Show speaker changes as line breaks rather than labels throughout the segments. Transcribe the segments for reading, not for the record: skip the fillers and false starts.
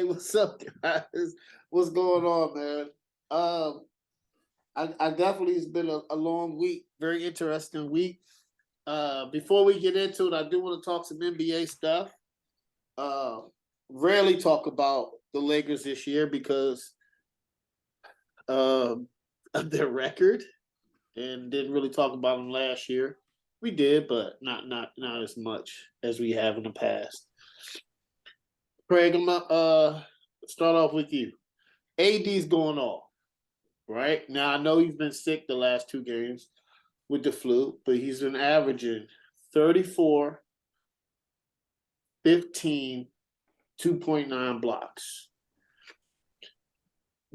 Hey, what's up, guys? What's going on, man? I definitely it's been a long week, very interesting week. Before we get into it, I do want to talk some NBA stuff. Uh, Rarely talk about the Lakers this year because um, of their record, and didn't really talk about them last year. We did, but not as much as we have in the past. Craig, I'm gonna start off with you. AD's going off. Right? Now, I know he's been sick the last two games with the flu, but he's been averaging 34, 15, 2.9 blocks.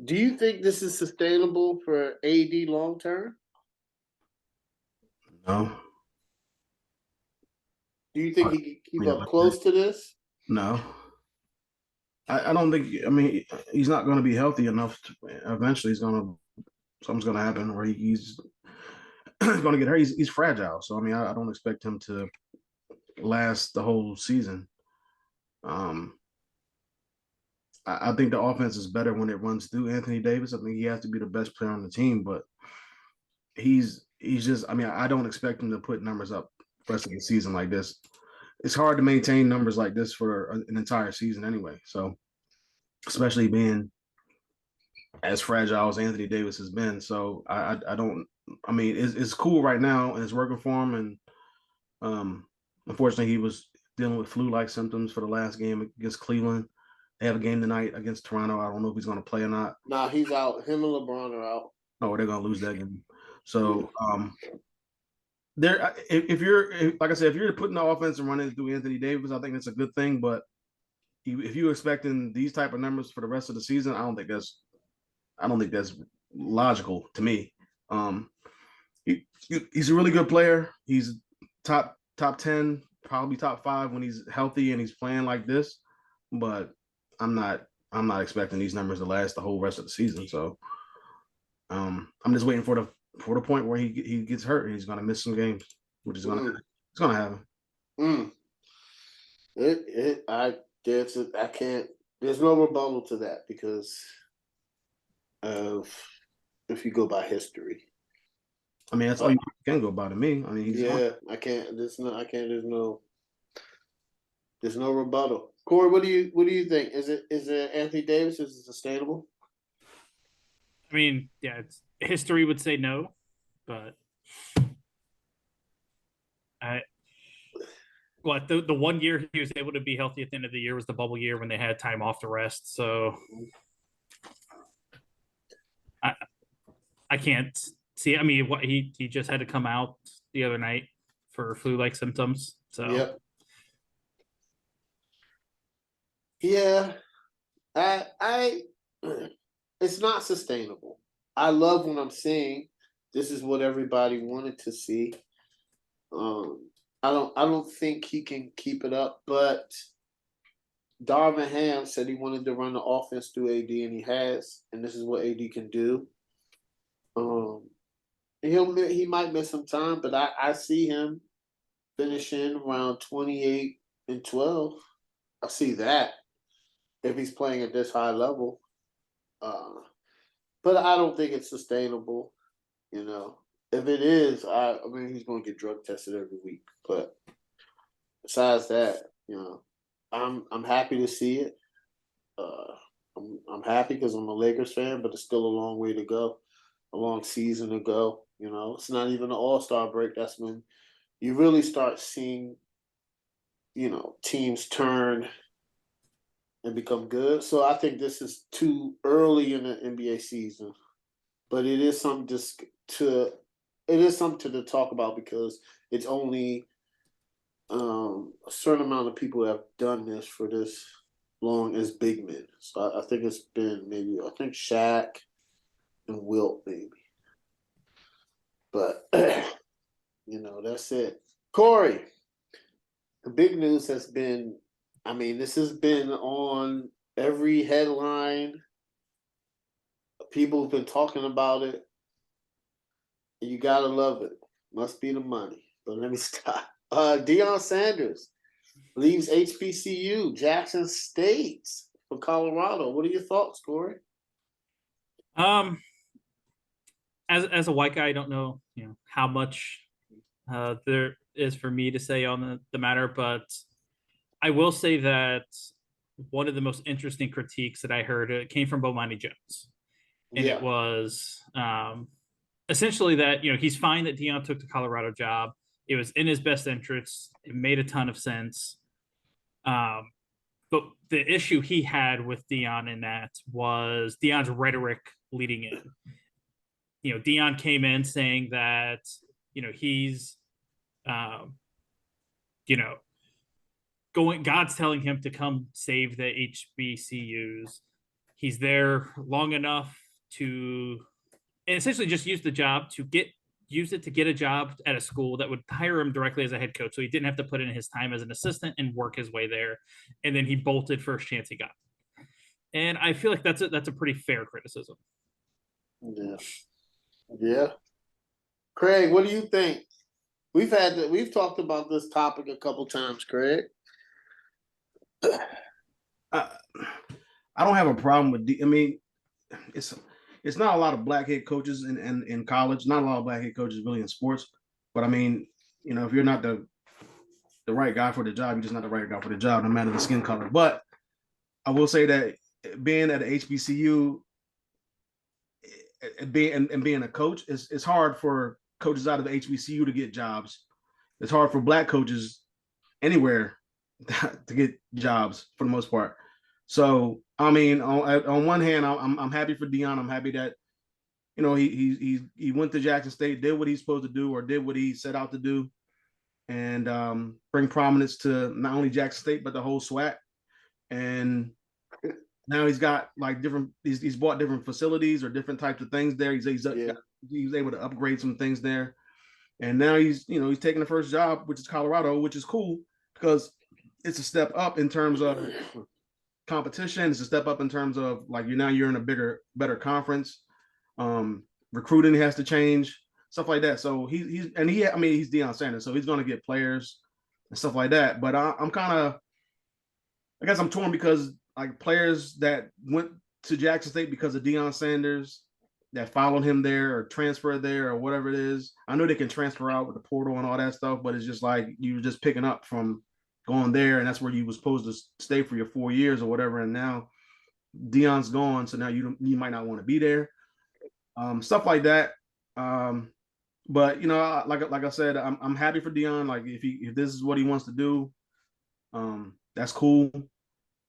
Do you think this is sustainable for AD long term?
No.
Do you think he can keep up close to this?
No. I don't think. I mean, he's not going to be healthy enough. Eventually, something's going to happen where he's going to get hurt. He's fragile. So I mean, I don't expect him to last the whole season. Um, I think the offense is better when it runs through Anthony Davis. I think he has to be the best player on the team, but he's just. I mean, I don't expect him to put numbers up the rest of the season like this. It's hard to maintain numbers like this for an entire season anyway. So, especially being as fragile as Anthony Davis has been. So I don't. I mean, it's cool right now and it's working for him. And unfortunately, he was dealing with flu-like symptoms for the last game against Cleveland. They have a game tonight against Toronto. I don't know if he's going to play or not.
Nah, he's out. Him and LeBron are out.
Oh, they're going to lose that game. So there, if like I said, if you're putting the offense and running through Anthony Davis, I think that's a good thing. But if you're expecting these type of numbers for the rest of the season, I don't think that's logical to me. He's a really good player. He's top 10, probably top 5 when he's healthy and he's playing like this. But I'm not expecting these numbers to last the whole rest of the season. So I'm just waiting for the point where he gets hurt and he's going to miss some games, which is going to happen.
I can't. There's no rebuttal to that because of if you go by history.
I mean, that's all you can go by to me. I mean,
I can't. There's no rebuttal. Corey, what do you think? Is it Anthony Davis? Is it sustainable?
I mean, yeah, history would say no, but the 1 year he was able to be healthy at the end of the year was the bubble year when they had time off to rest. So I can't see. I mean, what he just had to come out the other night for flu-like symptoms. So
yep. Yeah, I it's not sustainable. I love when I'm seeing this is what everybody wanted to see. I don't think he can keep it up, but Darvin Ham said he wanted to run the offense through AD, and he has, and this is what AD can do. He might miss some time, but I see him finishing around 28 and 12. I see that if he's playing at this high level. But I don't think it's sustainable. You know, if it is, I mean, he's going to get drug tested every week. But besides that, I'm happy to see it. I'm happy because I'm a Lakers fan, but it's still a long way to go, a long season to go. It's not even an All-Star break. That's when you really start seeing, teams turn and become good. So I think this is too early in the NBA season, but it is something to talk about because it's only a certain amount of people that have done this for this long as big men. So I think it's been maybe Shaq and Wilt maybe, but that's it. Corey, the big news has been. I mean, this has been on every headline. People have been talking about it. You gotta love it. Must be the money. But let me stop. Deion Sanders leaves HBCU Jackson State. for Colorado. What are your thoughts, Corey?
Um, as a white guy, I don't know, how much there is for me to say on the matter, but I will say that one of the most interesting critiques that I heard came from Bomani Jones, and it
Yeah.
was essentially that he's fine that Deion took the Colorado job. It was in his best interest. It made a ton of sense. But the issue he had with Deion in that was Deion's rhetoric leading in. Deion came in saying that he's you know God's telling him to come save the HBCUs. He's there long enough to essentially just use it to get a job at a school that would hire him directly as a head coach, so he didn't have to put in his time as an assistant and work his way there. And then he bolted first chance he got. And I feel like that's a pretty fair criticism.
Yeah. Yeah. Craig, what do you think? We've talked about this topic a couple times, Craig.
I don't have a problem with. I mean, it's not a lot of black head coaches in college. Not a lot of black head coaches really in sports. But I mean, if you're not the right guy for the job, you're just not the right guy for the job, no matter the skin color. But I will say that being at a HBCU, being a coach, it's hard for coaches out of the HBCU to get jobs. It's hard for black coaches anywhere to get jobs for the most part. So I mean, on one hand, I'm happy for Deion. I'm happy that he went to Jackson State, did what he's supposed to do, or did what he set out to do, and bring prominence to not only Jackson State but the whole SWAC. And now he's got like different. He's bought different facilities or different types of things there. He's able to upgrade some things there, and now he's taking the first job, which is Colorado, which is cool because it's a step up in terms of competition. It's a step up in terms of like you're in a better conference. Recruiting has to change, stuff like that. So he's Deion Sanders, so he's going to get players and stuff like that. But I'm kind of, I guess I'm torn because like players that went to Jackson State because of Deion Sanders that followed him there or transferred there or whatever it is. I know they can transfer out with the portal and all that stuff, but it's just like you're just picking up from going there, and that's where you were supposed to stay for your 4 years or whatever. And now Deion's gone, so now you might not want to be there. Stuff like that. But like I said, I'm happy for Deion. Like if this is what he wants to do, that's cool,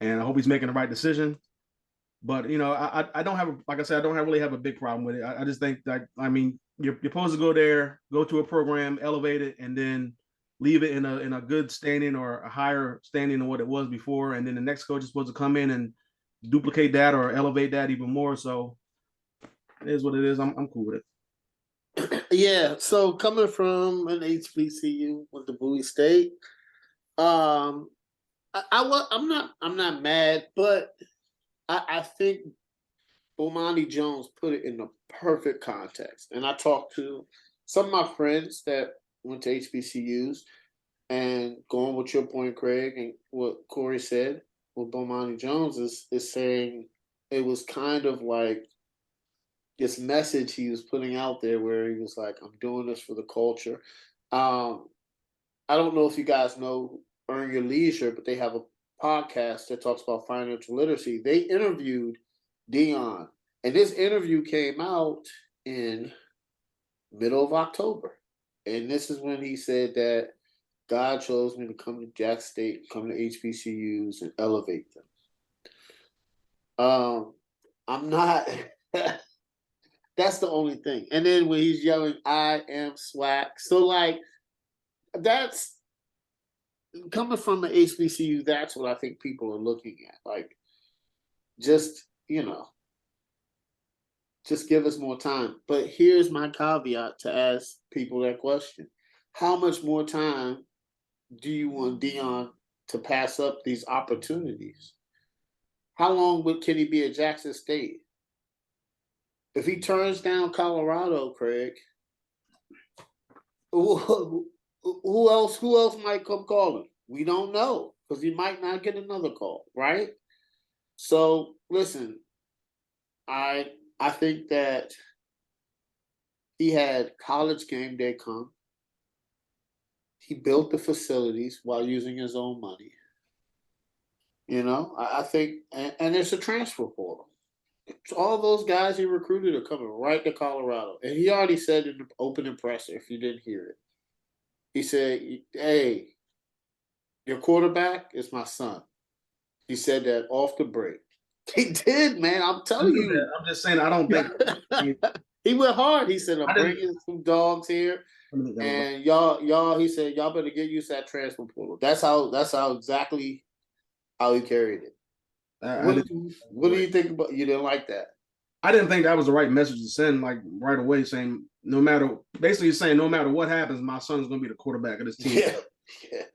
and I hope he's making the right decision. But I don't have like I said, I don't really have a big problem with it. I just think that you're supposed to go there, go to a program, elevate it, and then leave it in a good standing or a higher standing than what it was before, and then the next coach is supposed to come in and duplicate that or elevate that even more. So it is what it is. I'm cool with
it. Yeah. So coming from an HBCU with the Bowie State, I'm not mad, but I think Bomani Jones put it in the perfect context. And I talked to some of my friends that went to HBCUs, and going with your point, Craig, and what Corey said, what Bomani Jones is saying, it was kind of like this message he was putting out there where he was like, I'm doing this for the culture. I don't know if you guys know Earn Your Leisure, but they have a podcast that talks about financial literacy. They interviewed Deion, and this interview came out in middle of October. And this is when he said that God chose me to come to Jackson State, come to HBCUs, and elevate them. I'm not. That's the only thing. And then when he's yelling, "I am SWAC," so like that's coming from the HBCU. That's what I think people are looking at. Like, just just give us more time. But here's my caveat to ask people that question: how much more time do you want Deion to pass up these opportunities? How long can he be at Jackson State? If he turns down Colorado, Craig, who else might come calling? We don't know, because he might not get another call, right? So listen, I think that he had college game day come. He built the facilities while using his own money. I think, and there's a transfer portal. All those guys he recruited are coming right to Colorado. And he already said in the opening presser, if you didn't hear it, he said, "Hey, your quarterback is my son." He said that off the break. He did, man. I'm telling you.
I'm just saying, I don't think
he went hard. He said, "I'm
I didn't-
bringing some dogs here, and y'all." He said, "Y'all better get used to that transfer portal." That's how exactly how he carried it. What do you think about? You didn't like that?
I didn't think that was the right message to send, like right away, saying no matter what happens, my son is going to be the quarterback of this team.
Yeah.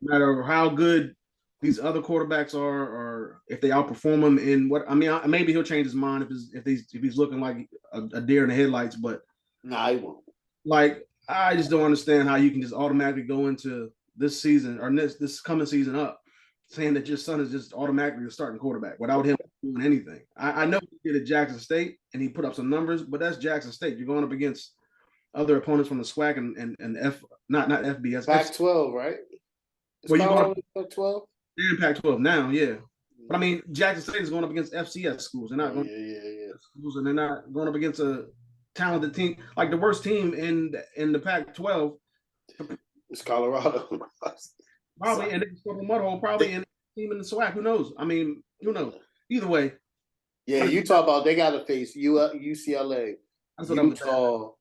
No matter how good these other quarterbacks are, or if they outperform him in what I mean, maybe he'll change his mind if he's looking like a deer in the headlights. But
nah, he won't.
Like, I just don't understand how you can just automatically go into this season or this coming season up saying that your son is just automatically a starting quarterback without him doing anything. I know he did at Jackson State and he put up some numbers, but that's Jackson State. You're going up against other opponents from the SWAC and not FBS.
Pac-12, right?
Well, you going
Pac-12?
And Pac-12 now, yeah. But I mean, Jackson State is going up against FCS schools. They're not going schools, and they're not going up against a talented team. Like the worst team in the Pac-12.
It's Colorado.
Probably, and it's a mud hole, probably in the team in the SWAC. Who knows? I mean, who knows? Either way.
Yeah, you talk about they got to face UCLA, Utah,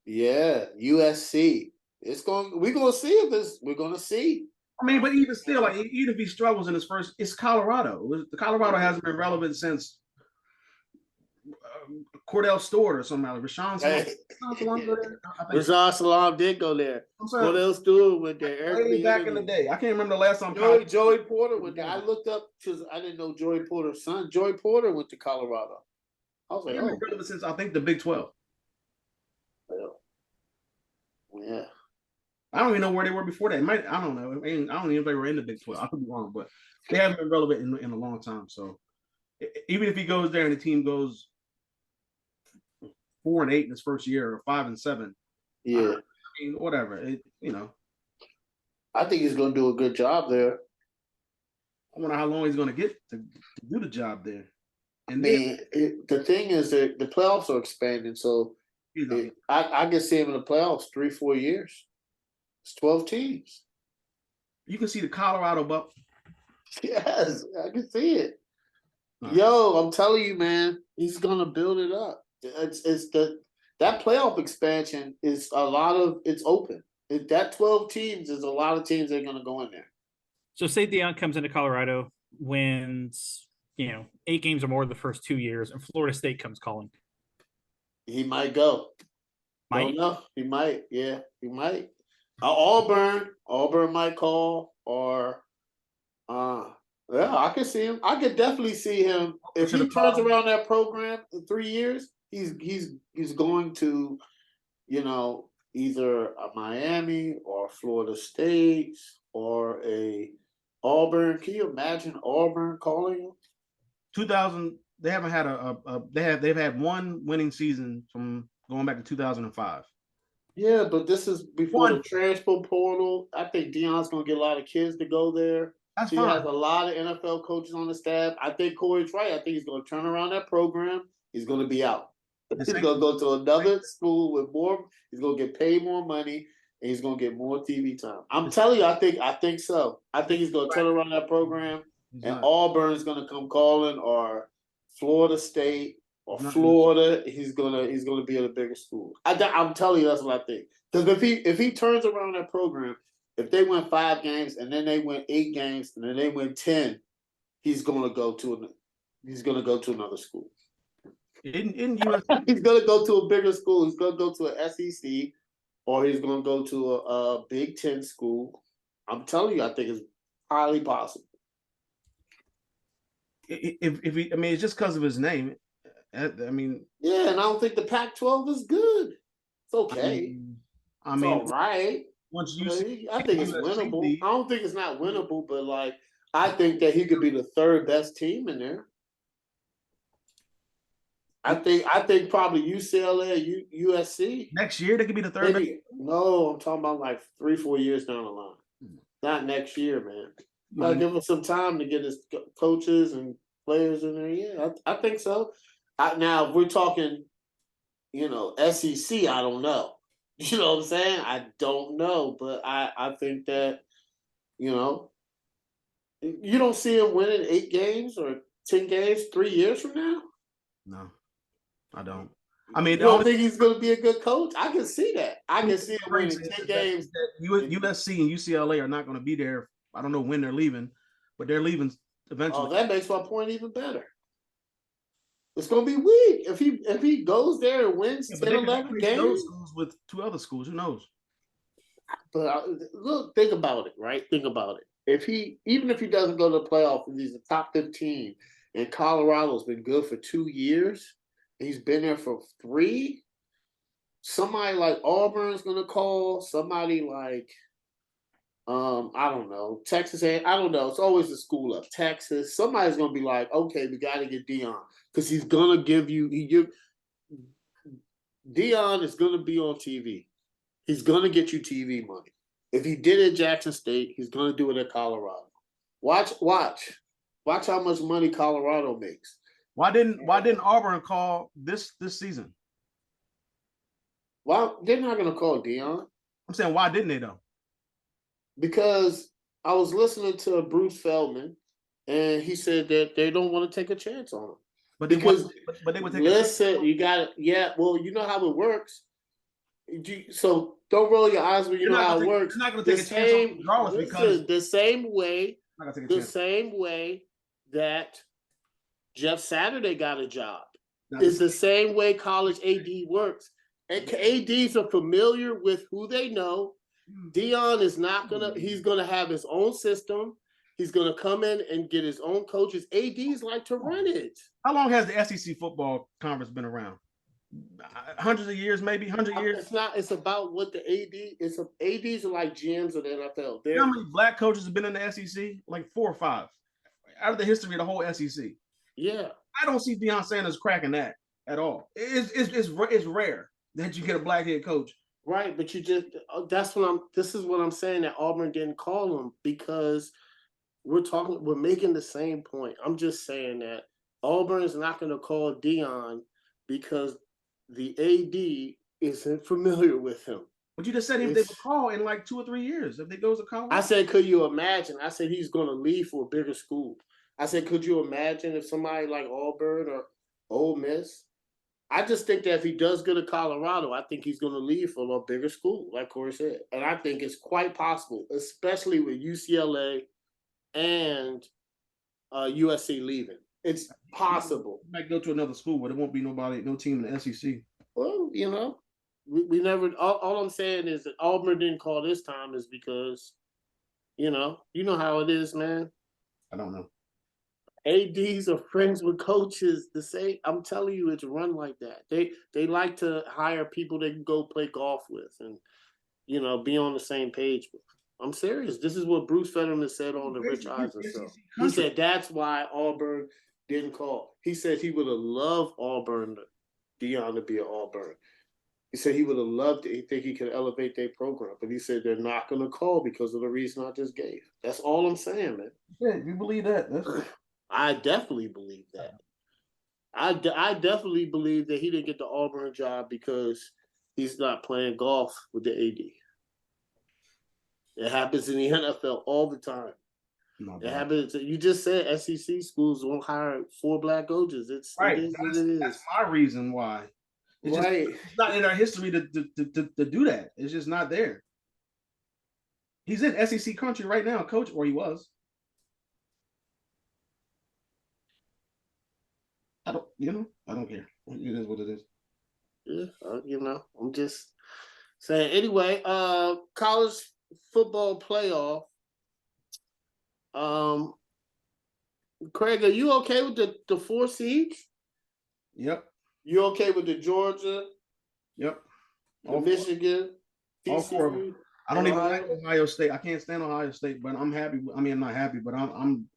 USC. We're gonna see if this. We're gonna see.
I mean, but even still, like even if he struggles in his first, it's Colorado. Colorado hasn't been relevant since Cordell Stewart or something like Rashawn Salam.
Rashawn Salam did go there. Cordell Stewart went there.
Way back in the day. I can't remember the last time.
Joey Porter went there. I looked up because I didn't know Joey Porter's son. Joey Porter went to Colorado. I was like,
relevant since I think the Big 12.
Yeah.
I don't even know where they were before that. I don't know. I don't even know if they were in the Big 12. I could be wrong, but they haven't been relevant in a long time. So even if he goes there and the team goes 4-8 in his first year or 5-7,
yeah,
I mean, whatever.
I think he's going to do a good job there.
I wonder how long he's going to get to do the job there. And
the thing is that the playoffs are expanding, so I can see him in the playoffs 3-4 years. It's 12 teams.
You can see the Colorado Bucs.
Yes, I can see it. Yo, I'm telling you, man, he's gonna build it up. That playoff expansion is it's open. That 12 teams is a lot of teams that are gonna go in there.
So say Deion comes into Colorado, wins, 8 games or more the first 2 years, and Florida State comes calling.
He might go. Don't know. He might. Yeah, he might. Auburn might call, or I could see him. I could definitely see him if he turns around that program in 3 years. He's going to, either a Miami or Florida State or a Auburn. Can you imagine Auburn calling him?
2000. They haven't had they've had one winning season from going back to 2005.
Yeah, but this is before the transfer portal. I think Deion's going to get a lot of kids to go there. He has a lot of NFL coaches on the staff. I think Corey's right. I think he's going to turn around that program. He's going to be out. He's going to go to another school with more. He's going to get paid more money, and he's going to get more TV time. I'm telling you, I think so. I think he's going to turn around that program, and Auburn's going to come calling, or Florida State. Or Florida, he's gonna be at a bigger school. I'm telling you, that's what I think. Because if he turns around that program, if they win 5 games and then they win 8 games and then they win 10, he's gonna go to another school.
In
he's gonna go to a bigger school. He's gonna go to an SEC, or he's gonna go to a Big 10 school. I'm telling you, I think it's highly possible.
It's just because of his name. I mean,
yeah, and I don't think the Pac-12 is good. It's okay.
I mean,
all right. I think it's winnable. I don't think it's not winnable, but I think that he could be the 3rd best team in there. I think probably UCLA, USC.
Next year they could be the third.
Maybe no, I'm talking about like 3-4 years down the line. Not next year, man. Gotta give him some time to get his coaches and players in there. Yeah, I think so. Now, if we're talking, SEC, I don't know. You know what I'm saying? I don't know, but I think that, you don't see him winning 8 games or 10 games 3 years from now.
No, I don't. I mean,
you don't think he's going to be a good coach? I can see that. I can see him winning 10 games.
USC and UCLA are not going to be there. I don't know when they're leaving, but they're leaving eventually.
Oh, that makes my point even better. It's going to be weak if he goes there and wins 10, 11 games.
Those schools with 2 other schools, who knows?
But look, think about it, right? Think about it. Even if he doesn't go to the playoff, and he's the top 15, and Colorado's been good for 2 years, and he's been there for 3. Somebody like Auburn's going to call. Somebody like, I don't know, Texas. I don't know. It's always the school of Texas. Somebody's going to be like, okay, we got to get Deion because he's going to give you. Deion is going to be on TV. He's going to get you TV money. If he did it at Jackson State, he's going to do it at Colorado. Watch how much money Colorado makes.
Why didn't Auburn call this season?
Well, they're not going to call Deion.
I'm saying, why didn't they though?
Because I was listening to Bruce Feldman, and he said that they don't want to take a chance on him. But they would take. Listen, you got it. Yeah, well, you know how it works. So don't roll your eyes when you know how it works.
You're not going to take a chance on regardless because
the same way that Jeff Saturday got a job. It's the same way college AD works. And ADs are familiar with who they know. Deion is not he's gonna have his own system. He's gonna come in and get his own coaches. ADs like to run it.
How long has the SEC football conference been around? Hundreds of years, maybe 100 years.
It's about what the ADs are like GMs of the NFL.
You know how many black coaches have been in the SEC? Like 4 or 5 out of the history of the whole SEC.
Yeah,
I don't see Deion Sanders cracking that at all. It's rare that you get a black head coach.
Right, but this is what I'm saying, that Auburn didn't call him because we're making the same point. I'm just saying that Auburn is not going to call Deion because the AD isn't familiar with him.
But you just said they would call in like 2 or 3 years if they goes to college.
I said, could you imagine? I said he's going to leave for a bigger school. I said, could you imagine if somebody like Auburn or Ole Miss? I just think that if he does go to Colorado, I think he's going to leave for a bigger school, like Corey said. And I think it's quite possible, especially with UCLA and USC leaving. It's possible.
He might go to another school, but it won't be no team in the SEC.
Well, we never. All I'm saying is that Auburn didn't call this time is because, you know how it is, man.
I don't know.
ADs are friends with coaches. I'm telling you, it's run like that. They like to hire people they can go play golf with and, be on the same page with. I'm serious. This is what Bruce Fetterman said on the Rich Eisen show. He said that's why Auburn didn't call. He said he would have loved Deion to be at Auburn. He said he would have loved it. He think he could elevate their program. But he said they're not going to call because of the reason I just gave. That's all I'm saying, man.
Yeah, you believe that.
I definitely believe that. I definitely believe that he didn't get the Auburn job because he's not playing golf with the AD. It happens in the NFL all the time. It happens. You just said SEC schools won't hire 4 black coaches.
Right. That's my reason why. It's not in our history to do that. It's just not there. He's in SEC country right now, coach, or he was. I don't care. It is what it is.
Yeah, I'm just saying. Anyway, college football playoff. Craig, are you okay with the 4 seeds?
Yep.
You okay with the Georgia?
Yep.
The Michigan?
All 4 of them. I don't even like Ohio State. I can't stand Ohio State, but I'm happy. I mean, I'm not happy, but I'm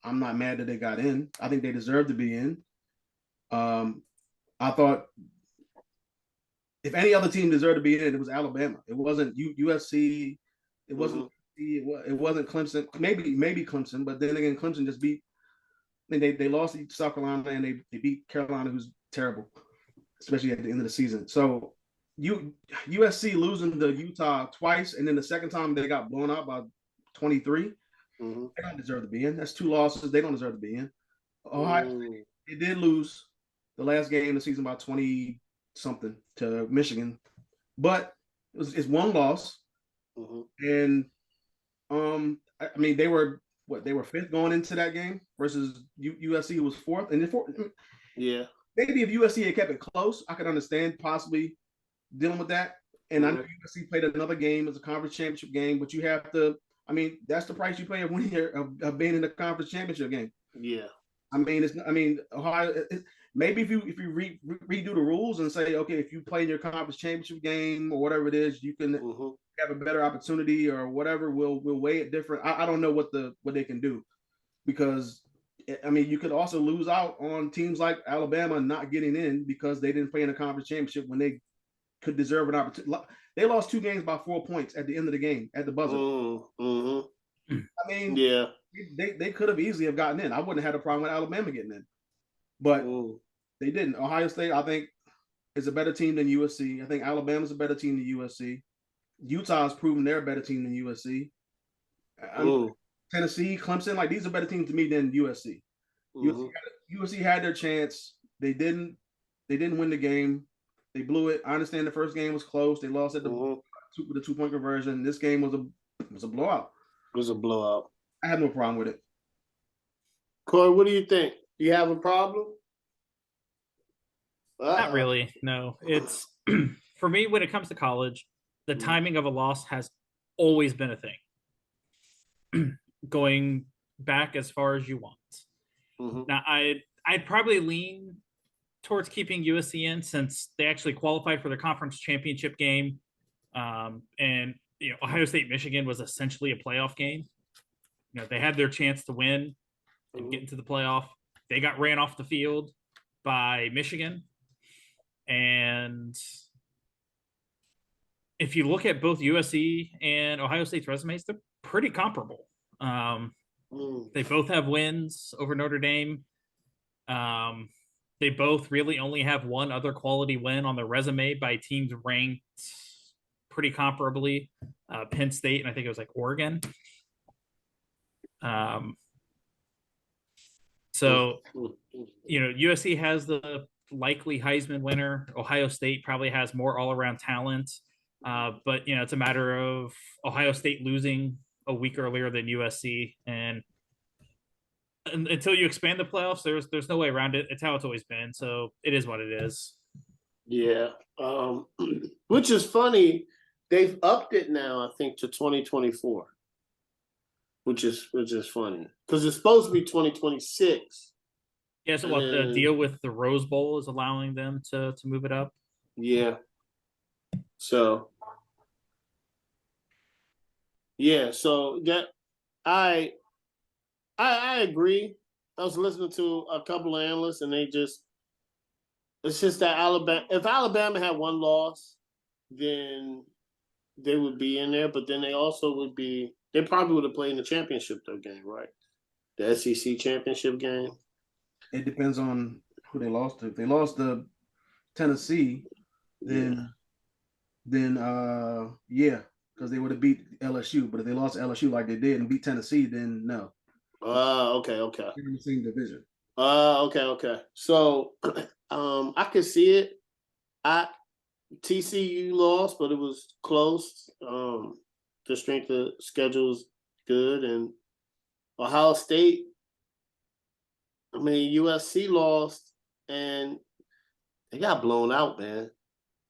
not mad that they got in. I think they deserve to be in. I thought if any other team deserved to be in it, it was Alabama. It wasn't USC. It wasn't. It wasn't Clemson. Maybe Clemson, but then again, Clemson just beat. They lost to South Carolina and they beat Carolina, who's terrible, especially at the end of the season. So USC losing to Utah twice, and then the second time they got blown out by 23.
Mm-hmm.
They don't deserve to be in. That's 2 losses. They don't deserve to be in. Ohio State, they did lose the last game of the season by 20 something to Michigan, but it's 1 loss. And I mean they were 5th going into that game versus USC, who was 4th, and
yeah,
maybe if USC had kept it close, I could understand possibly dealing with that. And I know USC played another game as a conference championship game, but you have to. I mean, that's the price you pay of winning of being in the conference championship game.
Yeah,
I mean, Ohio. Maybe if you redo the rules and say, okay, if you play in your conference championship game or whatever it is, you can have a better opportunity or whatever. We'll weigh it different. I don't know what they can do, because I mean, you could also lose out on teams like Alabama not getting in because they didn't play in a conference championship when they could deserve an opportunity. They lost 2 games by 4 points at the end of the game at the buzzer. I mean,
yeah,
they could have easily have gotten in. I wouldn't have had a problem with Alabama getting in, but they didn't. Ohio State, I think, is a better team than USC. I think Alabama's a better team than USC. Utah's proven they're a better team than USC. Tennessee, Clemson, like these are better teams to me than USC. USC had their chance. They didn't win the game. They blew it. I understand the first game was close. They lost at with the 2-point conversion. This game was a blowout.
It was a blowout.
I have no problem with it.
Corey, what do you think? Do you have a problem?
Not really. No, it's for me when it comes to college, the timing of a loss has always been a thing. Going back as far as you want. Now, I'd probably lean towards keeping USC in since they actually qualified for the conference championship game, and Ohio State Michigan was essentially a playoff game. They had their chance to win and get into the playoff. They got ran off the field by Michigan. And if you look at both USC and Ohio State's resumes, they're pretty comparable. They both have wins over Notre Dame. They both really only have one other quality win on their resume by teams ranked pretty comparably. Penn State, and I think it was like Oregon. So, USC has the likely Heisman winner. Ohio State probably has more all-around talent. But, it's a matter of Ohio State losing a week earlier than USC. And until you expand the playoffs, there's no way around it. It's how it's always been. So it is what it is.
Yeah. Which is funny. They've upped it now, I think, to 2024. Which is funny. Because it's supposed to be 2026.
Yeah, so what the deal with the Rose Bowl is allowing them to move it up?
Yeah. So that I agree. I was listening to a couple of analysts, and it's just that if Alabama had 1 loss, then they would be in there, but then they also they probably would have played in the championship game, right? The SEC championship game.
It depends on who they lost to. If they lost to Tennessee, then because they would have beat LSU. But if they lost to LSU like they did and beat Tennessee, then no.
Okay.
They're in the same division.
Okay. So, I could see it. TCU lost, but it was close. The strength of schedule is good, and Ohio State. I mean, USC lost, and they got blown out, man.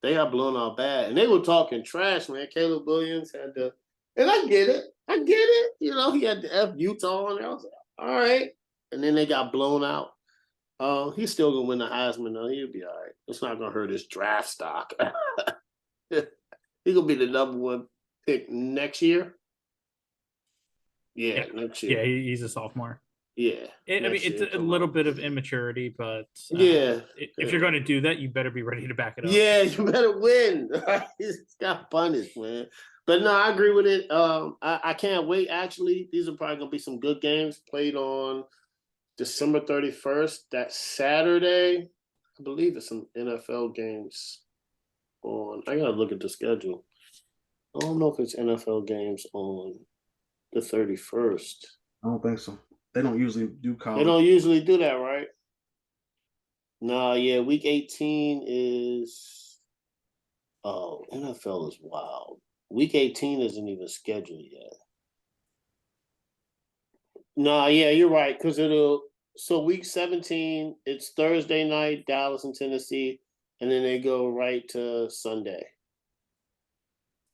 They got blown out bad, and they were talking trash, man. Caleb Williams and I get it. He had the F Utah on there. I was like, all right, and then they got blown out. He's still gonna win the Heisman though. He'll be all right. It's not gonna hurt his draft stock. He's gonna be the #1 pick next year. Yeah, next year.
Yeah, he's a sophomore.
Yeah.
I mean,
next
it's
year
a
come
little
out.
bit of immaturity, but
Yeah.
if you're going to do that, you better be ready to back it up.
Yeah, you better win. He's got punished, man. But no, I agree with it. I can't wait. Actually, these are probably gonna be some good games played on December 31st. That Saturday. I believe it's some NFL games on. I gotta look at the schedule. I don't know if it's NFL games on the 31st.
I don't think so. They don't usually do
They
college.
don't usually do that, right? No, yeah, week 18 is NFL is wild. Week 18 isn't even scheduled yet. No, yeah, you're right. So week 17, it's Thursday night, Dallas and Tennessee, and then they go right to Sunday.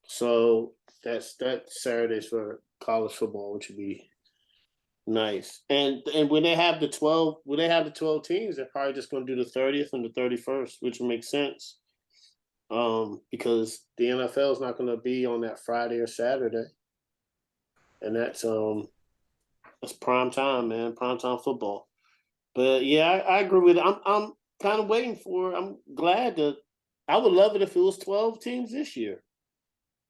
So that's Saturdays for college football, which would be nice. And when they have the 12 teams, they're probably just going to do the 30th and the 31st, which would make sense. Because the NFL is not going to be on that Friday or Saturday, and that's prime time, man, prime time football. But yeah, I agree with it. I'm kind of waiting for. I'm glad that. I would love it if it was 12 teams this year.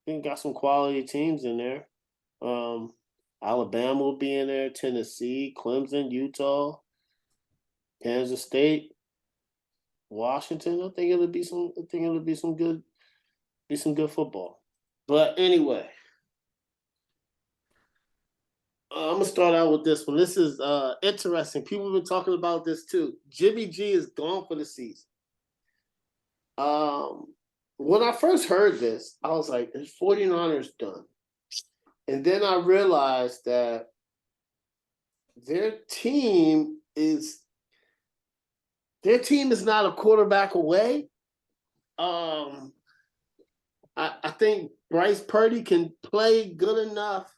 I think got some quality teams in there. Alabama will be in there, Tennessee, Clemson, Utah, Kansas State, Washington. I think it'll be some good football. But anyway, I'm gonna start out with this one. This is interesting. People have been talking about this too. Jimmy G is gone for the season. When I first heard this, I was like, "Is 49ers done?" And then I realized that their team is not a quarterback away. I think Bryce Purdy can play good enough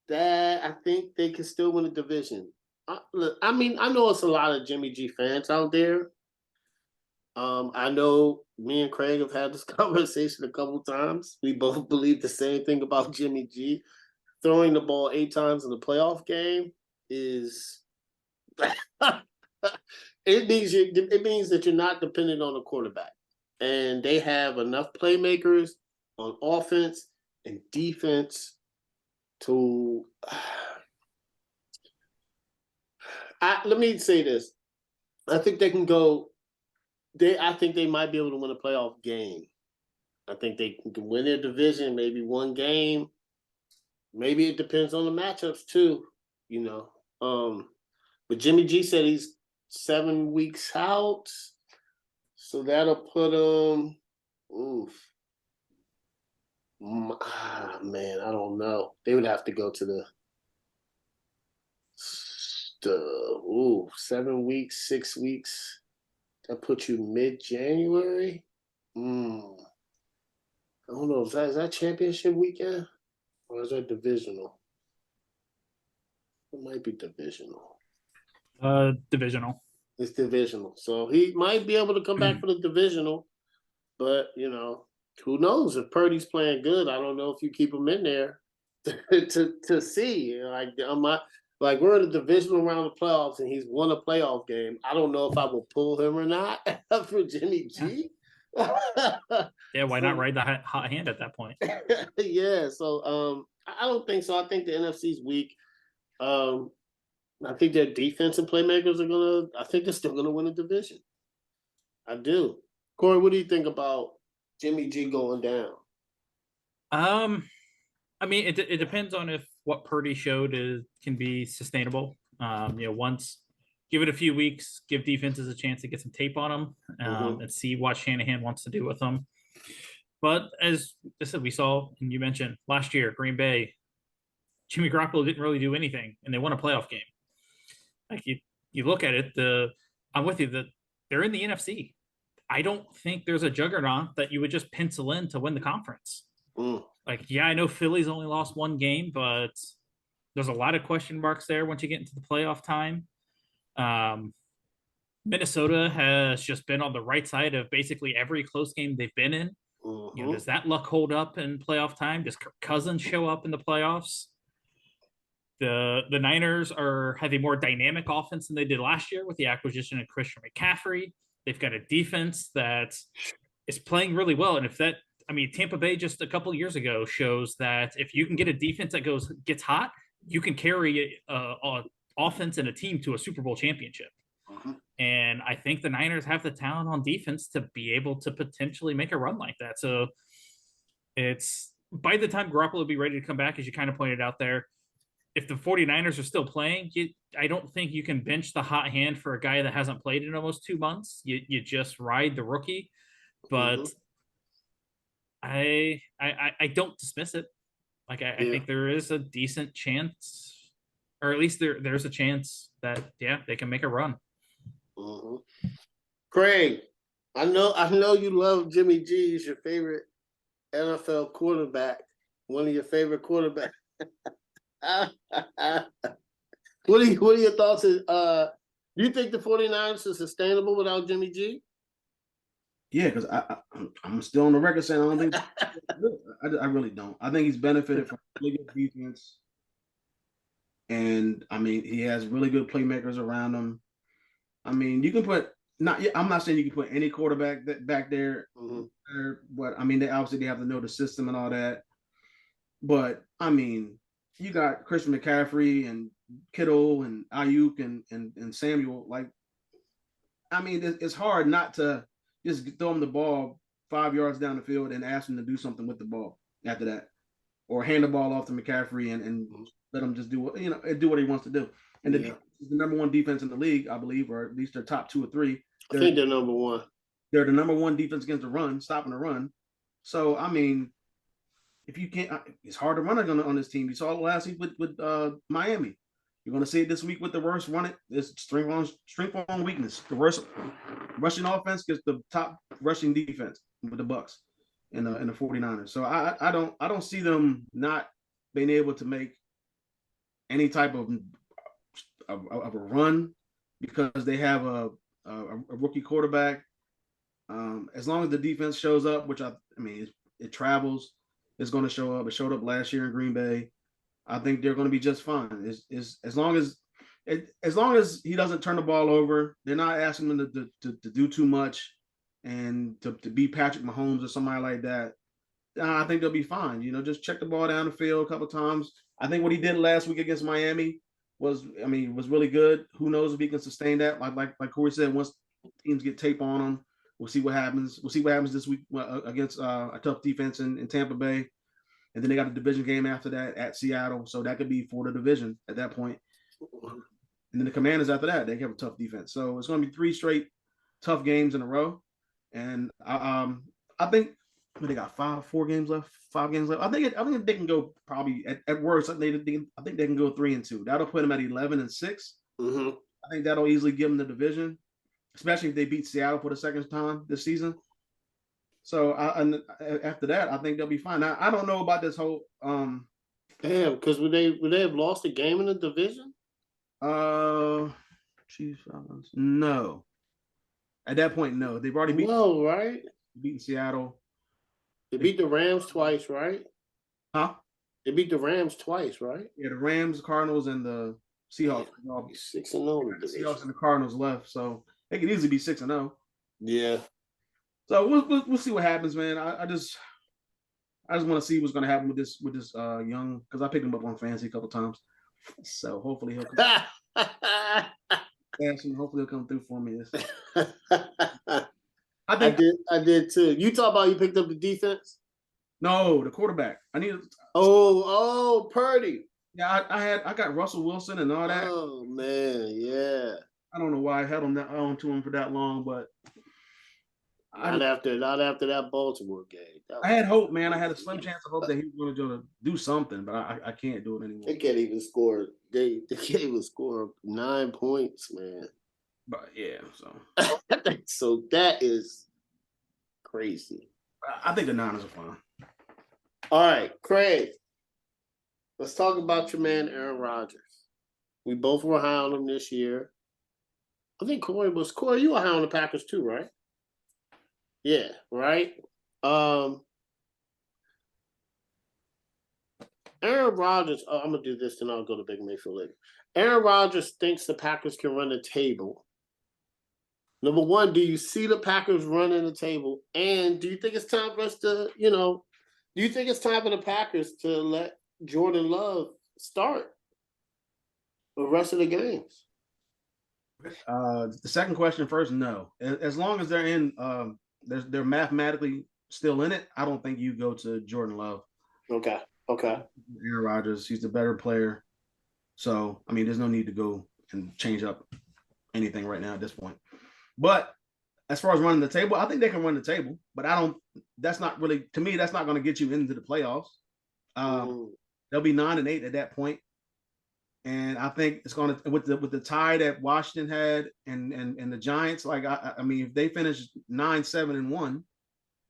that I think they can still win the division. I mean, I know it's a lot of Jimmy G fans out there. I know me and Craig have had this conversation a couple times. We both believe the same thing about Jimmy G. Throwing the ball 8 times in the playoff game is it means that you're not dependent on a quarterback. And they have enough playmakers on offense and defense to let me say this. I think they can go. I think they might be able to win a playoff game. I think they can win their division, maybe one game. Maybe it depends on the matchups too, you know. But Jimmy G said he's 7 weeks out, so that'll put him. Oof. Man, I don't know. They would have to go to the 7 weeks, 6 weeks. That puts you mid-January. I don't know. Is that championship weekend or is that divisional? It might be divisional.
Divisional.
It's divisional, so he might be able to come back for the divisional. But who knows if Purdy's playing good? I don't know if you keep him in there to see. Like we're in the divisional round of playoffs and he's won a playoff game. I don't know if I will pull him or not for Jimmy G.
Yeah, why not ride the hot hand at that point?
Yeah, so I don't think so. I think the NFC's weak. I think their defense and playmakers I think they're still gonna win the division. I do. Corey, what do you think about Jimmy G going down?
I mean, it depends on if what Purdy showed can be sustainable. Once give it a few weeks, give defenses a chance to get some tape on them, and see what Shanahan wants to do with them. But as I said, we saw, and you mentioned last year, Green Bay, Jimmy Garoppolo didn't really do anything, and they won a playoff game. Like you look at it, I'm with you that they're in the NFC. I don't think there's a juggernaut that you would just pencil in to win the conference. Like, yeah, I know Philly's only lost one game, but there's a lot of question marks there once you get into the playoff time. Minnesota has just been on the right side of basically every close game they've been in. Does that luck hold up in playoff time? Does Kirk Cousins show up in the playoffs? The Niners have a more dynamic offense than they did last year with the acquisition of Christian McCaffrey. They've got a defense that is playing really well. And Tampa Bay just a couple of years ago shows that if you can get a defense that gets hot, you can carry a offense and a team to a Super Bowl championship.
Mm-hmm.
And I think the Niners have the talent on defense to be able to potentially make a run like that. So it's by the time Garoppolo will be ready to come back, as you kind of pointed out there, if the 49ers are still playing, I don't think you can bench the hot hand for a guy that hasn't played in almost 2 months. You just ride the rookie. But I don't dismiss it. I think there is a decent chance, or at least there's a chance that they can make a run.
Mm-hmm. Craig, I know you love Jimmy G. He's your favorite NFL quarterback, one of your favorite quarterbacks. What are your thoughts? Do you think the 49ers are sustainable without Jimmy G?
Yeah, because I'm still on the record saying I don't think I really don't. I think he's benefited from really good defense, and he has really good playmakers around him. You can put I'm not saying you can put any quarterback back there, but they obviously have to know the system and all that. But you got Christian McCaffrey and Kittle and Ayuk and Samuel. It's hard not to just throw him the ball 5 yards down the field and ask him to do something with the ball after that, or hand the ball off to McCaffrey and let him just do what he wants to do. And the number one defense in the league, I believe, or at least they're top 2 or 3.
I think they're number one.
They're the number one defense against the run, stopping the run. So if you can't, it's hard to run on this team. You saw it last week with Miami. You're going to see it this week with the worst run. It's strength on weakness. The worst rushing offense gets the top rushing defense with the Bucs and the 49ers. So I don't see them not being able to make any type of a run because they have a rookie quarterback. As long as the defense shows up, which it travels. Is going to show up. It showed up last year in Green Bay. I think they're going to be just fine. As long as he doesn't turn the ball over, they're not asking him to do too much and to be Patrick Mahomes or somebody like that. I think they'll be fine. Just check the ball down the field a couple of times. I think what he did last week against Miami was really good. Who knows if he can sustain that? Like Corey said, once teams get tape on him, we'll see what happens. We'll see what happens this week against a tough defense in Tampa Bay. And then they got a division game after that at Seattle. So that could be for the division at that point. And then the Commanders after that, they have a tough defense. So it's going to be 3 straight tough games in a row. And I think they got 5 games left. I think they can go probably at worst. I think they can go 3-2. That'll put them at 11-6.
Mm-hmm.
I think that'll easily give them the division, especially if they beat Seattle for the second time this season. So after that, I think they'll be fine. Now, I don't know about this whole
because would they have lost a game in the division?
Chiefs, no. At that point, no. They've already beaten Seattle.
They beat the Rams twice, right?
Huh?
They beat the Rams twice, right?
Yeah, the Rams, Cardinals, and the Seahawks.
6-0.
The Seahawks and the Cardinals left, so they could easily be 6-0.
Yeah.
So we'll see what happens, man. I just want to see what's going to happen with this young, because I picked him up on fantasy a couple times. So hopefully he'll come. Hopefully he'll come through for me. I
did too. You talk about you picked up the defense?
No, the quarterback. I need.
Oh, Purdy.
Yeah, I got Russell Wilson and all that.
Oh man, yeah.
I don't know why I held on to him for that long, but
not after that Baltimore game.
I had hope, man. I had a slim chance of hope that he was going to do something, but I can't do it anymore.
They can't even score. They can't even score 9 points, man.
But yeah, so
so that is crazy.
I think the Niners are fine.
All right, Craig. Let's talk about your man Aaron Rodgers. We both were high on him this year. I think Corey, you were high on the Packers too, right? Yeah, right. Aaron Rodgers. Oh, I'm gonna do this, then I'll go to Big Mayfield later. Aaron Rodgers thinks the Packers can run the table. Number one, do you see the Packers running the table? And do you think it's time for us to, do you think it's time for the Packers to let Jordan Love start the rest of the games?
The second question first, no. As long as they're in, they're mathematically still in it. I don't think you go to Jordan Love.
Okay.
Aaron Rodgers, he's the better player. So, I mean, there's no need to go and change up anything right now at this point. But as far as running the table, I think they can run the table. But that's not really, to me, that's not going to get you into the playoffs. They'll be 9-8 at that point. And I think it's going to, with the tie that Washington had and the Giants, like, I mean, if they finish 9-7-1,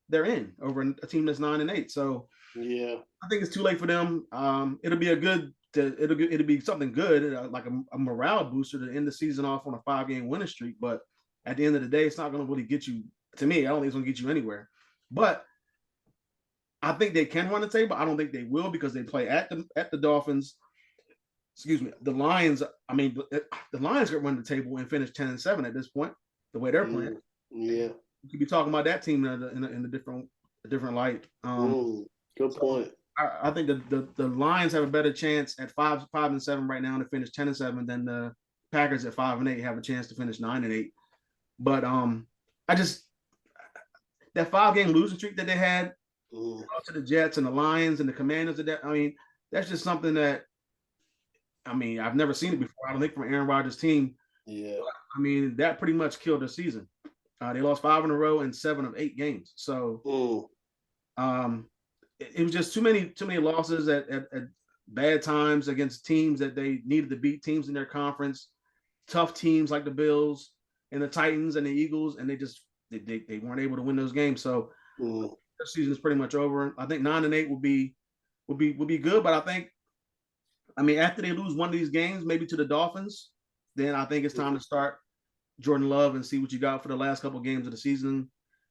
they're in over a team that's 9-8. So,
yeah,
I think it's too late for them. It'll be it'll be something good, like a morale booster to end the season off on a 5-game winning streak. But at the end of the day, it's not going to really get you. To me, I don't think it's going to get you anywhere. But I think they can run the table. I don't think they will because they play at the Dolphins. Excuse me, the Lions. I mean, the Lions could run the table and finish 10-7 at this point. The way they're playing,
yeah,
you could be talking about that team in a different light.
Good point.
I think the Lions have a better chance at 5-7 right now to finish 10-7 than the Packers at 5-8 have a chance to finish 9-8. But I just that 5-game losing streak that they had to the Jets and the Lions and the Commanders. I mean, that's just something that I've never seen it before. I don't think from Aaron Rodgers' team.
Yeah.
But, I mean, that pretty much killed their season. They lost 5 in a row in 7 of 8 games. So, it was just too many losses at bad times against teams that they needed to beat, teams in their conference, tough teams like the Bills and the Titans and the Eagles, and they weren't able to win those games. So their season is pretty much over. I think 9-8 would be good, but I mean, after they lose one of these games, maybe to the Dolphins, then I think it's time to start Jordan Love and see what you got for the last couple of games of the season.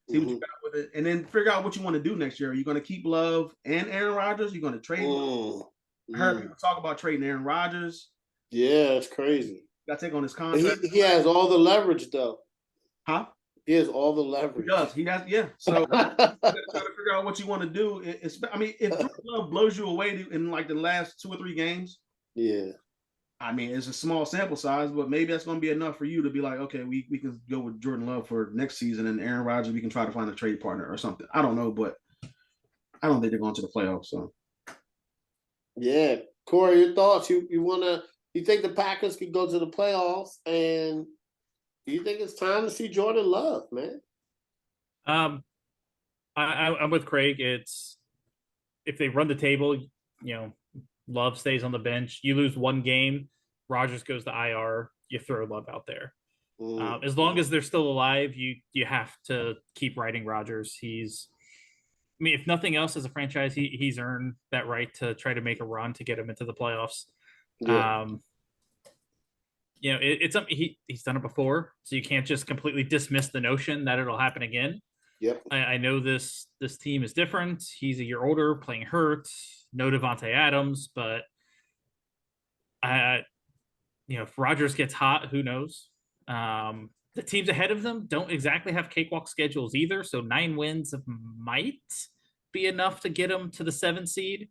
See what you got with it, and then figure out what you want to do next year. Are you going to keep Love and Aaron Rodgers? Are you going to trade? I heard people talk about trading Aaron Rodgers.
Yeah, it's crazy.
Got to take on his contract.
He has all the leverage, though.
Huh?
He has all the leverage.
He does. He has, yeah. So you got to try to figure out what you want to do. I mean, if Jordan Love blows you away in like the last 2 or 3 games,
yeah.
I mean, it's a small sample size, but maybe that's going to be enough for you to be like, okay, we can go with Jordan Love for next season, and Aaron Rodgers, we can try to find a trade partner or something. I don't know, but I don't think they're going to the playoffs. So,
yeah, Corey, your thoughts? You think the Packers could go to the playoffs, and do you think it's time to see Jordan Love, man?
I'm with Craig. It's if they run the table, Love stays on the bench. You lose one game, Rodgers goes to IR. You throw Love out there. As long as they're still alive, you have to keep riding Rodgers. If nothing else, as a franchise, he's earned that right to try to make a run to get him into the playoffs. Yeah. It's something he's done it before, so you can't just completely dismiss the notion that it'll happen again.
Yep.
I know this team is different. He's a year older, playing hurt. No Devontae Adams, but if Rodgers gets hot, who knows? The teams ahead of them don't exactly have cakewalk schedules either, so 9 wins might be enough to get them to the 7th seed.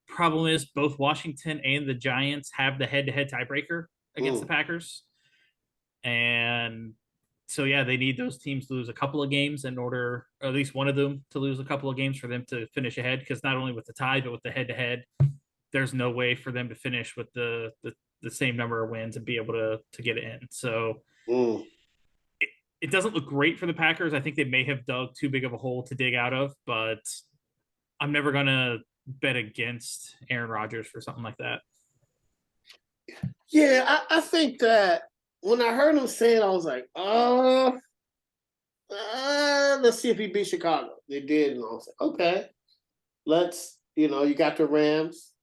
Problem is both Washington and the Giants have the head-to-head tiebreaker against the Packers. And so, yeah, they need those teams to lose a couple of games in order, or at least one of them to lose a couple of games for them to finish ahead. Because not only with the tie, but with the head-to-head, there's no way for them to finish with the same number of wins and be able to get it in. So it doesn't look great for the Packers. I think they may have dug too big of a hole to dig out of, but I'm never going to bet against Aaron Rodgers for something like that.
Yeah, I think that when I heard him say it, I was like, let's see if he beats Chicago. They did, and I was like, okay, let's, you got the Rams.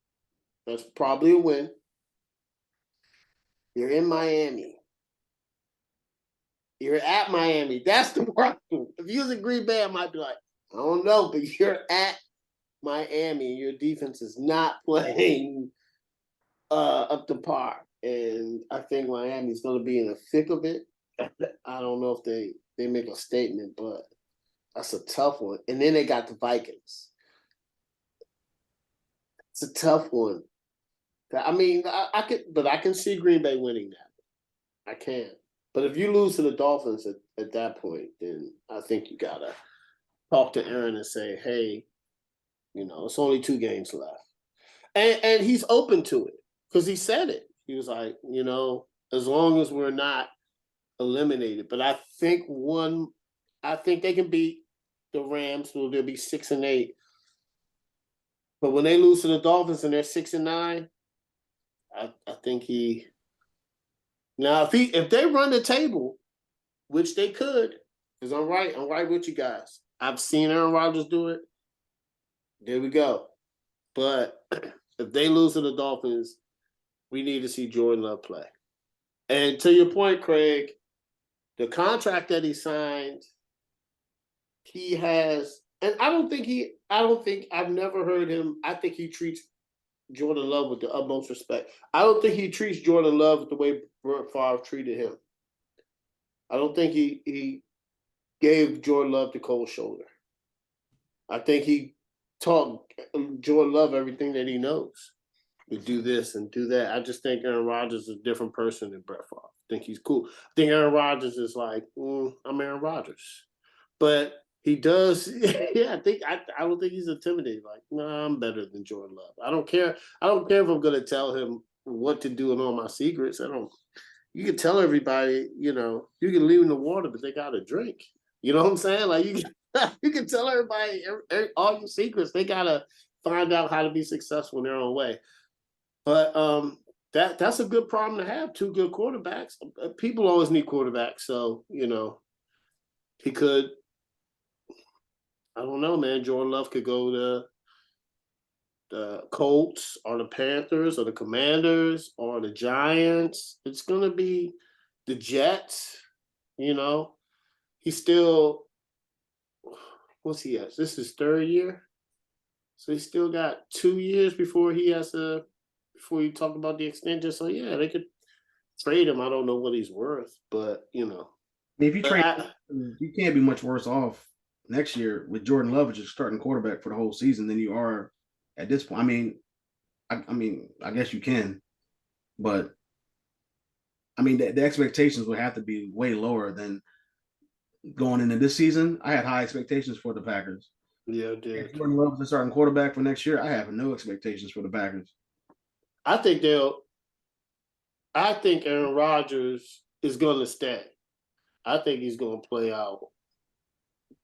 That's probably a win. You're in Miami. You're at Miami. That's the problem. If you was in Green Bay, I might be like, I don't know, but you're at Miami, your defense is not playing up to par. And I think Miami's going to be in the thick of it. I don't know if they make a statement, but that's a tough one. And then they got the Vikings. It's a tough one. I mean, I can see Green Bay winning that. I can. But if you lose to the Dolphins at that point, then I think you gotta talk to Aaron and say, hey, it's only 2 games left. And he's open to it because he said it. He was like, as long as we're not eliminated. But I think they can beat the Rams, so they'll be 6-8. But when they lose to the Dolphins and they're 6-9, I think if they run the table, which they could, because I'm right with you guys. I've seen Aaron Rodgers do it. There we go. But if they lose to the Dolphins, we need to see Jordan Love play. And to your point, Craig, the contract that he signed, he has, and I've never heard him. I think he treats Jordan Love with the utmost respect. I don't think he treats Jordan Love the way Brett Favre treated him. I don't think he gave Jordan Love the cold shoulder. I think he taught Jordan Love everything that he knows. To do this and do that. I just think Aaron Rodgers is a different person than Brett Favre. I think he's cool. I think Aaron Rodgers is like, I'm Aaron Rodgers. But he does, I don't think he's intimidated. Like, I'm better than Jordan Love. I don't care if I'm going to tell him what to do and all my secrets. You can tell everybody, you can leave in the water, but they got to drink. You know what I'm saying? Like, you can tell everybody all your secrets. They got to find out how to be successful in their own way. But that's a good problem to have, 2 good quarterbacks. People always need quarterbacks. So, he could, I don't know, man. Jordan Love could go to the Colts or the Panthers or the Commanders or the Giants. It's going to be the Jets, He's still, what's he at? This is his 3rd year. So he's still got 2 years before you talk about the extension. So, yeah, they could trade him. I don't know what he's worth, but,
If you trade, you can't be much worse off next year with Jordan Love as your starting quarterback for the whole season than you are at this point. I guess you can, but the expectations would have to be way lower than going into this season. I had high expectations for the Packers.
Yeah, I did.
If Jordan Love is the starting quarterback for next year, I have no expectations for the Packers.
I think Aaron Rodgers is going to stay. I think he's going to play out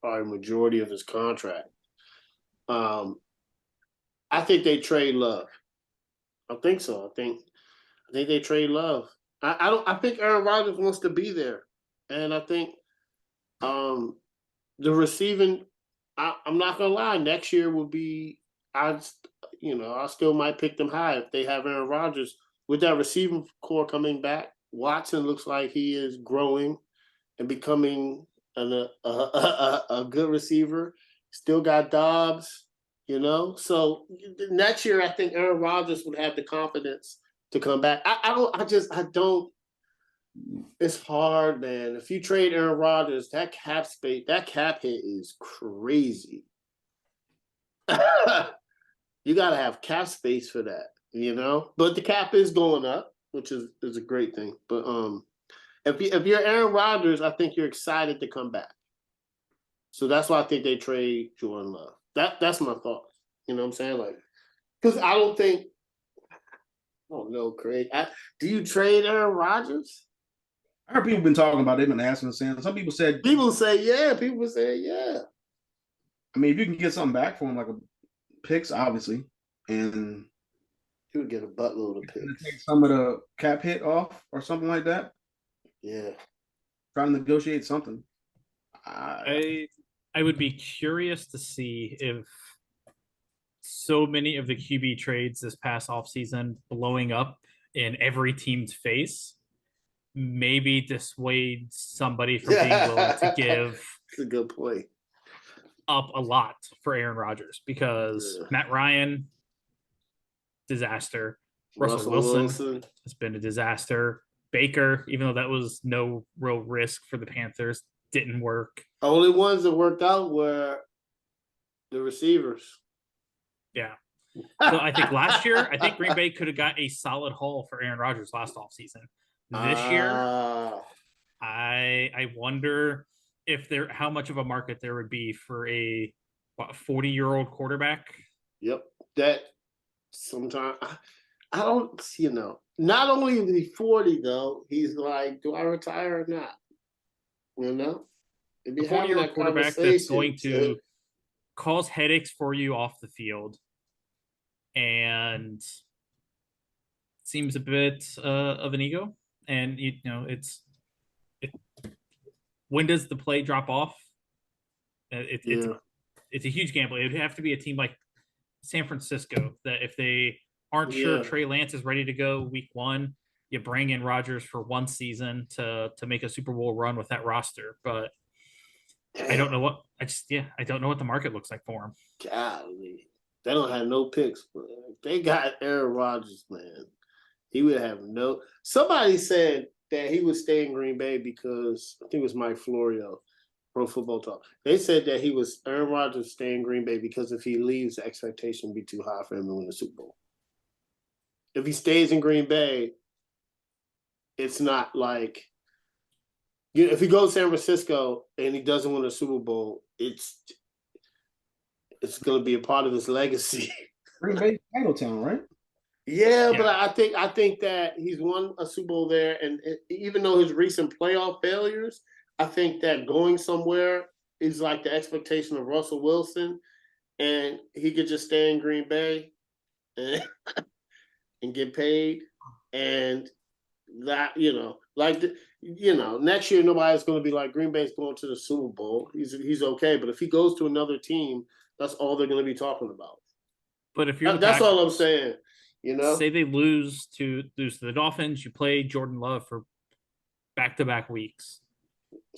probably majority of his contract. I think they trade Love. I think so. I think they trade Love. I think Aaron Rodgers wants to be there, and I think the receiving. I'm not gonna lie. Next year will be. I still might pick them high if they have Aaron Rodgers with that receiving core coming back. Watson looks like he is growing and becoming a good receiver. Still got Dobbs, So next year, I think Aaron Rodgers would have the confidence to come back. I don't. It's hard, man. If you trade Aaron Rodgers, that cap hit is crazy. You got to have cap space for that, But the cap is going up, which is a great thing. But if you're Aaron Rodgers, I think you're excited to come back. So that's why I think they trade Jordan Love. That's my thought. You know what I'm saying? Like, because I don't know, Craig. Do you trade Aaron Rodgers?
I heard people been talking about it, been asking, saying. Some people said.
People say yeah. People say yeah.
If you can get something back for him, like a picks, obviously, and
you would get a buttload of picks.
Take some of the cap hit off or something like that.
Yeah.
Trying to negotiate something.
I would be curious to see if so many of the QB trades this past offseason blowing up in every team's face maybe dissuade somebody from being willing to give.
That's a good point.
up a lot for Aaron Rodgers because Matt Ryan, disaster. Russell Wilson has been a disaster. Baker, even though that was no real risk for the Panthers, didn't work.
Only ones that worked out were the receivers.
Yeah. So I think last year, I think Green Bay could have got a solid haul for Aaron Rodgers last offseason. This year, I wonder if there how much of a market there would be for a 40-year-old quarterback.
Yep. That sometimes I don't, not only is he 40 though, he's like, do I retire or not? You know?
A 40-year-old quarterback that's going to cause headaches for you off the field and seems a bit of an ego. And, when does the play drop off? It's a huge gamble. It would have to be a team like San Francisco that if they aren't sure Trey Lance is ready to go week 1, you bring in Rodgers for 1 season to make a Super Bowl run with that roster. But I don't know what I don't know what the market looks like for him.
Golly. They don't have no picks, but they got Aaron Rodgers, man. He would have no. Somebody said that he would stay in Green Bay because I think it was Mike Florio, Pro Football Talk. They said that Aaron Rodgers stay in Green Bay because if he leaves, the expectation would be too high for him to win the Super Bowl. If he stays in Green Bay, it's not like if he goes to San Francisco and he doesn't win a Super Bowl, it's going to be a part of his legacy.
Green Bay title town, right?
Yeah, but I think that he's won a Super Bowl there, and even though his recent playoff failures, I think that going somewhere is like the expectation of Russell Wilson, and he could just stay in Green Bay and get paid, and that next year nobody's going to be like Green Bay's going to the Super Bowl. He's okay, but if he goes to another team, that's all they're going to be talking about.
But if you're
that's all I'm saying.
Say they lose to the Dolphins, you play Jordan Love for back-to-back weeks,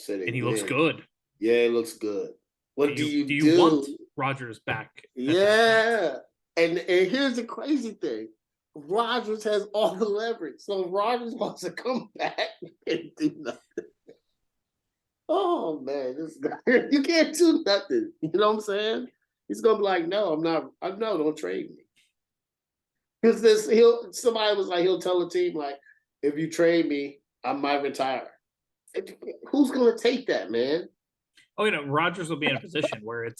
and he looks good.
Yeah, he looks good. What do you
want Rodgers back?
Yeah, and here's the crazy thing: Rodgers has all the leverage, so if Rodgers wants to come back and do nothing. Oh man, this guy, you can't do nothing. You know what I'm saying? He's gonna be like, no, I'm not. No, don't trade me. Because somebody was like, he'll tell the team, like, if you trade me, I might retire. Who's going to take that, man?
Oh, Rodgers will be in a position where
he'll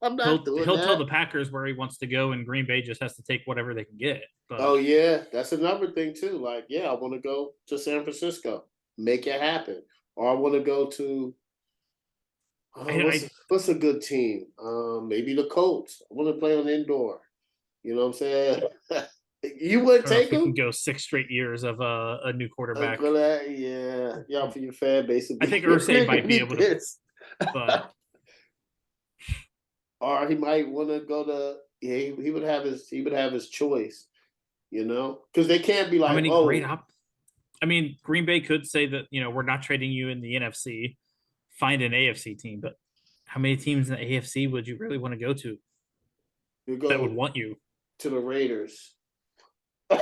tell the Packers where he wants to go, and Green Bay just has to take whatever they can get. But,
oh, yeah. That's another thing, too. Like, yeah, I want to go to San Francisco. Make it happen. Or I want to go to what's a good team? Maybe the Colts. I want to play on indoor. You know what I'm saying? You would take him?
Can go 6 straight years of a new quarterback.
For your fan base.
I think Irsay might be able to. But
or he might want to go to. Yeah, he would have his choice. Because they can't be like,
Green Bay could say that we're not trading you in the NFC. Find an AFC team, but how many teams in the AFC would you really want to go to that would want you?
To the Raiders. I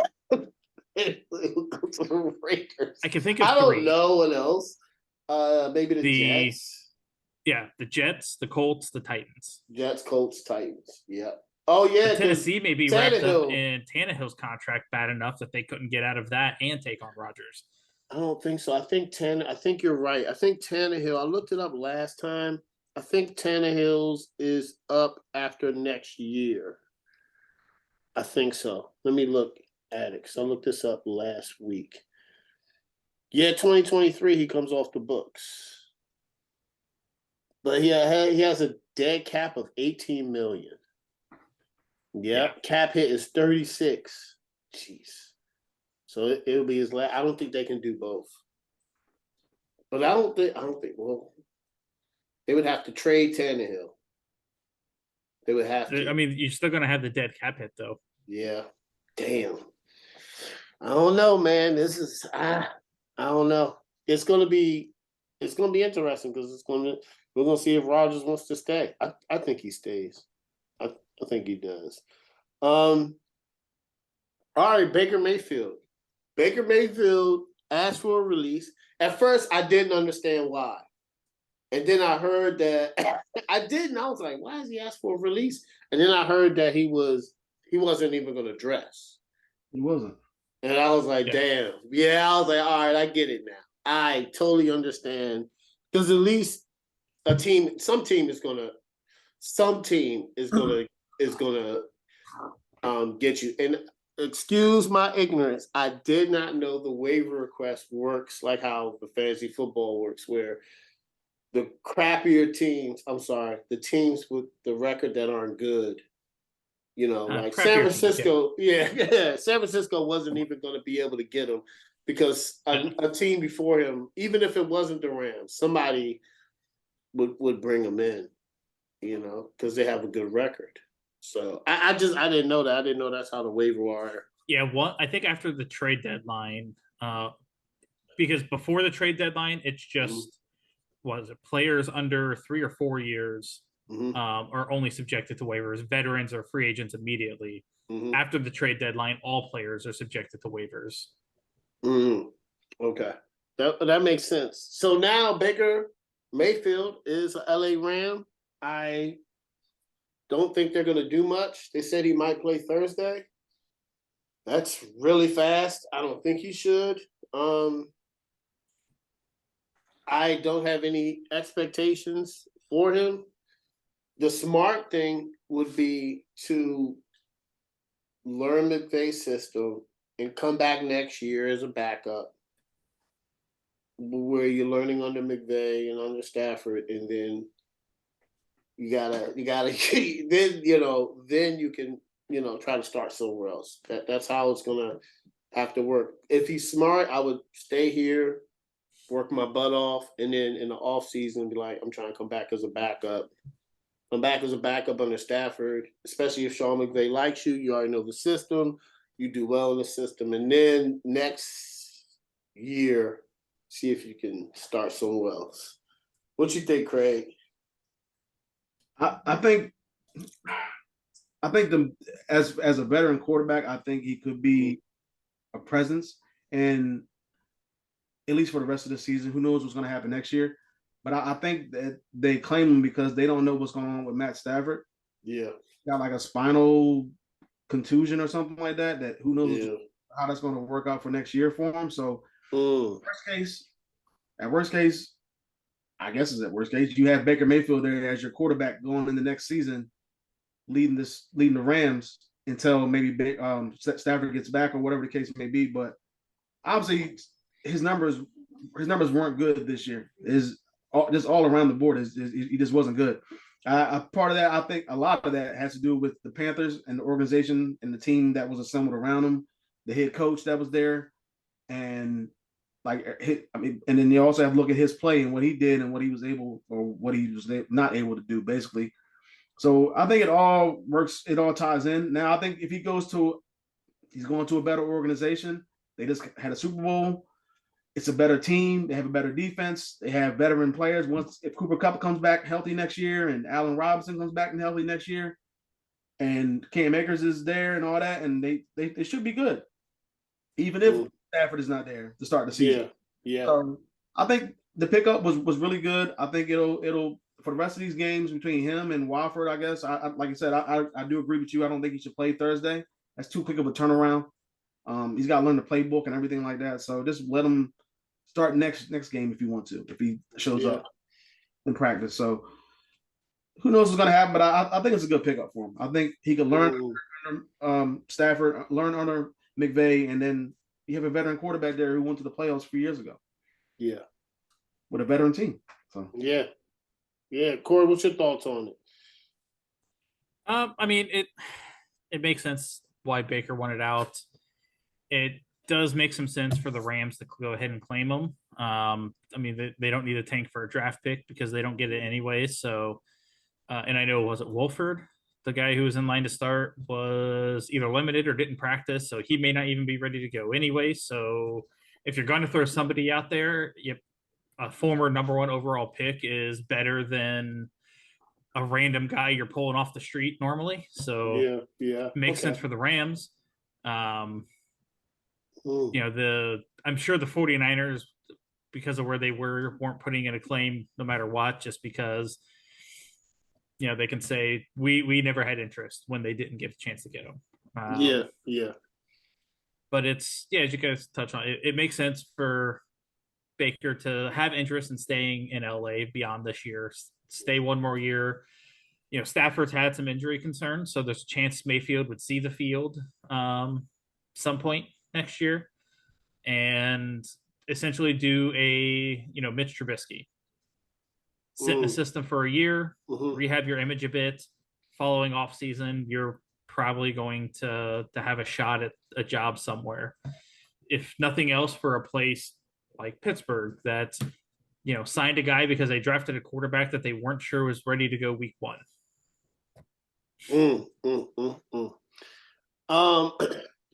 can think of 3.
I don't know what else. Maybe the Jets.
Yeah, the Jets, the Colts, the Titans.
Jets, Colts, Titans. Yeah. Oh yeah.
Tennessee may be wrapped up in Tannehill's contract bad enough that they couldn't get out of that and take on Rodgers.
I don't think so. I think you're right. I think Tannehill. I looked it up last time. I think Tannehill's is up after next year. I think so. Let me look at it because I looked this up last week. Yeah, 2023, he comes off the books. But he has a dead cap of $18 million. Yeah, cap hit is 36. Jeez. So it'll be his last. I don't think they can do both. But I don't think, well, they would have to trade Tannehill. They would have to.
You're still going to have the dead cap hit, though.
Yeah. Damn. I don't know, man. This is I don't know. It's going to be interesting because We're gonna see if Rodgers wants to stay. I think he stays. I think he does. All right, Baker Mayfield. Baker Mayfield asked for a release. At first, I didn't understand why. And then I heard that I didn't. I was like, why is he asked for a release? And then I heard that he wasn't even gonna dress.
He wasn't.
And I was like,
Yeah.
damn. Yeah, I was like, all right, I get it now. I totally understand. Because at least some team is gonna get you. And excuse my ignorance, I did not know the waiver request works like how the fantasy football works, where the crappier teams, the teams with the record that aren't good, like San Francisco, San Francisco wasn't even going to be able to get him because a team before him, even if it wasn't the Rams, somebody would bring him in, because they have a good record. So I didn't know that. I didn't know that's how the waiver wire.
Yeah, I think after the trade deadline, because before the trade deadline, it's just was it players under 3 or 4 years are only subjected to waivers. Veterans or free agents immediately. After the trade deadline, all players are subjected to waivers.
Okay, that makes sense. So now Baker Mayfield is a LA Ram. I don't think they're going to do much. They said he might play Thursday. That's really fast. I don't think he should. I don't have any expectations for him. The smart thing would be to learn McVay's system and come back next year as a backup, where you're learning under McVay and under Stafford, and then you gotta then you can try to start somewhere else. That's how it's gonna have to work. If he's smart, I would stay here, work my butt off, and then in the off season be like, I'm trying to come back as a backup. Come back as a backup under Stafford, especially if Sean McVay likes you. You already know the system. You do well in the system, and then next year, see if you can start somewhere else. What you think, Craig?
I think as a veteran quarterback, I think he could be a presence, and at least for the rest of the season. Who knows what's going to happen next year? But I think that they claim him because they don't know what's going on with Matt Stafford.
Yeah,
got like a spinal contusion or something like that. That who knows how that's going to work out for next year for him. So at worst case, I guess it's at worst case, you have Baker Mayfield there as your quarterback going in the next season, leading the Rams until maybe Stafford gets back or whatever the case may be. But obviously, his numbers weren't good this year. Just all around the board, he just wasn't good. Part of that, I think, a lot of that has to do with the Panthers and the organization and the team that was assembled around him, the head coach that was there, and and then you also have to look at his play and what he did and what he was able or what he was not able to do, basically. So I think it all works. It all ties in. Now I think if he's going to a better organization. They just had a Super Bowl. It's a better team. They have a better defense. They have veteran players. If Cooper Kupp comes back healthy next year and Allen Robinson comes back and healthy next year, and Cam Akers is there and all that, and they should be good, even if Stafford is not there to start the season.
Yeah.
So I think the pickup was really good. I think it'll for the rest of these games between him and Wofford, I guess. Like I said, I do agree with you. I don't think he should play Thursday. That's too quick of a turnaround. He's got to learn the playbook and everything like that. So just let him start next game if you want to, if he shows up in practice. So who knows what's going to happen, but I think it's a good pickup for him. I think he could learn under Stafford, learn under McVay, and then you have a veteran quarterback there who went to the playoffs a few years ago.
Yeah.
With a veteran team. So
Yeah. Corey, what's your thoughts on it?
I mean, it makes sense why Baker wanted out. It does make some sense for the Rams to go ahead and claim him. I mean, they don't need a tank for a draft pick because they don't get it anyway. So, and I know, was it Wolford, the guy who was in line to start, was either limited or didn't practice, so he may not even be ready to go anyway. So, if you're going to throw somebody out there, a former number 1 overall pick is better than a random guy you're pulling off the street normally. So
yeah.
makes
Okay.
sense for the Rams.
Mm.
I'm sure the 49ers, because of where they weren't putting in a claim no matter what, just because they can say we never had interest when they didn't get a chance to get him.
Yeah.
But it's as you guys touch on, it makes sense for Baker to have interest in staying in LA beyond this year, stay one more year. Stafford's had some injury concerns, so there's a chance Mayfield would see the field some point next year, and essentially do a Mitch Trubisky, sit in the system for a year, rehab your image a bit. Following off season, you're probably going to have a shot at a job somewhere, if nothing else for a place like Pittsburgh that signed a guy because they drafted a quarterback that they weren't sure was ready to go week 1.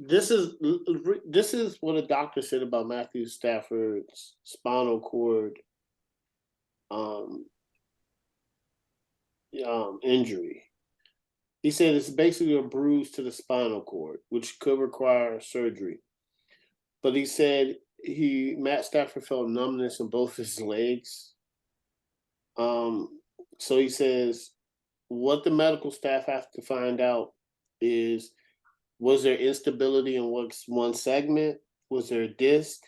This is what a doctor said about Matthew Stafford's spinal cord injury. He said it's basically a bruise to the spinal cord, which could require surgery. But he said Matt Stafford felt numbness in both his legs. So he says what the medical staff have to find out is, was there instability in one segment? Was there a disc?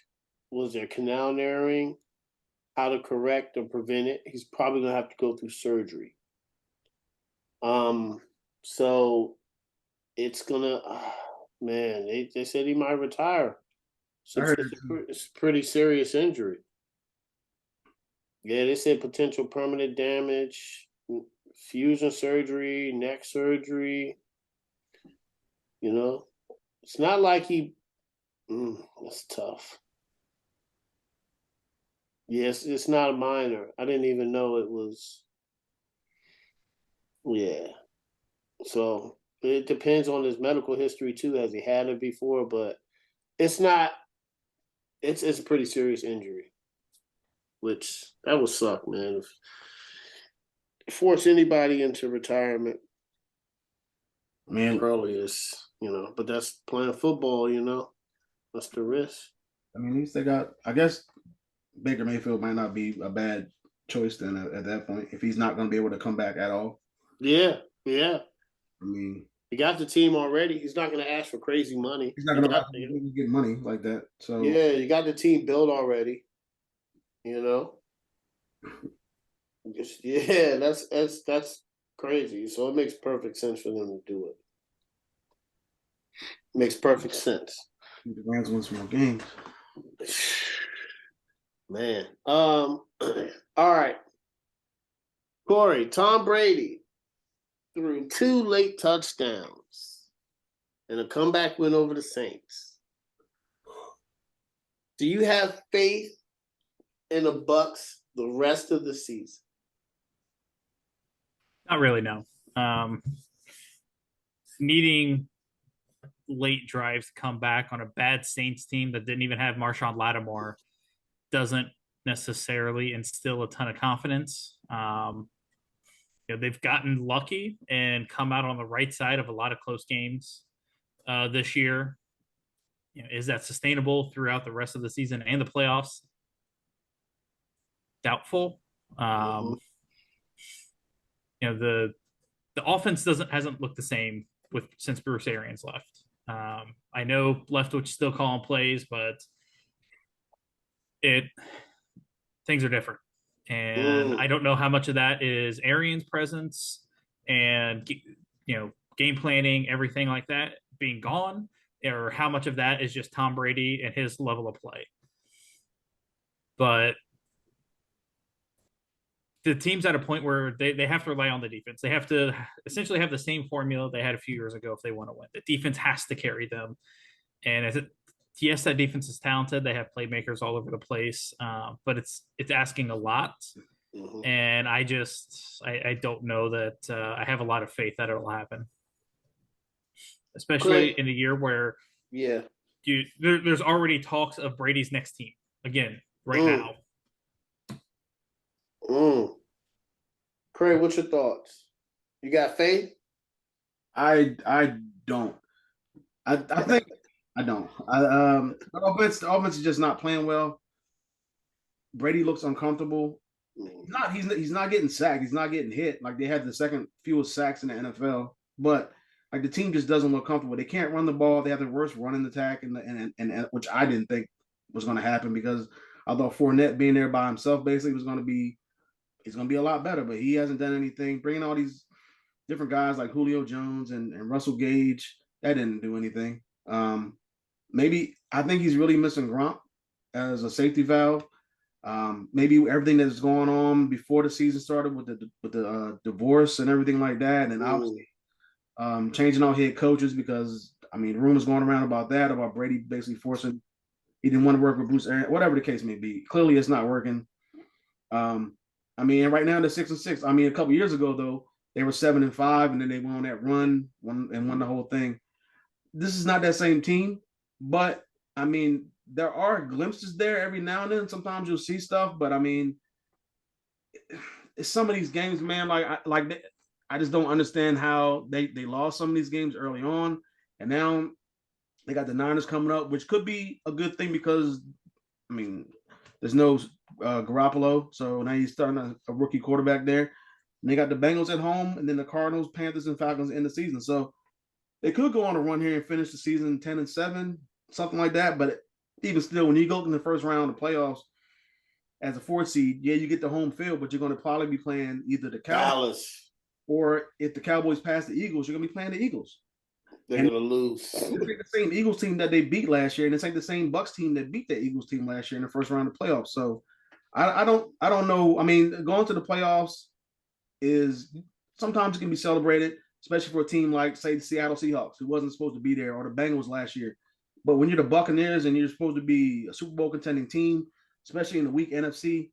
Was there canal narrowing? How to correct or prevent it? He's probably going to have to go through surgery. So it's going to, man, they said he might retire. So it's a pretty serious injury. Yeah, they said potential permanent damage, fusion surgery, neck surgery. It's not like that's tough. Yes, it's not a minor. I didn't even know it was. Yeah. So it depends on his medical history too. Has he had it before? But it's not. It's a pretty serious injury, which that would suck, man. Force anybody into retirement,
man,
early is, but that's playing football, that's the risk.
I mean, at least they got, I guess Baker Mayfield might not be a bad choice then at that point, if he's not going to be able to come back at all.
Yeah.
I mean,
he got the team already. He's not going to ask for crazy money.
He's not going to get money like that. So
yeah, you got the team built already. Yeah, that's crazy. So it makes perfect sense for them to do it. Makes perfect sense.
The Rams win some more games.
Man. All right. Corey, Tom Brady threw 2 late touchdowns and a comeback win over the Saints. Do you have faith in the Bucs the rest of the season?
Not really, no. Needing late drives to come back on a bad Saints team that didn't even have Marshawn Lattimore doesn't necessarily instill a ton of confidence. They've gotten lucky and come out on the right side of a lot of close games this year. Is that sustainable throughout the rest of the season and the playoffs? Doubtful. The offense hasn't looked the same since Bruce Arians left. I know Leftwich still calling plays, but things are different. And I don't know how much of that is Arians' presence and game planning, everything like that being gone, or how much of that is just Tom Brady and his level of play. But the team's at a point where they have to rely on the defense. They have to essentially have the same formula they had a few years ago if they want to win. The defense has to carry them. And yes, that defense is talented. They have playmakers all over the place, but it's asking a lot.
Mm-hmm.
And I don't know that I have a lot of faith that it'll happen, especially in a year where there's already talks of Brady's next team again right now.
Craig, what's your thoughts? You got faith?
I don't. I think I don't. The offense is just not playing well. Brady looks uncomfortable. He's not getting sacked. He's not getting hit. Like they had the second fewest sacks in the NFL, but like the team just doesn't look comfortable. They can't run the ball. They have the worst running attack, and which I didn't think was going to happen because I thought Fournette being there by himself basically was going to be he's going to be a lot better, but he hasn't done anything. Bringing all these different guys like Julio Jones and Russell Gage, that didn't do anything. Maybe I think he's really missing Gronk as a safety valve. Maybe everything that's going on before the season started with the divorce and everything like that, and obviously changing out head coaches because I mean rumors going around about Brady basically forcing he didn't want to work with Bruce Arians, whatever the case may be. Clearly, it's not working. I mean, right now they're 6-6. I mean, a couple years ago though, they were 7-5, and then they went on that run and won the whole thing. This is not that same team, but I mean, there are glimpses there every now and then. Sometimes you'll see stuff, but I mean, it's some of these games, man. I just don't understand how they lost some of these games early on, and now they got the Niners coming up, which could be a good thing because I mean, there's no Garoppolo, so now he's starting a rookie quarterback there. And they got the Bengals at home, and then the Cardinals, Panthers, and Falcons in the season. So they could go on a run here and finish the season 10-7, something like that. But even still, when you go in the first round of the playoffs as a 4th seed, yeah, you get the home field, but you're going to probably be playing either the Cowboys or if the Cowboys pass the Eagles, you're going to be playing the Eagles.
They're going to lose.
This ain't the same Eagles team that they beat last year, and it's like the same Bucs team that beat the Eagles team last year in the first round of the playoffs. So I don't know. I mean, going to the playoffs is sometimes it can be celebrated, especially for a team like, say, the Seattle Seahawks, who wasn't supposed to be there, or the Bengals last year. But when you're the Buccaneers and you're supposed to be a Super Bowl contending team, especially in the weak NFC,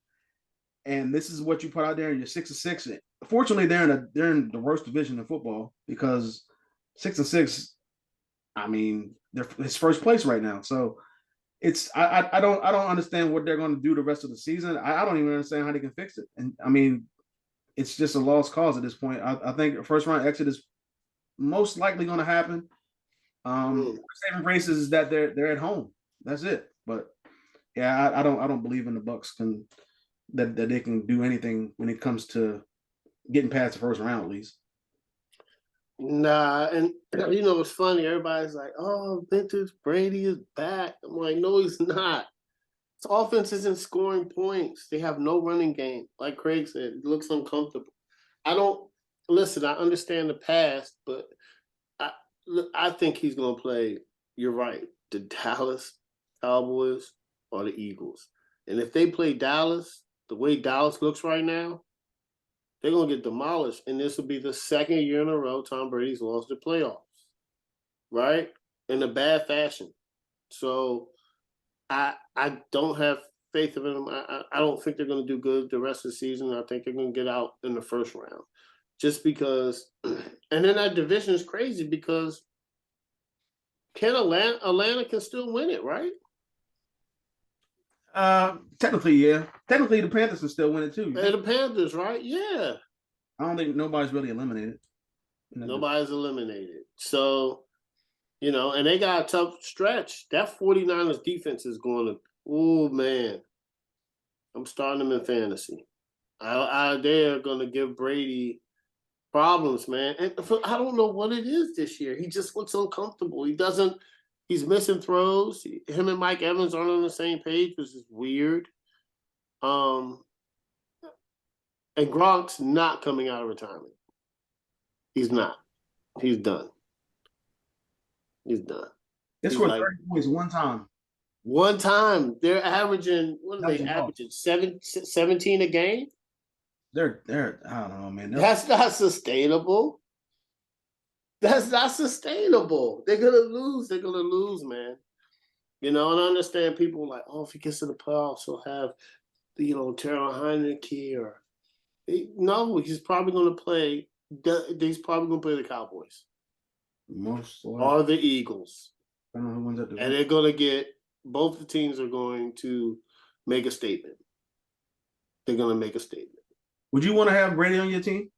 and this is what you put out there, and you're 6-6. Fortunately, they're in the worst division in football because 6-6. I mean, it's first place right now. So it's I don't understand what they're going to do the rest of the season. I don't even understand how they can fix it. And I mean, it's just a lost cause at this point. I think a first round exit is most likely going to happen. Saving grace is that they're at home. That's it. But yeah, I don't believe in the Bucs that they can do anything when it comes to getting past the first round at least.
Nah, and you know it's funny. Everybody's like, "Oh, vintage Brady is back." I'm like, "No, he's not. His offense isn't scoring points. They have no running game." Like Craig said, it looks uncomfortable. I understand the past, but I think he's going to play. You're right. The Dallas Cowboys or the Eagles, and if they play Dallas the way Dallas looks right now, they're going to get demolished, and this will be the second year in a row Tom Brady's lost the playoffs, right? In a bad fashion. So I don't have faith in them. I don't think they're going to do good the rest of the season. I think they're going to get out in the first round just because – and then that division is crazy because can Atlanta can still win it, right?
Technically, yeah. Technically, the Panthers can still win it too.
And the Panthers, right? Yeah.
I don't think nobody's really eliminated.
Nobody's eliminated. So, you know, and they got a tough stretch. That 49ers defense is going to, oh, man. I'm starting them in fantasy. They're going to give Brady problems, man. And I don't know what it is this year. He just looks uncomfortable. He's missing throws. Him and Mike Evans aren't on the same page, which is weird. And Gronk's not coming out of retirement. He's not. He's done. He's done.
They scored 30 points one time.
One time. They're averaging, what are they averaging? 17 a game?
They're I don't know, man.
That's not sustainable. That's not sustainable. They're going to lose. They're going to lose, man. You know, and I understand people like, oh, if he gets to the playoffs, he'll have, you know, Terrell Heineke or no, he's probably going to play. He's probably going to play the Cowboys or the Eagles.
I don't know who wins that
and they're going to get both the teams are going to make a statement. They're going to make a statement.
Would you want to have Brady on your team?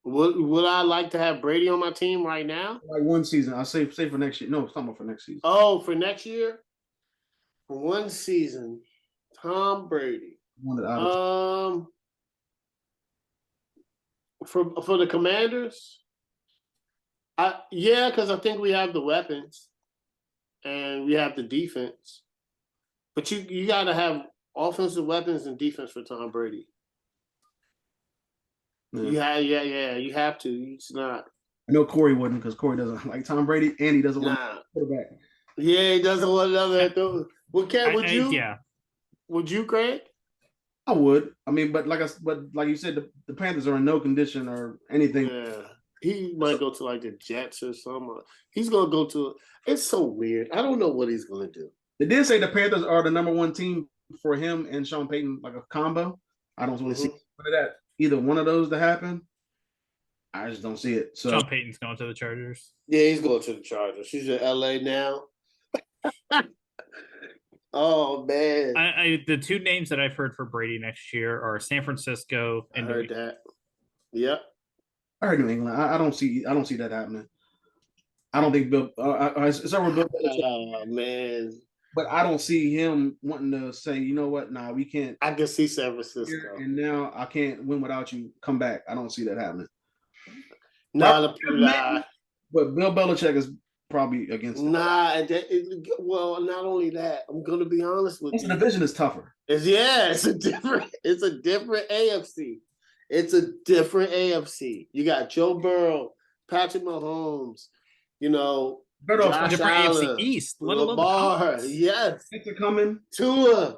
Would I like to have Brady on my team right now?
Like one season. I say for next year. No, it's talking about for next season.
Oh, for next year? For one season, Tom Brady.
Wanted out of
For the Commanders, because I think we have the weapons and we have the defense. But you got to have offensive weapons and defense for Tom Brady.
Yeah.
You have to. It's not.
I know Corey wouldn't because Corey doesn't like Tom Brady and he doesn't want to quarterback.
Yeah, he doesn't want another. Would you?
Yeah.
Would you, Craig?
I would. I mean, but like you said, the Panthers are in no condition or anything.
Yeah. He might go to like the Jets or something. He's gonna go to. It's so weird. I don't know what he's gonna do.
They did say the Panthers are the number one team for him and Sean Payton, like a combo. I don't really see that either one of those to happen. I just don't see it. So
Sean Payton's going to the Chargers.
Yeah, he's going to the Chargers. He's in LA now. Oh man!
The two names that I've heard for Brady next year are San Francisco and
I heard that. Yep.
I heard New England. I don't see that happening. I don't think Bill. It's over Bill.
Oh man!
But I don't see him wanting to say, you know what? Nah, we can't.
I can see San Francisco,
and now I can't win without you. Come back. I don't see that happening.
But
Bill Belichick is probably against it.
Well, not only that, I'm going to be honest with you.
The division is tougher.
It's a different AFC. It's a different AFC. You got Joe Burrow, Patrick Mahomes,
Josh different Allen, AFC East, let alone
Lamar. Yes.
It's coming.
Tua.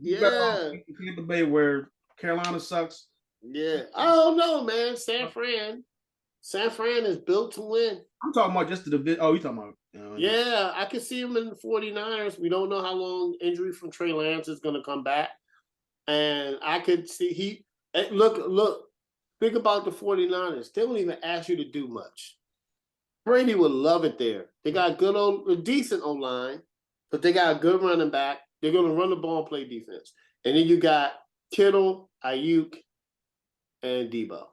Yeah. Tampa Bay where Carolina sucks.
Yeah. I don't know, man. San Fran is built to win.
I'm talking about just the division. Oh, you talking about?
Yeah, I can see him in the 49ers. We don't know how long injury from Trey Lance is going to come back. And I could see look, think about the 49ers. They don't even ask you to do much. Brady would love it there. They got decent O-line, but they got a good running back. They're going to run the ball and play defense. And then you got Kittle, Ayuk, and Debo.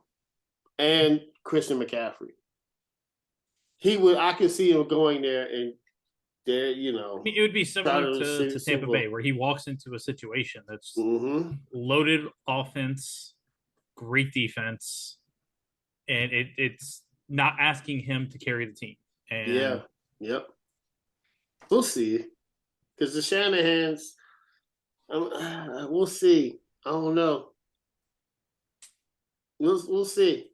And Christian McCaffrey. I could see him going there and there,
it would be similar to Tampa Bay, where he walks into a situation that's loaded offense, great defense, and it's not asking him to carry the team. And
yep. We'll see. Because the Shanahans, we'll see. I don't know. We'll see.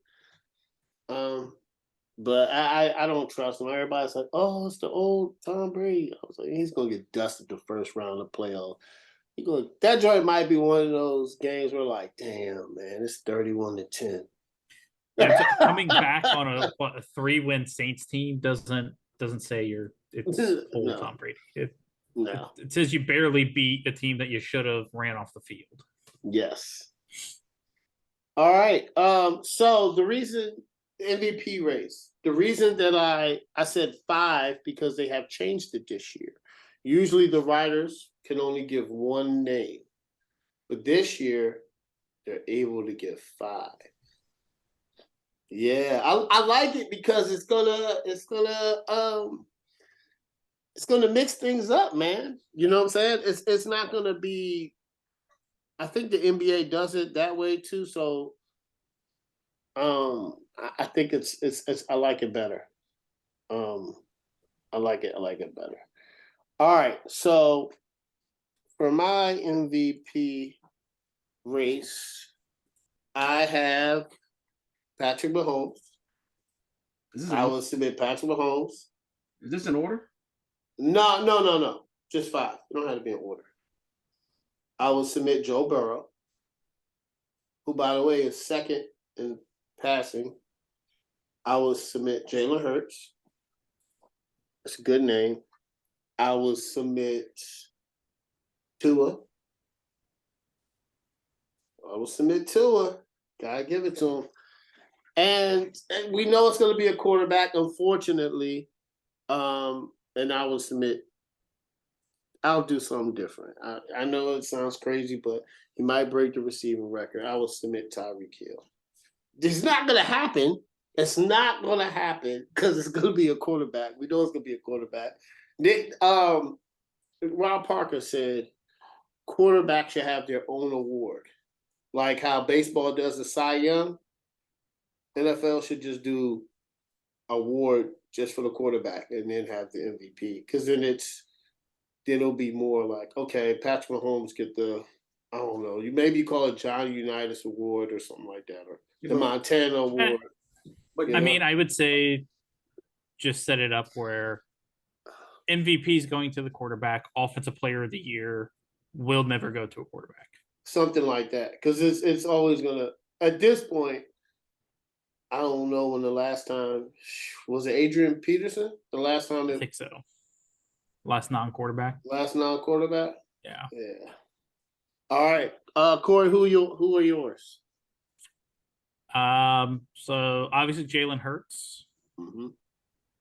But I don't trust him. Everybody's like, oh, it's the old Tom Brady. I was like, he's gonna get dusted the first round of playoff. That joint might be one of those games where like, damn man, it's 31-10.
Yeah, coming back on a 3-win Saints team doesn't say it's old Tom Brady. It says you barely beat a team that you should have ran off the field.
Yes. All right. So the reason MVP race, the reason that I said 5 because they have changed it this year. Usually the writers can only give one name, but this year they're able to give 5. Yeah, I like it because it's gonna mix things up, man. You know what I'm saying? It's not gonna be. I think the NBA does it that way too. So, I think it's I like it better. I like it better. All right, so for my MVP race, I have Patrick Mahomes. I will submit Patrick Mahomes.
Is this in order?
No. Just 5. You don't have to be in order. I will submit Joe Burrow, who, by the way, is second in passing. I will submit Jalen Hurts. That's a good name. I will submit Tua. Gotta give it to him. And we know it's going to be a quarterback, unfortunately. And I will submit I'll do something different. I know it sounds crazy, but he might break the receiving record. I will submit Tyreek Hill. It's not going to happen. It's not going to happen because it's going to be a quarterback. We know it's going to be a quarterback. Rob Parker said quarterbacks should have their own award. Like how baseball does the Cy Young, NFL should just do award just for the quarterback and then have the MVP. Because then it'll be more like, okay, Patrick Mahomes get the, I don't know, you call it Johnny Unitas Award or something like that, or the Montana Award.
I mean, I would say just set it up where MVP is going to the quarterback, offensive player of the year will never go to a quarterback.
Something like that. Because it's always going to, at this point, I don't know when the last time, was it Adrian Peterson? The last time?
I think so. Last non-quarterback.
Last non-quarterback?
Yeah.
Yeah. All right. Corey, who are yours?
So obviously Jalen Hurts.
Mm-hmm.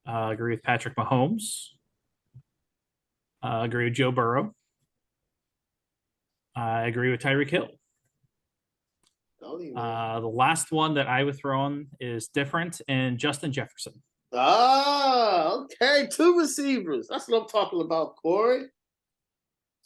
Agree with Patrick Mahomes. Agree with Joe Burrow. I agree with Tyreek Hill. The last one that I would throw on is different and Justin Jefferson.
Okay. 2 receivers. That's what I'm talking about, Corey.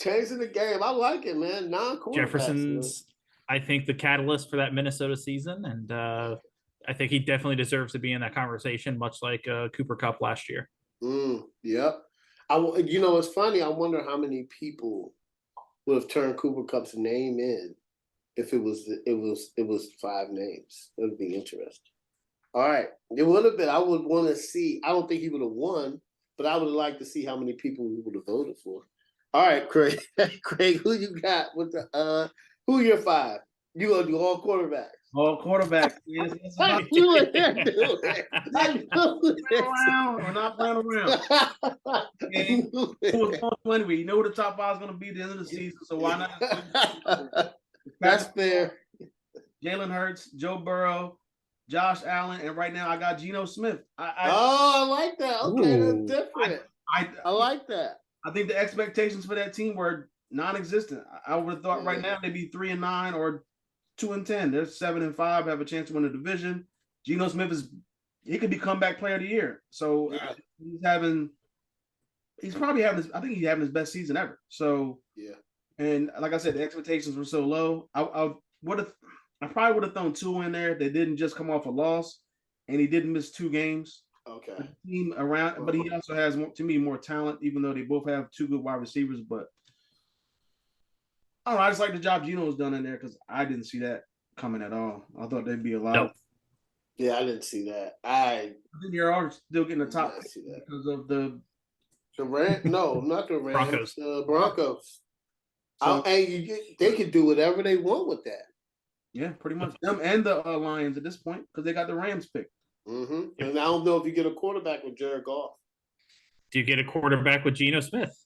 Changing the game. I like it, man. Non-quarterbacks.
Jefferson's, I think, the catalyst for that Minnesota season, and I think he definitely deserves to be in that conversation, much like Cooper Kupp last year.
Yep. It's funny. I wonder how many people would have turned Cooper Kupp's name in if it was 5 names. It would be interesting. All right. It would have been. I would want to see. I don't think he would have won, but I would have liked to see how many people we would have voted for. All right, Craig. Craig, who you got with the who are your 5? You gonna do all quarterbacks?
All quarterbacks. Yes,
you were there doing
We're not playing around. And we know the top 5 is going to be at the end of the season, so why not?
That's fair.
Jalen Hurts, Joe Burrow, Josh Allen, and right now I got Geno Smith.
I like that. Okay, that's different. I like that.
I think the expectations for that team were non-existent. I would have thought right now they'd be 3-9 or 2-10. They're 7-5, have a chance to win the division. Geno Smith he could be comeback player of the year. So he's probably having I think he's having his best season ever. So and like I said, the expectations were so low. I probably would have thrown 2 in there. They didn't just come off a loss, and he didn't miss 2 games.
Okay.
The team around, but he also has, to me, more talent, even though they both have 2 good wide receivers. But I don't know. I just like the job Geno's done in there because I didn't see that coming at all. I thought they'd be a lot.
Nope.
Yeah, I didn't see that.
I think you're all still getting the top because of the
Rams. No, not the Rams.
Broncos.
The Broncos.
So,
they could do whatever they want with that.
Yeah, pretty much them and the Lions at this point because they got the Rams picked.
Mm-hmm. And I don't know if you get a quarterback with Jared Goff.
Do you get a quarterback with Geno Smith?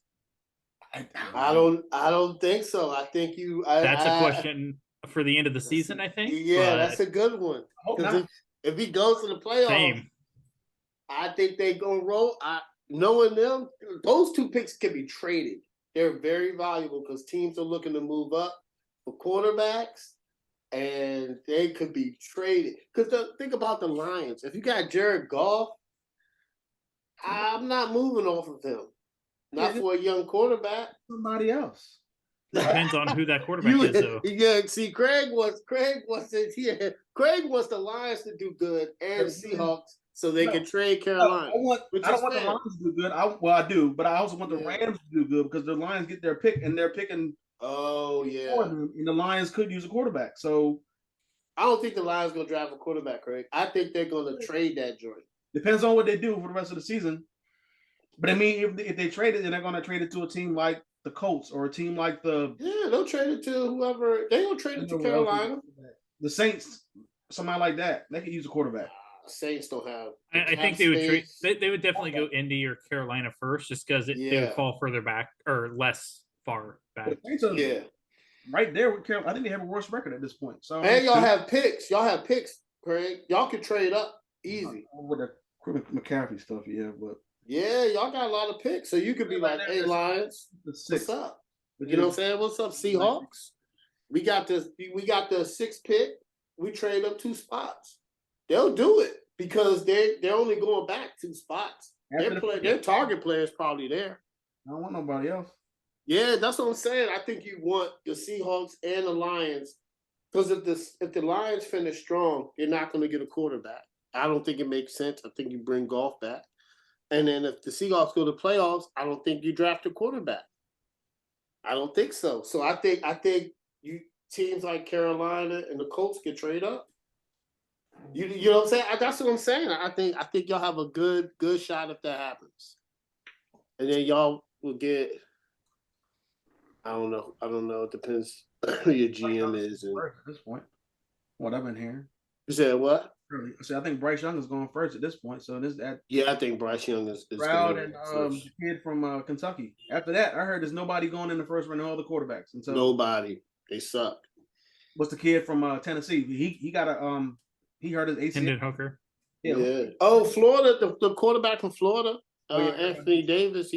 I don't think so. I think
that's a question for the end of the season, I think.
Yeah, that's a good one. Because if he goes to the playoffs, I think they're going to roll. Knowing them, those 2 picks can be traded. They're very valuable because teams are looking to move up for quarterbacks, and they could be traded. Because think about the Lions. If you got Jared Goff, I'm not moving off of him. Not for a young quarterback.
Somebody else.
Depends on who that quarterback is, though.
Yeah, see, Craig wants the Lions to do good and the Seahawks so they can trade Carolina.
I don't want the Lions to do good. I do, but I also want the Rams to do good because the Lions get their pick and they're picking.
Oh yeah,
and the Lions could use a quarterback. So
I don't think the Lions gonna draft a quarterback, Craig. I think they're gonna trade that joint.
Depends on what they do for the rest of the season. But I mean, if they trade it, then they're gonna trade it to a team like the Colts or a team like
they'll trade it to whoever. They gonna trade it to Carolina,
the Saints, somebody like that. They could use a quarterback.
Saints don't have.
I think they would trade. They would definitely go Indy or Carolina first, just because they would fall further back or less far back.
Right there with Carolina. I think they have a worse record at this point. So
and y'all have picks. Craig. Y'all can trade up easy.
With the McCaffrey stuff, but
Yeah, y'all got a lot of picks, so you could be like, "Hey, Lions,
The
what's
six,
up?"
which
You know what I'm
is
saying? What's up, Seahawks? We got this. We got the 6th pick. We trade up 2 spots. They'll do it because they're only going back 2 spots. Their target player is probably there.
I don't want nobody else.
Yeah, that's what I'm saying. I think you want the Seahawks and the Lions because if the Lions finish strong, you're not going to get a quarterback. I don't think it makes sense. I think you bring Golf back, and then if the Seahawks go to playoffs, I don't think you draft a quarterback. I don't think so. So I think you teams like Carolina and the Colts can trade up. You know what I'm saying? That's what I'm saying. I think y'all have a good shot if that happens, and then y'all will get. I don't know. It depends who your GM is. And
At this point, what I've been hearing.
you said what?
So I think Bryce Young is going first at this point. So
Yeah, I think Bryce Young is
Stroud and the kid from Kentucky. After that, I heard there's nobody going in the first round. All the quarterbacks. And so
nobody. They suck.
What's the kid from Tennessee? He got a he hurt his ACL.
Hendon Hooker.
Yeah. Oh, Florida, the quarterback from Florida, Anthony Davis.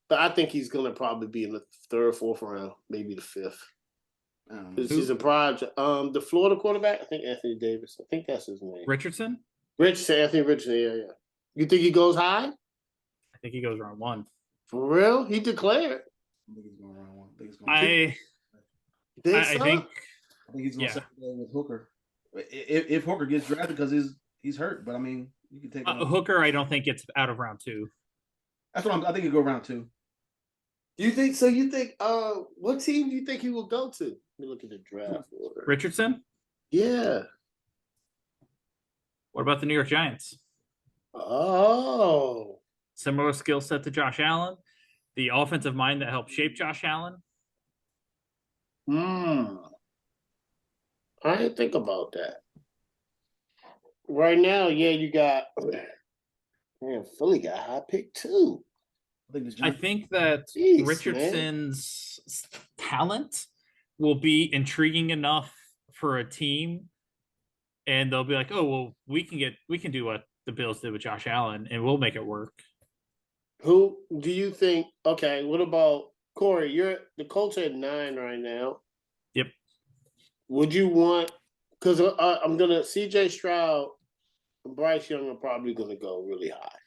But I think he's gonna probably be in the 3rd, 4th round, maybe the 5th. He's a prime. The Florida quarterback, I think Anthony Davis. I think that's his name.
Richardson.
Anthony Richardson. Yeah. You think he goes high?
I think he goes round 1.
For real? He declared.
I think he's going round 1.
I think
he's going to second with Hooker. If Hooker gets drafted because he's hurt, but I mean, you can take
Hooker. I don't think gets out of round 2.
That's what I think. He'll go round 2.
You think so? You think what team do you think he will go to? Let me look at the draft order.
Richardson?
Yeah.
What about the New York Giants?
Oh.
Similar skill set to Josh Allen. The offensive mind that helped shape Josh Allen.
I didn't think about that. Right now, yeah, you got Philly got a high pick too.
I think that Richardson's talent will be intriguing enough for a team, and they'll be like, "Oh, well, we can do what the Bills did with Josh Allen, and we'll make it work."
Who do you think? Okay, what about Corey? The Colts at 9 right now.
Yep.
Would you want? Because I'm gonna CJ Stroud, and Bryce Young are probably gonna go really high.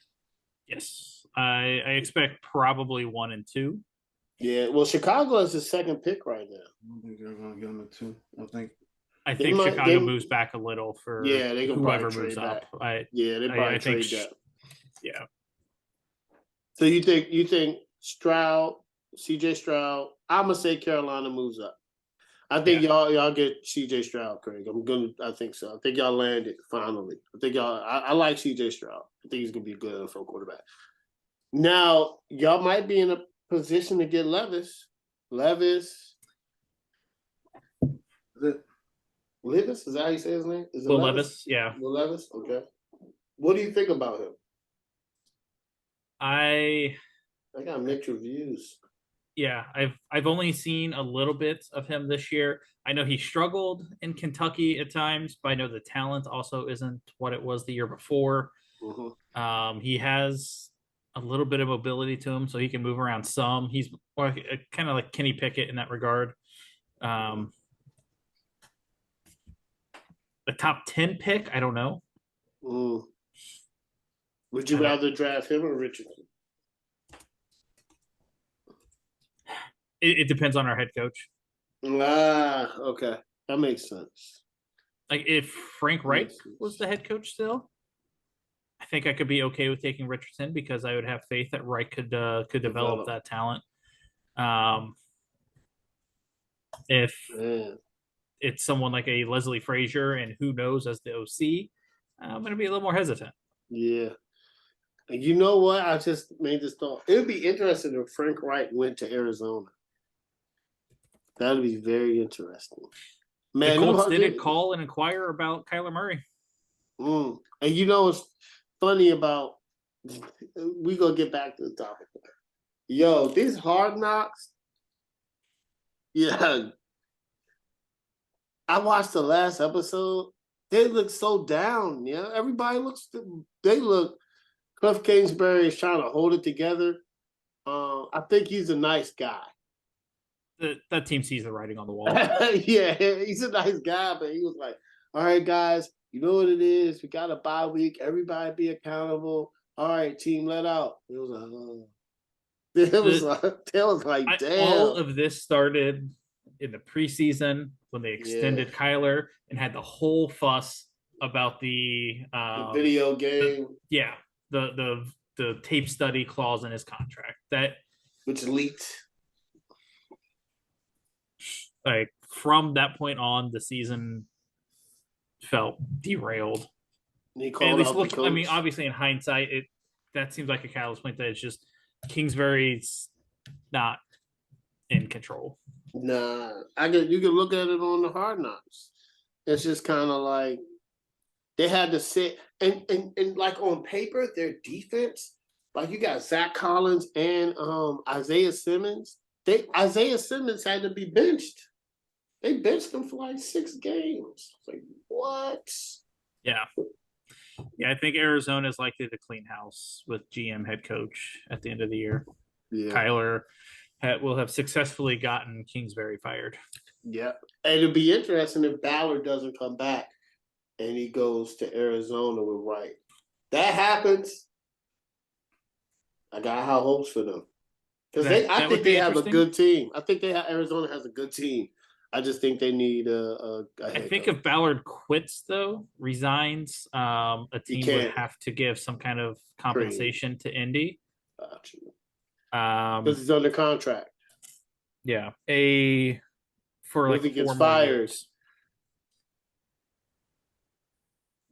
Yes. I expect probably 1 and 2.
Yeah, well, Chicago is the 2nd pick right now.
I don't think they're going to get him at 2.
I think Chicago moves back a little for
they can
whoever moves up.
They probably trade that.
Yeah.
So you think Stroud, CJ Stroud? I'm gonna say Carolina moves up. I think y'all get CJ Stroud, Craig. I think so. I think y'all landed finally. I think I like CJ Stroud. I think he's gonna be a good NFL quarterback. Now, y'all might be in a position to get Levis. Levis, is that how you say his name? Is it
Levis? Yeah.
Will Levis? Okay. What do you think about him?
I
got mixed reviews.
Yeah, I've only seen a little bit of him this year. I know he struggled in Kentucky at times, but I know the talent also isn't what it was the year before.
Mm-hmm.
He has a little bit of mobility to him, so he can move around some. He's kind of like Kenny Pickett in that regard. The top 10 pick, I don't know.
Would you rather draft him or Richardson?
It depends on our head coach.
Okay. That makes sense.
Like if Frank Reich was the head coach still, I think I could be okay with taking Richardson because I would have faith that Reich could develop that talent. If it's someone like a Leslie Frazier and who knows as the OC, I'm going to be a little more hesitant.
Yeah. And you know what? I just made this thought. It would be interesting if Frank Reich went to Arizona. That would be very interesting.
Man, the Colts did call and inquire about Kyler Murray.
And you know what's funny about we gonna get back to the topic. Yo, these Hard Knocks. Yeah. I watched the last episode. They look so down, yeah. Everybody they look Cliff Kingsbury is trying to hold it together. I think he's a nice guy.
That team sees the writing on the wall.
Yeah, he's a nice guy, but he was like, all right, guys, you know what it is. We got a bye week. Everybody be accountable. All right, team, let out. It was like, oh. It was like, damn.
All of this started in the preseason when they extended Kyler and had the whole fuss about the
video game.
The tape study clause in his contract
which leaked.
Like from that point on, the season felt derailed.
At least
I mean, obviously in hindsight, that seems like a catalyst point that it's just Kingsbury's not in control.
Nah, you can look at it on the Hard Knocks. It's just kind of like they had to sit and like on paper, their defense, like you got Zach Collins and Isaiah Simmons. Isaiah Simmons had to be benched. They benched him for like 6 games. Like, what?
Yeah. Yeah, I think Arizona is likely to clean house with GM head coach at the end of the year. Yeah. Kyler will have successfully gotten Kingsbury fired.
Yeah. And it'll be interesting if Ballard doesn't come back and he goes to Arizona with Wright. That happens. I got high hopes for them. Because I think they have a good team. I think Arizona has a good team. I just think they need a
I think if Ballard quits, though, resigns, a team would have to give some kind of compensation to Indy.
Because he's under contract.
Yeah. For like
if he gets fired,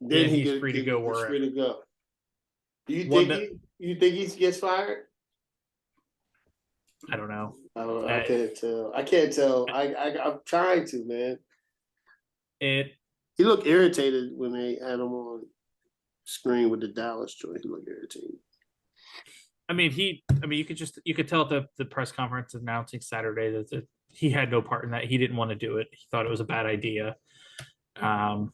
then he's free to go wherever. Free to go. Do you think he gets fired?
I don't know.
I can't tell. I'm trying to, man. He looked irritated when they had him on screen with the Dallas joint. He looked irritated.
I mean, you could tell at the press conference announcing Saturday that he had no part in that. He didn't want to do it. He thought it was a bad idea. I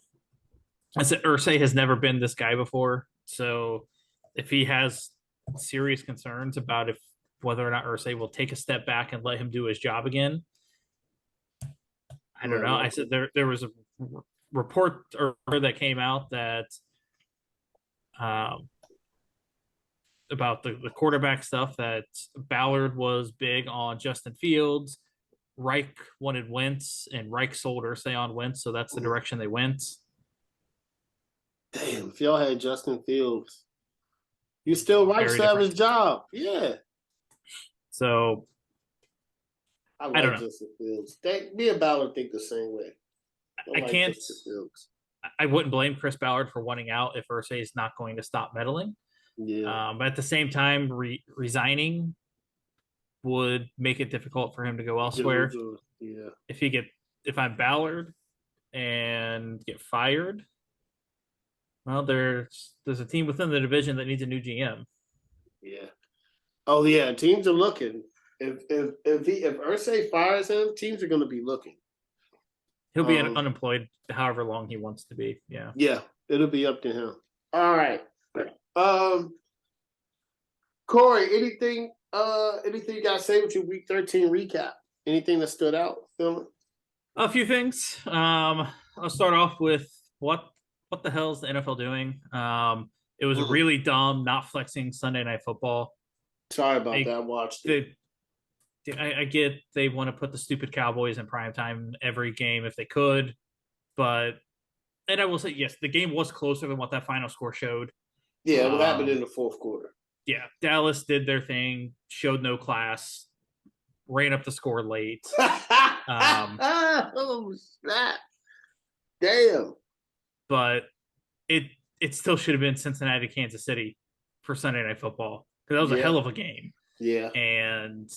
said Irsay has never been this guy before, so if he has serious concerns about whether or not Irsay will take a step back and let him do his job again, I don't know. I said there was a report that came out that about the quarterback stuff, that Ballard was big on Justin Fields. Reich wanted Wentz, and Reich sold Irsay on Wentz, so that's the direction they went.
Damn, if y'all had Justin Fields, you still Reich to have his job. Yeah.
So
I don't know. Justin Fields. Me and Ballard think the same way.
I wouldn't blame Chris Ballard for wanting out if Irsay is not going to stop meddling.
Yeah.
But at the same time, resigning would make it difficult for him to go elsewhere.
Yeah.
If I'm Ballard and get fired, well, there's a team within the division that needs a new GM.
Yeah. Oh yeah, teams are looking. If Irsay fires him, teams are going to be looking.
He'll be unemployed however long he wants to be. Yeah.
Yeah, it'll be up to him. All right. Corey, anything you got to say with your Week 13 recap? Anything that stood out, Phil?
A few things. I'll start off with what the hell is the NFL doing? It was really dumb not flexing Sunday Night Football.
Sorry about that. I watched it.
I get they want to put the stupid Cowboys in primetime every game if they could, and I will say, yes, the game was closer than what that final score showed.
Yeah, what happened in the fourth quarter?
Yeah, Dallas did their thing, showed no class, ran up the score late.
Oh, snap. Damn.
But it still should have been Cincinnati, Kansas City for Sunday Night Football, because that was a hell of a game.
Yeah.
And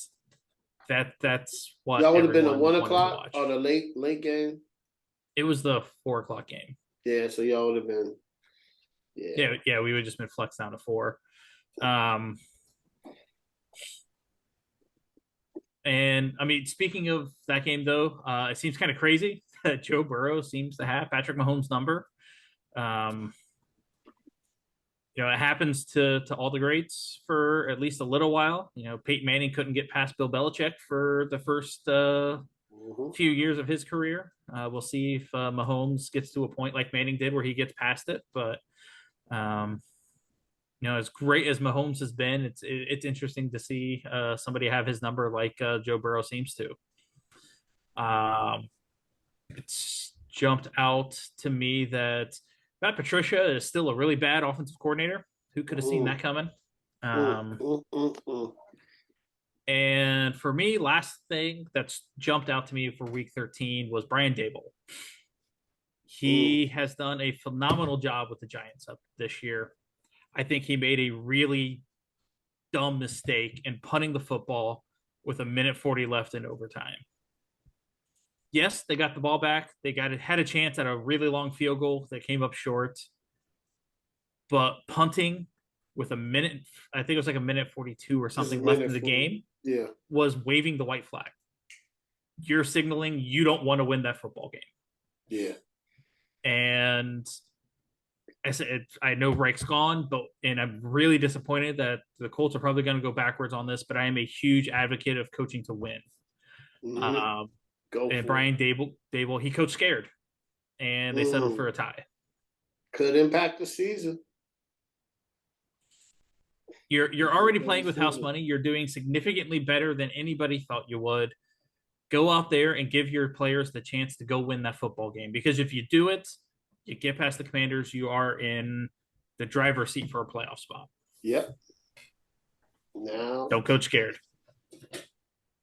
that's what
that would have been a 1 o'clock or the late game.
It was the 4 o'clock game.
Yeah, so y'all would have been.
Yeah, we would have just been flexed down to 4. And I mean, speaking of that game, though, it seems kind of crazy that Joe Burrow seems to have Patrick Mahomes' number. it happens to all the greats for at least a little while. Peyton Manning couldn't get past Bill Belichick for the first few years of his career. We'll see if Mahomes gets to a point like Manning did where he gets past it. But as great as Mahomes has been, it's interesting to see somebody have his number like Joe Burrow seems to. It's jumped out to me that Matt Patricia is still a really bad offensive coordinator. Who could have seen that coming? And for me, last thing that's jumped out to me for week 13 was Brian Dable. He has done a phenomenal job with the Giants up this year. I think he made a really dumb mistake in punting the football with 1:40 left in overtime. Yes, they got the ball back. They had a chance at a really long field goal that came up short. But punting with I think it was like 1:42 or something left in the game, was waving the white flag. You're signaling you don't want to win that football game.
Yeah.
And I know Reich's gone, and I'm really disappointed that the Colts are probably going to go backwards on this, but I am a huge advocate of coaching to win. And Brian Dable, he coached scared, and they settled for a tie.
Could impact the season.
You're already playing with house money. You're doing significantly better than anybody thought you would. Go out there and give your players the chance to go win that football game. Because if you do it, you get past the Commanders, you are in the driver's seat for a playoff spot.
Yep. Now,
don't coach scared.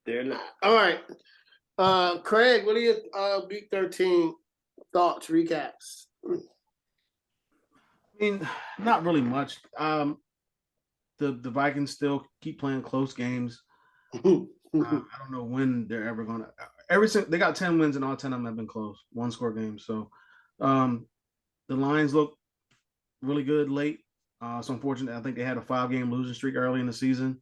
They're not. All right. Craig, what are your week 13 thoughts, recaps?
I mean, not really much. The Vikings still keep playing close games. I don't know when they're ever gonna. They got 10 wins and all 10 of them have been close, one-score games. So, the Lions look really good late. It's unfortunate. I think they had a 5-game losing streak early in the season,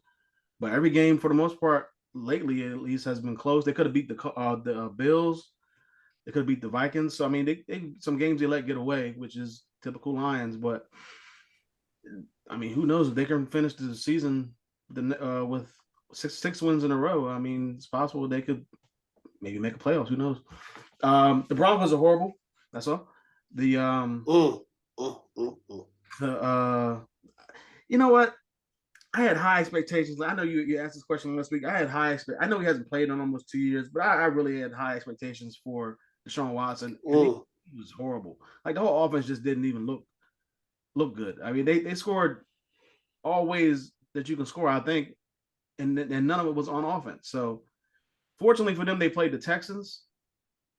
but every game for the most part lately, at least, has been close. They could have beat the Bills. They could have beat the Vikings. So I mean, they some games they let get away, which is typical Lions. But I mean, who knows if they can finish the season with six wins in a row? I mean, it's possible they could maybe make a playoffs. Who knows? The Broncos are horrible. That's all. You know what? I had high expectations. I know you asked this question last week. I had high expectations. I know he hasn't played in almost 2 years, but I really had high expectations for Deshaun Watson. He was horrible. Like the whole offense just didn't even look good. I mean, they scored all ways that you can score, I think, and none of it was on offense. So fortunately for them, they played the Texans,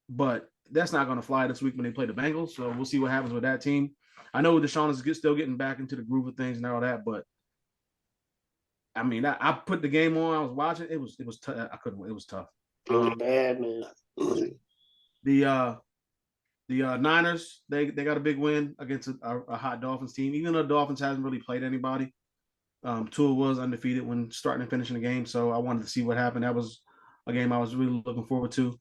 but that's not going to fly this week when they play the Bengals. So we'll see what happens with that team. I know Deshaun is still getting back into the groove of things and all that, but I mean, I put the game on. I was watching. It was tough. I couldn't. It was tough.
It was bad, man.
The Niners, they got a big win against a hot Dolphins team. Even though the Dolphins hasn't really played anybody, Tua was undefeated when starting and finishing the game. So I wanted to see what happened. That was a game I was really looking forward to.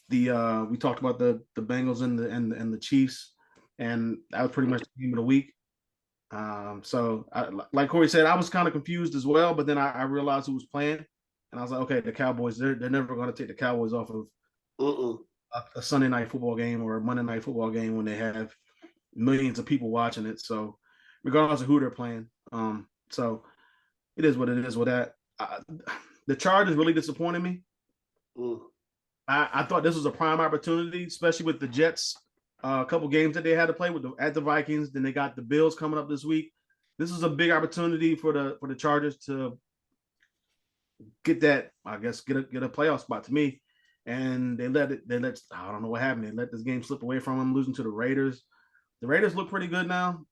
We talked about the Bengals and the Chiefs, and that was pretty much the game of the week. So like Corey said, I was kind of confused as well, but then I realized who was playing, and I was like, okay, the Cowboys, they're never going to take the Cowboys off of a Sunday night football game or a Monday night football game when they have millions of people watching it. So regardless of who they're playing, so it is what it is with that. The Chargers really disappointed me. I thought this was a prime opportunity, especially with the Jets. A couple games that they had to play at the Vikings. Then they got the Bills coming up this week. This is a big opportunity for the Chargers to get that, I guess, get a playoff spot to me. And they let I don't know what happened. They let this game slip away from them, losing to the Raiders. The Raiders look pretty good now.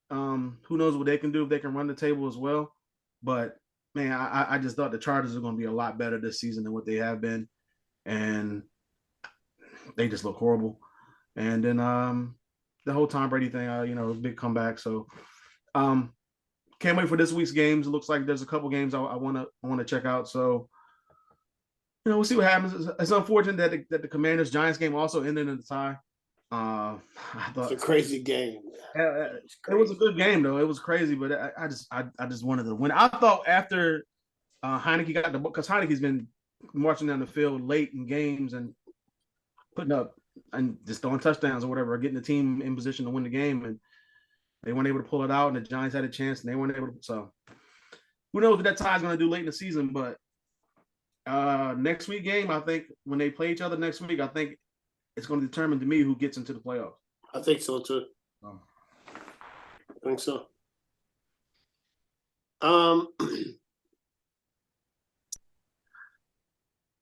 Who knows what they can do if they can run the table as well. But man, I just thought the Chargers are going to be a lot better this season than what they have been, and they just look horrible. And then the whole Tom Brady thing, big comeback. So can't wait for this week's games. It looks like there's a couple games I want to check out. So we'll see what happens. It's unfortunate that the Commanders Giants game also ended in a tie. I
It's
thought
a crazy game.
it was a good game though. It was crazy, but I just wanted to win. I thought after Heineke got the because Heineke's been marching down the field late in games and putting up and just throwing touchdowns or whatever, getting the team in position to win the game, and they weren't able to pull it out, and the Giants had a chance, and they weren't able to. So who knows what that tie's going to do late in the season? But next week game, I think when they play each other next week, I think it's going to determine to me who gets into the playoffs.
I think so too.
Um,
I think so.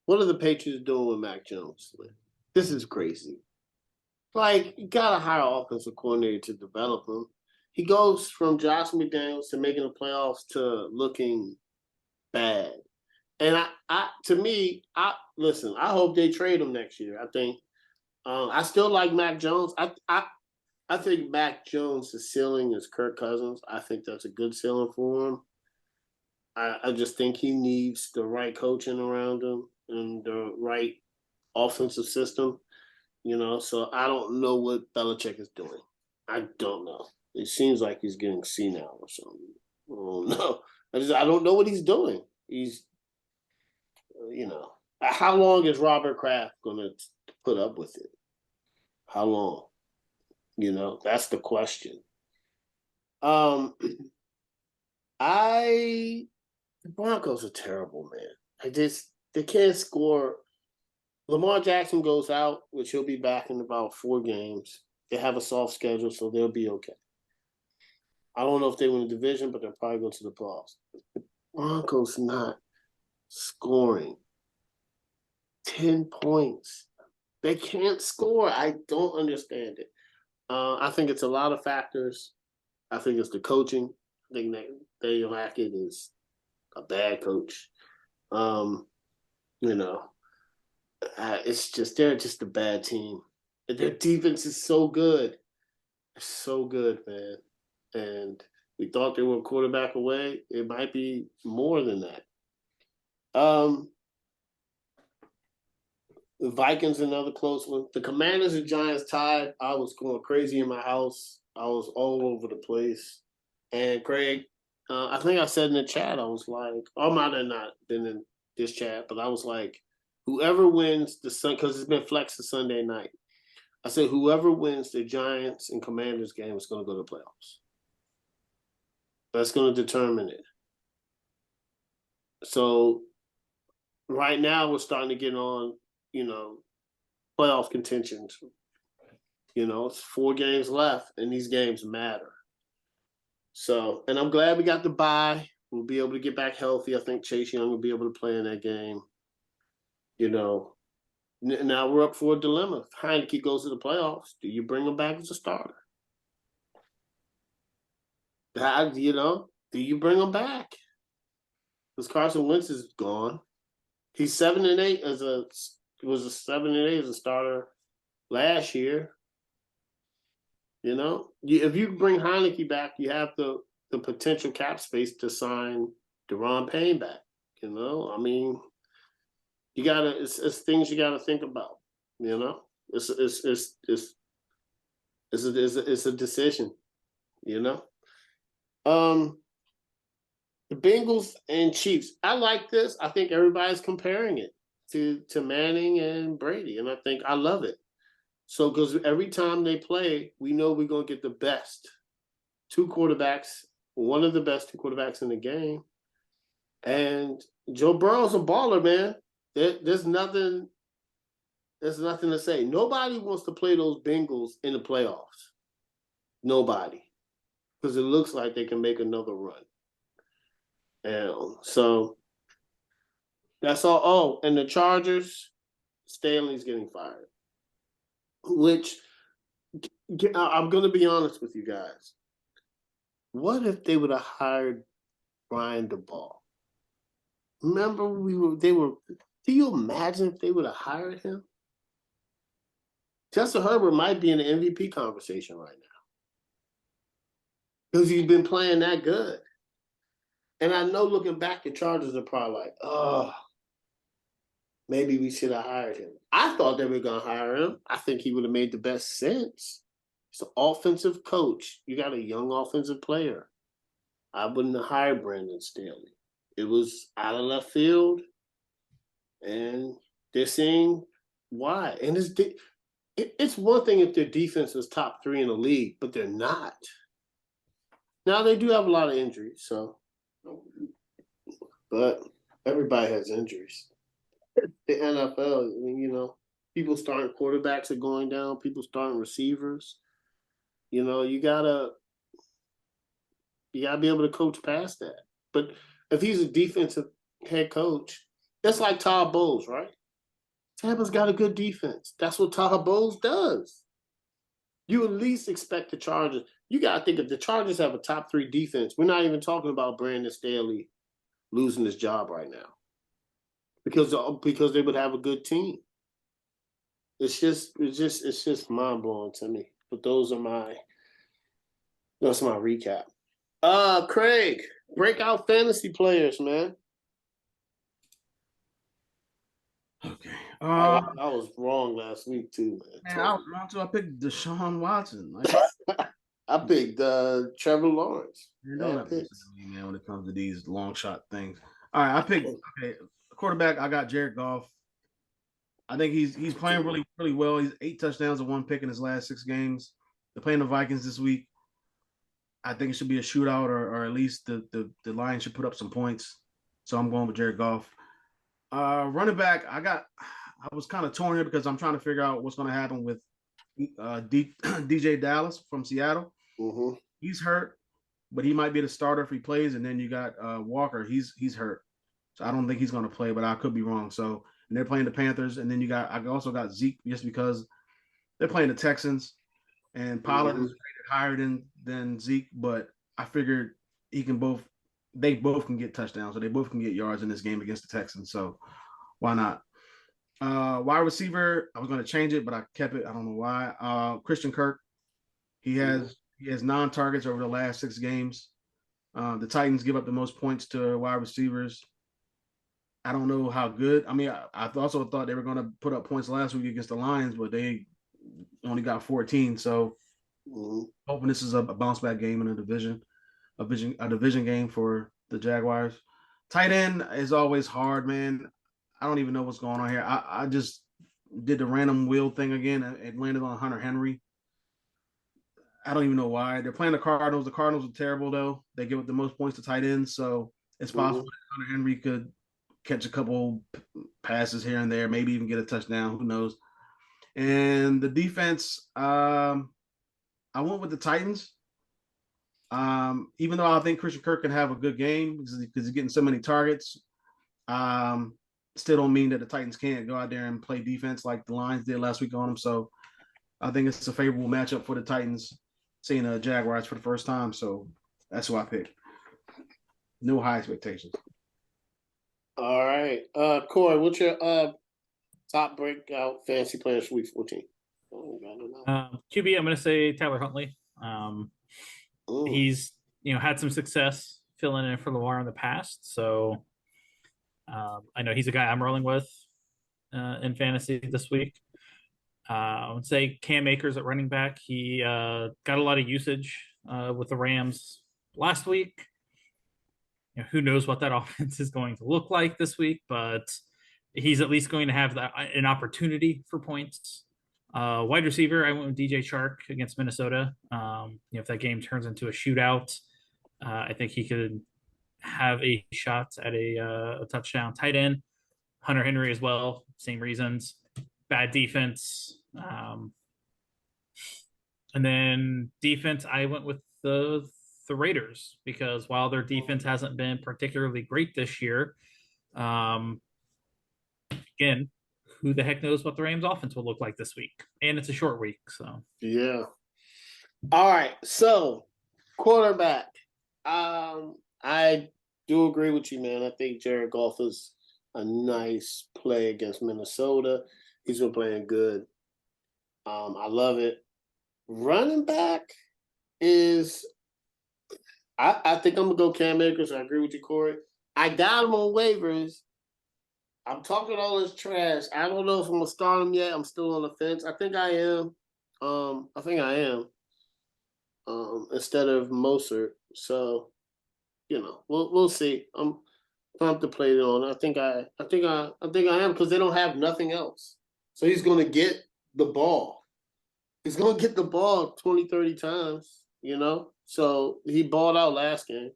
What are the Patriots doing with Mac Jones? This is crazy. Like, you gotta hire an offensive coordinator to develop him. He goes from Josh McDaniels to making the playoffs to looking bad. And to me, listen. I hope they trade him next year. I think I still like Mac Jones. I think Mac Jones' ceiling is Kirk Cousins. I think that's a good ceiling for him. I just think he needs the right coaching around him and the right offensive system. So I don't know what Belichick is doing. I don't know. It seems like he's getting senile or something. I don't know. I don't know what he's doing. He's, how long is Robert Kraft going to put up with it? How long? That's the question. The Broncos are terrible, man. They can't score. Lamar Jackson goes out, which he'll be back in about 4 games. They have a soft schedule, so they'll be okay. I don't know if they win the division, but they'll probably go to the playoffs. The Broncos not scoring 10 points. They can't score. I don't understand it. I think it's a lot of factors. I think it's the coaching. I think that Daniel Hackett is a bad coach. It's just they're just a bad team. Their defense is so good. It's so good, man. And we thought they were a quarterback away. It might be more than that. The Vikings, another close one. The Commanders and Giants tied. I was going crazy in my house. I was all over the place. And Craig, I think I said in the chat, I was like, I might have not been in this chat, but I was like, whoever wins the Sun, because it's been flexed to Sunday night. I said, whoever wins the Giants and Commanders game is going to go to the playoffs. That's going to determine it. So right now we're starting to get on, playoff contentions. It's 4 games left, and these games matter. So, and I'm glad we got the bye. We'll be able to get back healthy. I think Chase Young will be able to play in that game. Now we're up for a dilemma. If Heineke goes to the playoffs, do you bring him back as a starter? Do you bring him back? Because Carson Wentz is gone. He's 7-8 was a 7-8 as a starter last year. If you bring Heineke back, you have the potential cap space to sign Deron Payne back. It's things you gotta think about. It's a decision. The Bengals and Chiefs. I like this. I think everybody's comparing it to Manning and Brady, and I think I love it. So, because every time they play, we know we're going to get the best 2 quarterbacks, one of the best 2 quarterbacks in the game. And Joe Burrow's a baller, man. There's nothing to say. Nobody wants to play those Bengals in the playoffs. Nobody. Because it looks like they can make another run. And so that's all. Oh, and the Chargers, Stanley's getting fired. Which, I'm going to be honest with you guys. What if they would have hired Brian DeBall? Remember, do you imagine if they would have hired him? Justin Herbert might be in the MVP conversation right now. Because he's been playing that good. And I know looking back, the Chargers are probably like, oh. maybe we should have hired him. I thought they were going to hire him. I think he would have made the best sense. He's an offensive coach. You got a young offensive player. I wouldn't have hired Brandon Staley. It was out of left field, and they're saying why. And it's one thing if their defense is top 3 in the league, but they're not. Now, they do have a lot of injuries, but everybody has injuries. The NFL, I mean, people starting quarterbacks are going down, people starting receivers. You gotta be able to coach past that. But if he's a defensive head coach, that's like Todd Bowles, right? Tampa's got a good defense. That's what Todd Bowles does. You at least expect the Chargers. You got to think if the Chargers have a top 3 defense, we're not even talking about Brandon Staley losing his job right now because they would have a good team. It's just mind blowing to me. But that's my recap. Craig, breakout fantasy players, man.
Okay.
I was wrong last week too, man.
I was wrong too. I picked Deshaun Watson.
I picked Trevor Lawrence.
Man, when it comes to these long shot things. All right, I picked quarterback. I got Jared Goff. I think he's playing really, really well. He's 8 touchdowns and 1 pick in his last 6 games. They're playing the Vikings this week. I think it should be a shootout, or at least the Lions should put up some points. So I'm going with Jared Goff. Running back, I was kind of torn here because I'm trying to figure out what's going to happen with DJ Dallas from Seattle.
Mm-hmm.
He's hurt, but he might be the starter if he plays. And then you got Walker. He's hurt, so I don't think he's going to play, but I could be wrong. So, and they're playing the Panthers, and then I also got Zeke just because they're playing the Texans, and Pollard is rated higher than Zeke, but I figured they both can get touchdowns, so they both can get yards in this game against the Texans. So why not? Wide receiver, I was going to change it, but I kept it. I don't know why. Christian Kirk, he has 9 targets over the last 6 games. The Titans give up the most points to wide receivers. I don't know how good. I mean, I also thought they were going to put up points last week against the Lions, but they only got 14. So hoping this is a bounce back game in a division game for the Jaguars. Tight end is always hard, man. I don't even know what's going on here. I just did the random wheel thing again. It landed on Hunter Henry. I don't even know why. They're playing the Cardinals. The Cardinals are terrible, though. They give up the most points to tight ends, so it's possible that Hunter Henry could catch a couple passes here and there, maybe even get a touchdown. Who knows? And the defense, I went with the Titans. Even though I think Christian Kirk can have a good game because he's getting so many targets, still don't mean that the Titans can't go out there and play defense like the Lions did last week on them. So I think it's a favorable matchup for the Titans, seeing the Jaguars for the first time. So that's who I picked. No high expectations.
All right. Corey, what's your top breakout fantasy players for week 14?
QB, I'm going to say Tyler Huntley. He's had some success filling in for Lamar in the past, so I know he's a guy I'm rolling with in fantasy this week. I would say Cam Akers at running back. He got a lot of usage with the Rams last week. Who knows what that offense is going to look like this week, but he's at least going to have an opportunity for points. Wide receiver, I went with DJ Chark against Minnesota. If that game turns into a shootout, I think he could have a shot at a touchdown. Tight end, Hunter Henry as well, same reasons. Bad defense. And then defense, I went with the Raiders because while their defense hasn't been particularly great this year, again, who the heck knows what the Rams offense will look like this week? And it's a short week, so.
Yeah. All right. So, quarterback. I do agree with you, man. I think Jared Goff is a nice play against Minnesota. He's been playing good. I love it. Running back is I think I'm going to go Cam Akers. I agree with you, Corey. I got him on waivers. I'm talking all this trash. I don't know if I'm gonna start him yet. I'm still on the fence. I think I am. I think I am. Instead of Mostert. So, we'll see. I'm contemplating on. I am because they don't have nothing else. So he's gonna get the ball. He's gonna get the ball 20, 30 times. So he balled out last game.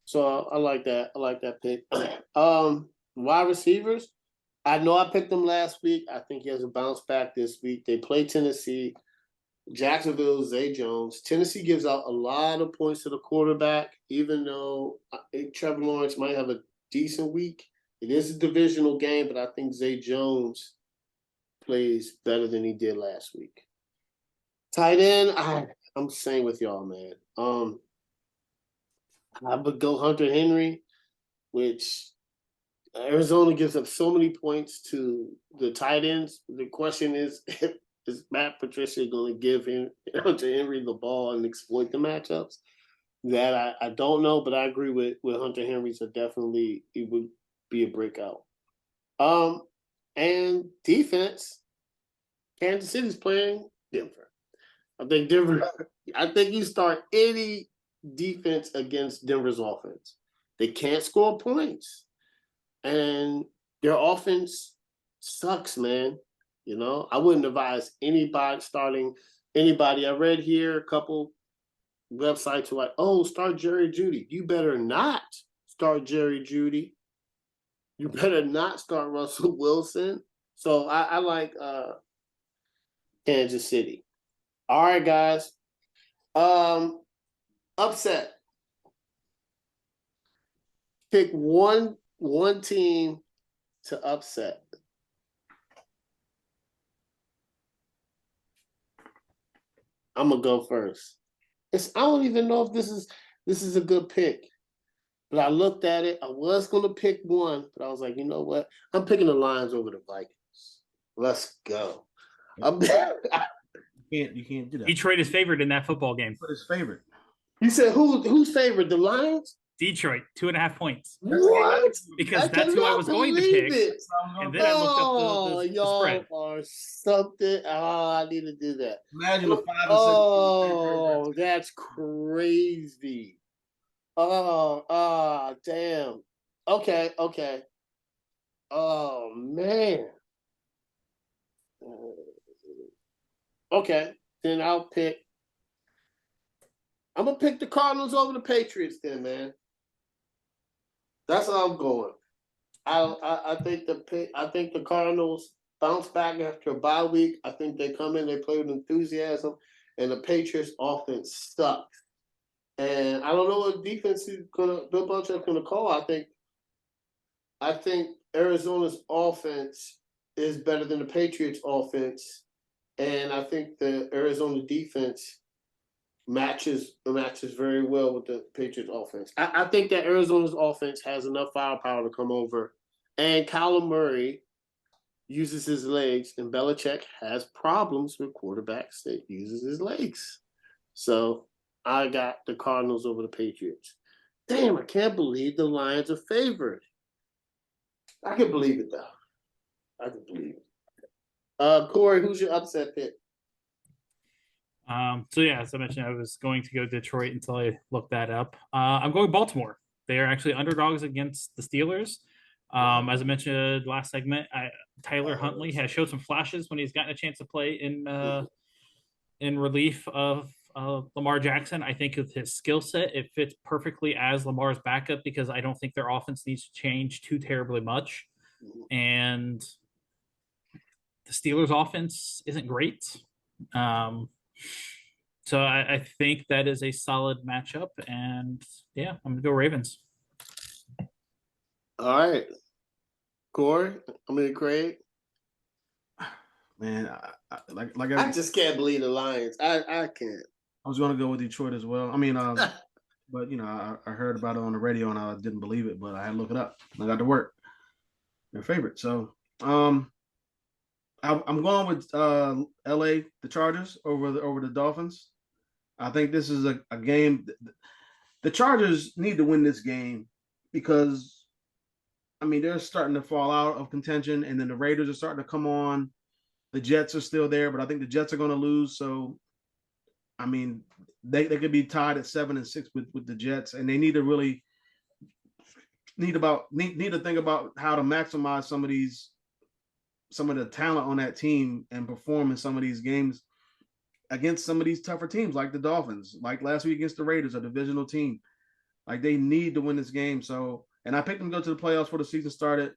So I like that. I like that pick. Wide receivers. I know I picked him last week. I think he has a bounce back this week. They play Tennessee. Jacksonville, Zay Jones. Tennessee gives out a lot of points to the quarterback, even though Trevor Lawrence might have a decent week. It is a divisional game, but I think Zay Jones plays better than he did last week. Tight end, I'm saying with y'all, man. I would go Hunter Henry, which Arizona gives up so many points to the tight ends. The question is Matt Patricia going to give Hunter Henry the ball and exploit the matchups? That I don't know, but I agree with Hunter Henry. So definitely it would be a breakout. And defense, Kansas City's playing Denver. I think you start any defense against Denver's offense. They can't score points. And their offense sucks, man. I wouldn't advise anybody starting anybody. I read here a couple websites were like, oh, start Jerry Jeudy. You better not start Jerry Jeudy. You better not start Russell Wilson. So I like Kansas City. All right, guys. Upset. Pick one team to upset. I'm gonna go first. I don't even know if this is a good pick, but I looked at it. I was gonna pick one, but I was like, you know what? I'm picking the Lions over the Vikings. Let's go.
You can't do that.
Detroit is favored in that football game.
But his favorite.
You said who's favored? The Lions?
Detroit, 2.5 points.
What?
Because that's who I was going to pick. And then I looked up the spread.
Or something. Oh, I need to do that.
Imagine a 5 and 6.
Oh, that's crazy. Damn. Okay. Oh, man. Okay, then I'm gonna pick the Cardinals over the Patriots then, man. That's how I'm going. I think the Cardinals bounce back after a bye week. I think they come in, they play with enthusiasm, and the Patriots offense sucks. And I don't know what defense Bill Belichick's gonna call. I think Arizona's offense is better than the Patriots offense. And I think the Arizona defense matches very well with the Patriots offense. I think that Arizona's offense has enough firepower to come over. And Kyler Murray uses his legs, and Belichick has problems with quarterbacks that uses his legs. So I got the Cardinals over the Patriots. Damn, I can't believe the Lions are favored. I can believe it, though. I can believe it. Corey, who's your upset pick?
So yeah, as I mentioned, I was going to go Detroit until I looked that up. I'm going Baltimore. They are actually underdogs against the Steelers. As I mentioned last segment, Tyler Huntley has showed some flashes when he's gotten a chance to play in relief of Lamar Jackson. I think with his skill set, it fits perfectly as Lamar's backup because I don't think their offense needs to change too terribly much. And the Steelers' offense isn't great. So I think that is a solid matchup. And yeah, I'm going to go Ravens.
All right. Corey, Craig.
Man,
I just can't believe the Lions. I can't.
I was going to go with Detroit as well. But I heard about it on the radio and I didn't believe it, but I had to look it up. I got to work. Their favorite. So, I'm going with LA, the Chargers over the Dolphins. I think this is a game. The Chargers need to win this game because I mean, they're starting to fall out of contention, and then the Raiders are starting to come on. The Jets are still there, but I think the Jets are going to lose. So, I mean, they could be tied at 7-6 with the Jets, and they need to really need to think about how to maximize some of the talent on that team and perform in some of these games against some of these tougher teams like the Dolphins, like last week against the Raiders, a divisional team. Like they need to win this game. So, and I picked them to go to the playoffs before the season started.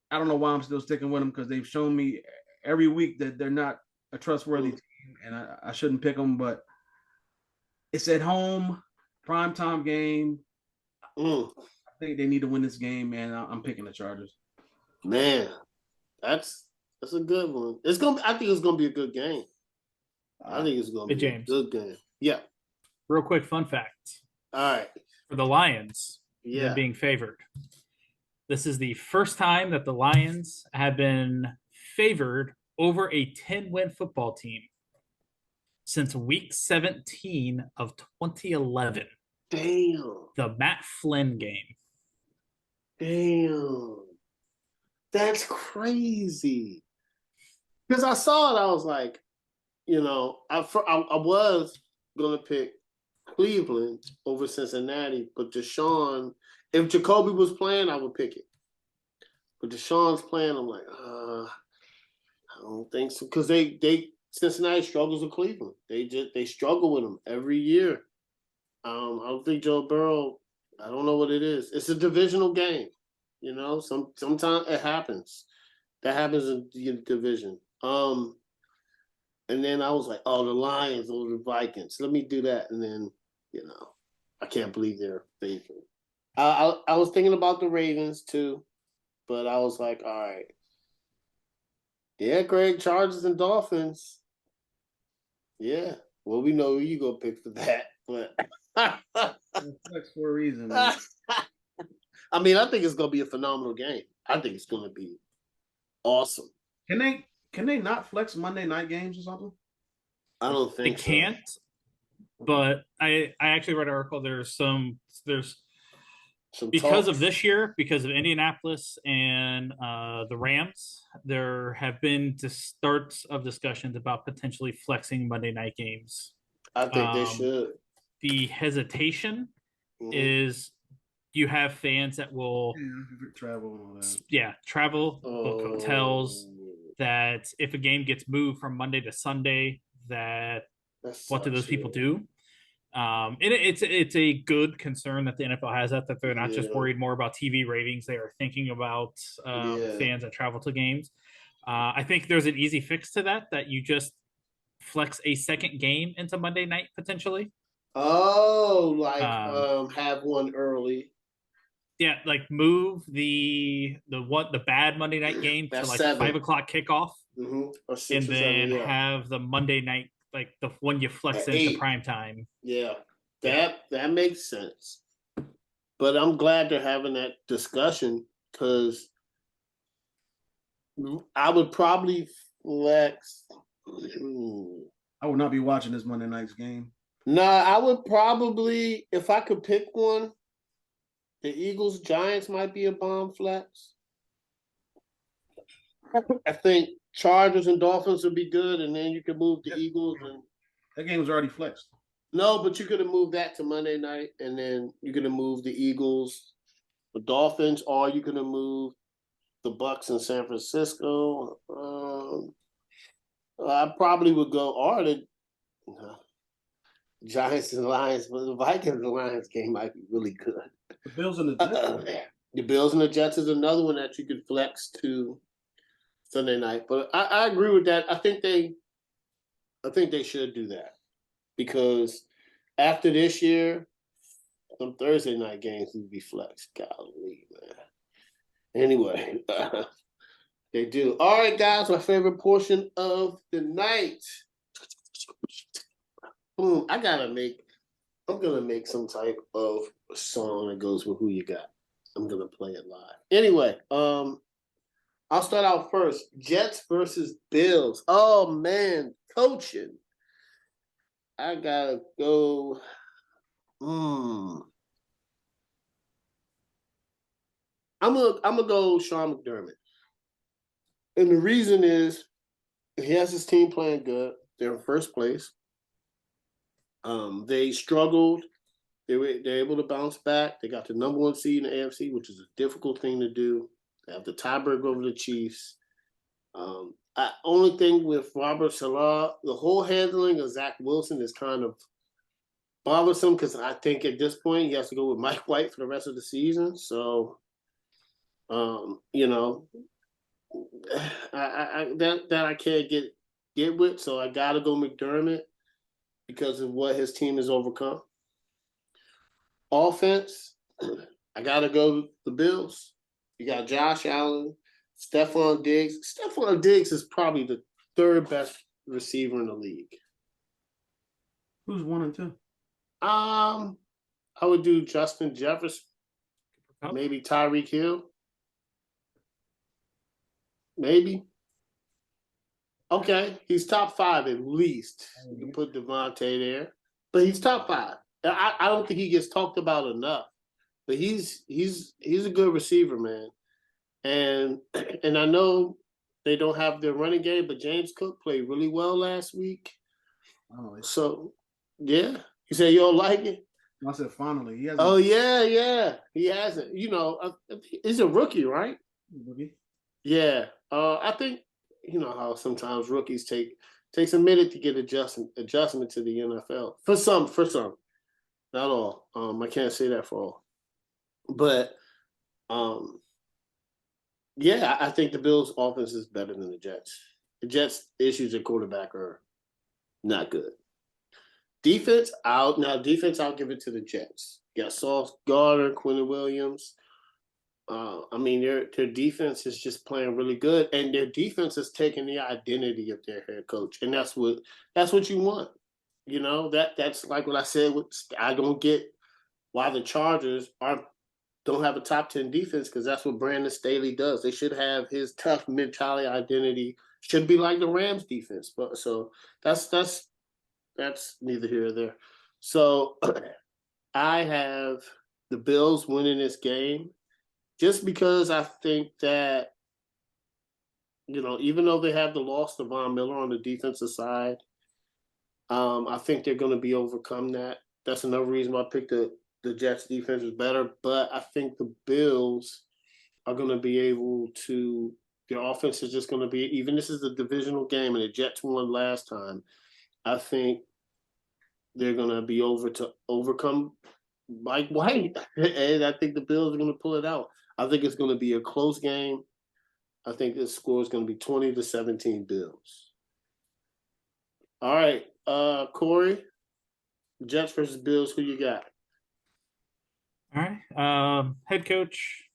I don't know why I'm still sticking with them because they've shown me every week that they're not a trustworthy team, and I shouldn't pick them. But it's at home, primetime game. I think they need to win this game, man. I'm picking the Chargers.
Man, that's a good one. I think it's gonna be a good game. I think it's gonna be a good game. Yeah.
Real quick fun fact.
All right.
For the Lions, them being favored. This is the first time that the Lions have been favored over a 10-win football team since week 17 of 2011.
Damn.
The Matt Flynn game.
Damn. That's crazy. Because I saw it, I was like, I was going to pick Cleveland over Cincinnati, but Deshaun, if Jacoby was playing, I would pick it. But Deshaun's playing, I'm like, I don't think so. Because Cincinnati struggles with Cleveland. They struggle with them every year. I don't think Joe Burrow, I don't know what it is. It's a divisional game. Sometimes it happens. That happens in the division. And then I was like, oh, the Lions or the Vikings. Let me do that. And then, I can't believe they're favored. I was thinking about the Ravens too, but I was like, all right. Yeah, Greg, Chargers and Dolphins. Yeah. Well, we know who you gonna pick for that, but
that's for a reason. Man.
I mean, I think it's gonna be a phenomenal game. I think it's gonna be awesome.
Can they not flex Monday night games or something?
I don't think
they can't. But I actually read an article. There's some because talks. Of this year, because of Indianapolis and the Rams, there have been starts of discussions about potentially flexing Monday night games.
I think they should.
The hesitation is you have fans that will
travel and all that.
Yeah, travel, book hotels. That if a game gets moved from Monday to Sunday, what do those people do? And it's a good concern that the NFL has that they're not just worried more about TV ratings. They are thinking about fans that travel to games. I think there's an easy fix to that you just flex a second game into Monday night potentially.
Oh, have one early.
Yeah, like move the bad Monday night game to like 5 o'clock kickoff,
or 6
and then have the Monday night like the one you flex into prime time.
Yeah, that makes sense. But I'm glad they're having that discussion because I would probably flex.
I would not be watching this Monday night's game.
No, I would probably, if I could pick one, the Eagles Giants might be a bomb flex. I think Chargers and Dolphins would be good, and then you could move the Eagles. And
that game was already flexed.
No, but you could have moved that to Monday night, and then you could have moved the Eagles, the Dolphins, or you could have moved the Bucs in San Francisco. I probably would go, or the Giants and Lions, but the Vikings and Lions game might be really good.
The Bills and the Jets.
The Bills and the Jets is another one that you could flex to Sunday night. But I agree with that. I think they should do that because after this year, some Thursday night games would be flexed. Golly, man. Anyway, they do. All right, guys, my favorite portion of the night. Boom! I'm gonna make some type of song that goes with who you got. I'm gonna play it live. Anyway, I'll start out first. Jets versus Bills. Oh man, coaching. I gotta go. I'm gonna go Sean McDermott, and the reason is he has his team playing good. They're in first place. They struggled. They're able to bounce back. They got the number 1 seed in the AFC, which is a difficult thing to do. They have the tiebreak over the Chiefs. Only thing with Robert Salah, the whole handling of Zach Wilson is kind of bothersome because I think at this point he has to go with Mike White for the rest of the season. So, you know, that I can't get with. So I got to go McDermott because of what his team has overcome. Offense, I got to go the Bills. You got Josh Allen, Stephon Diggs. Stephon Diggs is probably the 3rd best receiver in the league.
Who's 1 and 2?
I would do Justin Jefferson, maybe Tyreek Hill, maybe. Okay, he's top 5 at least. You can put Devontae there, but he's top 5. I don't think he gets talked about enough, but he's a good receiver, man. And I know they don't have their running game, but James Cook played really well last week.
Finally.
So, yeah. You say you don't like it?
I said finally. He hasn't.
Oh, yeah. He hasn't. He's a rookie, right?
Rookie.
Yeah. I think, how sometimes rookies takes a minute to get adjustment to the NFL. For some. Not all. I can't say that for all. But, yeah, I think the Bills' offense is better than the Jets. The Jets' issues at quarterback are not good. Defense, I'll give it to the Jets. You got Sauce Gardner, Quentin Williams. Their defense is just playing really good, and their defense is taking the identity of their head coach, and that's what you want. That's like what I said. I don't get why the Chargers don't have a top 10 defense because that's what Brandon Staley does. They should have his tough mentality identity. Should be like the Rams defense, but so that's neither here nor there. So I have the Bills winning this game just because I think that, even though they have the loss of Von Miller on the defensive side, I think they're going to be overcome that. That's another reason why I picked the Jets defense is better. But I think the Bills are going to be able to – their offense is just going to be – even this is a divisional game and the Jets won last time. I think they're going to be overcome Mike White. And I think the Bills are going to pull it out. I think it's going to be a close game. I think the score is going to be 20-17 Bills. All right, Corey, Jets versus Bills, who you got?
All right. Head coach,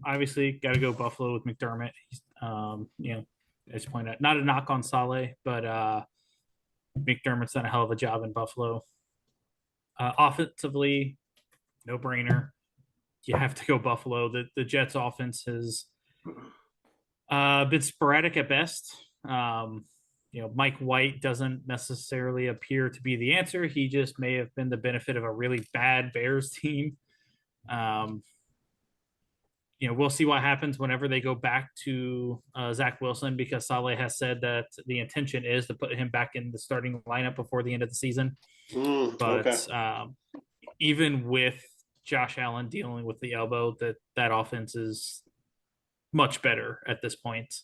obviously, got to go Buffalo with McDermott. He's, as pointed out, not a knock on Saleh, but McDermott's done a hell of a job in Buffalo. Offensively, no brainer. You have to go Buffalo. The Jets' offense has been sporadic at best. Mike White doesn't necessarily appear to be the answer. He just may have been the benefit of a really bad Bears team. We'll see what happens whenever they go back to Zach Wilson, because Saleh has said that the intention is to put him back in the starting lineup before the end of the season. Even with Josh Allen dealing with the elbow, that offense is much better at this point.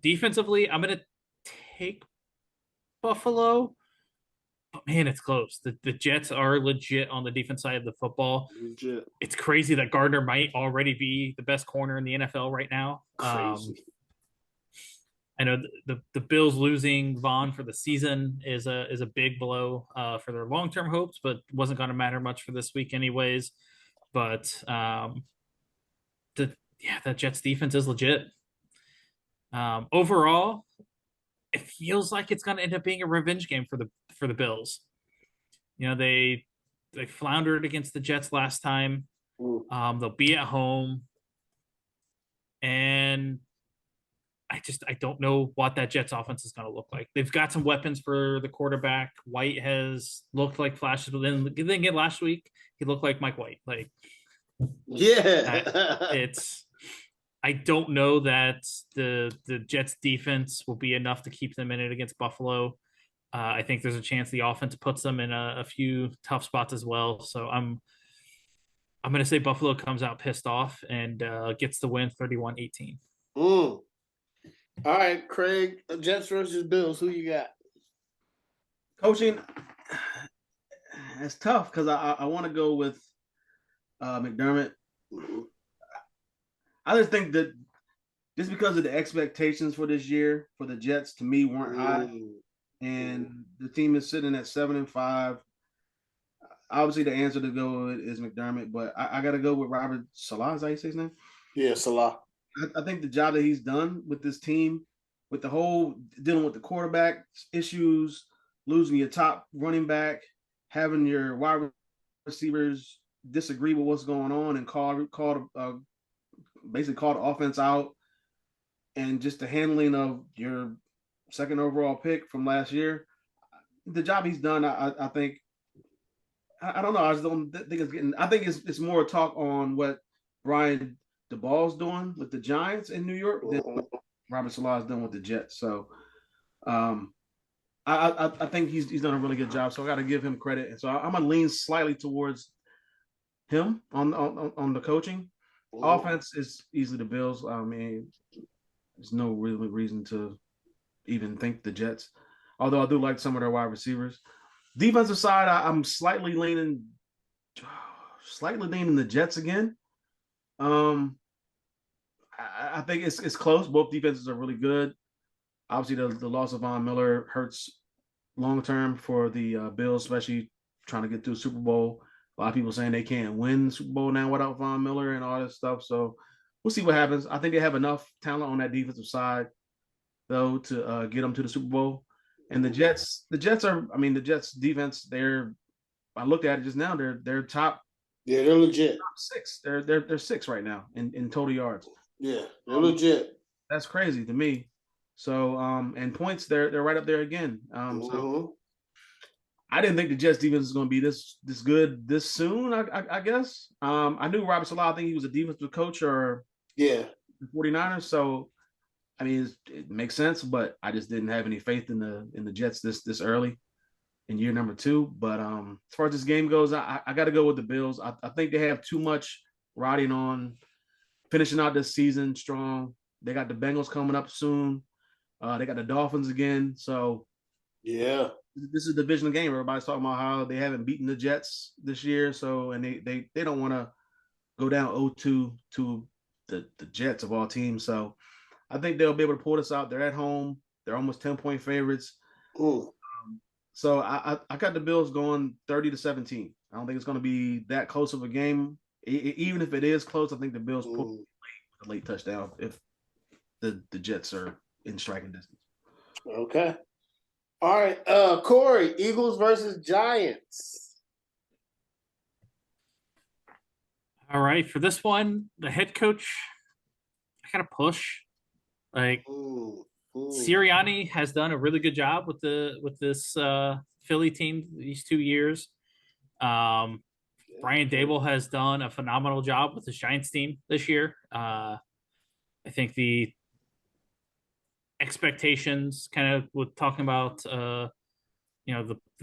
Defensively, I'm going to take Buffalo, but man, it's close. The Jets are legit on the defense side of the football.
Legit.
It's crazy that Gardner might already be the best corner in the NFL right now.
Crazy.
I know the Bills losing Vaughn for the season is a big blow for their long-term hopes, but wasn't going to matter much for this week anyways. But that Jets defense is legit. Overall, it feels like it's going to end up being a revenge game for the Bills. They floundered against the Jets last time. They'll be at home, and I don't know what that Jets offense is going to look like. They've got some weapons for the quarterback. White has looked like flashes, but then again last week he looked like Mike White.
Yeah.
I don't know that the Jets defense will be enough to keep them in it against Buffalo. I think there's a chance the offense puts them in a few tough spots as well. So I'm going to say Buffalo comes out pissed off and gets the win 31-18.
All right, Craig. Jets versus Bills. Who you got?
Coaching, it's tough because I want to go with McDermott. I just think that just because of the expectations for this year for the Jets to me weren't high, and the team is sitting at 7-5. Obviously, the answer to go with is McDermott, but I got to go with Robert Salah. Is that how you say his name?
Yeah, Salah.
I think the job that he's done with this team, with the whole dealing with the quarterback issues, losing your top running back, having your wide receivers disagree with what's going on and basically call the offense out, and just the handling of your second overall pick from last year, the job he's done, I think. I don't know. I just don't think it's getting. I think it's more talk on what Brian DeBall's doing with the Giants in New York than what Robert Salah's done with the Jets. So, I think he's done a really good job. So I got to give him credit. And so I'm gonna lean slightly towards him on the coaching. Offense is easily the Bills. I mean, there's no really reason to even think the Jets. Although I do like some of their wide receivers. Defensive side, I'm slightly leaning the Jets again. I think it's close. Both defenses are really good. Obviously, the loss of Von Miller hurts long term for the Bills, especially trying to get to a Super Bowl. A lot of people saying they can't win the Super Bowl now without Von Miller and all this stuff. So we'll see what happens. I think they have enough talent on that defensive side, though, to get them to the Super Bowl. And the Jets are. I mean, the Jets defense. I looked at it just now. They're top.
Yeah, they're legit.
Top six. They're six right now in total yards.
Yeah, they're legit.
That's crazy to me. So and points they're right up there again. So I didn't think the Jets defense was going to be this good this soon. I guess. I knew Robert Salah. I think he was a defensive coach or
the
49ers. So I mean, it makes sense, but I just didn't have any faith in the Jets this early in year number 2. But as far as this game goes, I got to go with the Bills. I think they have too much riding on finishing out this season strong. They got the Bengals coming up soon. They got the Dolphins again. So
yeah,
this is a divisional game. Everybody's talking about how they haven't beaten the Jets this year. So and they don't want to go down 0-2 to the Jets of all teams. So I think they'll be able to pull this out. They're at home. They're almost 10-point favorites. So I got the Bills going 30-17. I don't think it's going to be that close of a game. Even if it is close, I think the Bills pull a late touchdown if the Jets are in striking distance.
Okay. All right. Corey, Eagles versus Giants.
All right. For this one, the head coach, I got to push. Like Sirianni has done a really good job with this Philly team these 2 years. Brian Dable has done a phenomenal job with the Giants team this year. I think the expectations, kind of with talking about the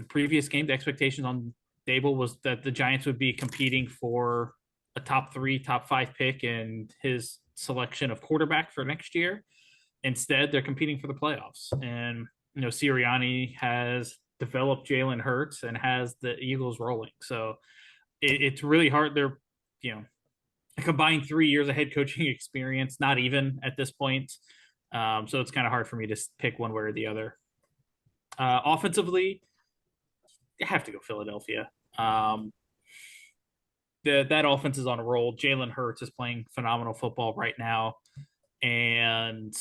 previous game, the expectations on Dable was that the Giants would be competing for a top 3, top 5 pick and his selection of quarterback for next year. Instead, they're competing for the playoffs. And, Sirianni has developed Jalen Hurts and has the Eagles rolling. So it's really hard. They're, a combined 3 years of head coaching experience, not even at this point. So it's kind of hard for me to pick one way or the other. Offensively, I have to go Philadelphia. That offense is on a roll. Jalen Hurts is playing phenomenal football right now. And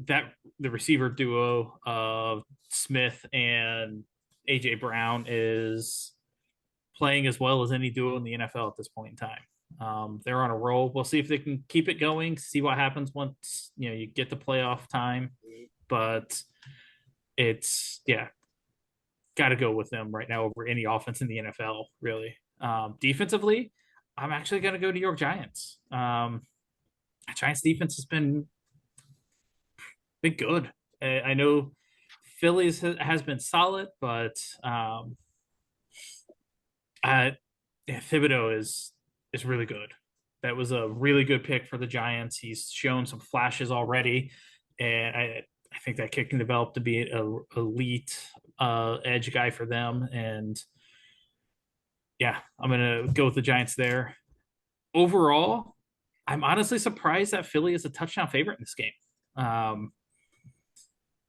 that the receiver duo of Smith and AJ Brown is playing as well as any duo in the NFL at this point in time. They're on a roll. We'll see if they can keep it going, see what happens once you get the playoff time. But it's got to go with them right now over any offense in the NFL, really. Defensively, I'm actually going to go New York Giants. Giants defense has been good. I know Phillies has been solid, but yeah, Thibodeau is really good. That was a really good pick for the Giants. He's shown some flashes already, and I think that kid can develop to be an elite edge guy for them. And yeah, I'm gonna go with the Giants there. Overall, I'm honestly surprised that Philly is a touchdown favorite in this game. Um,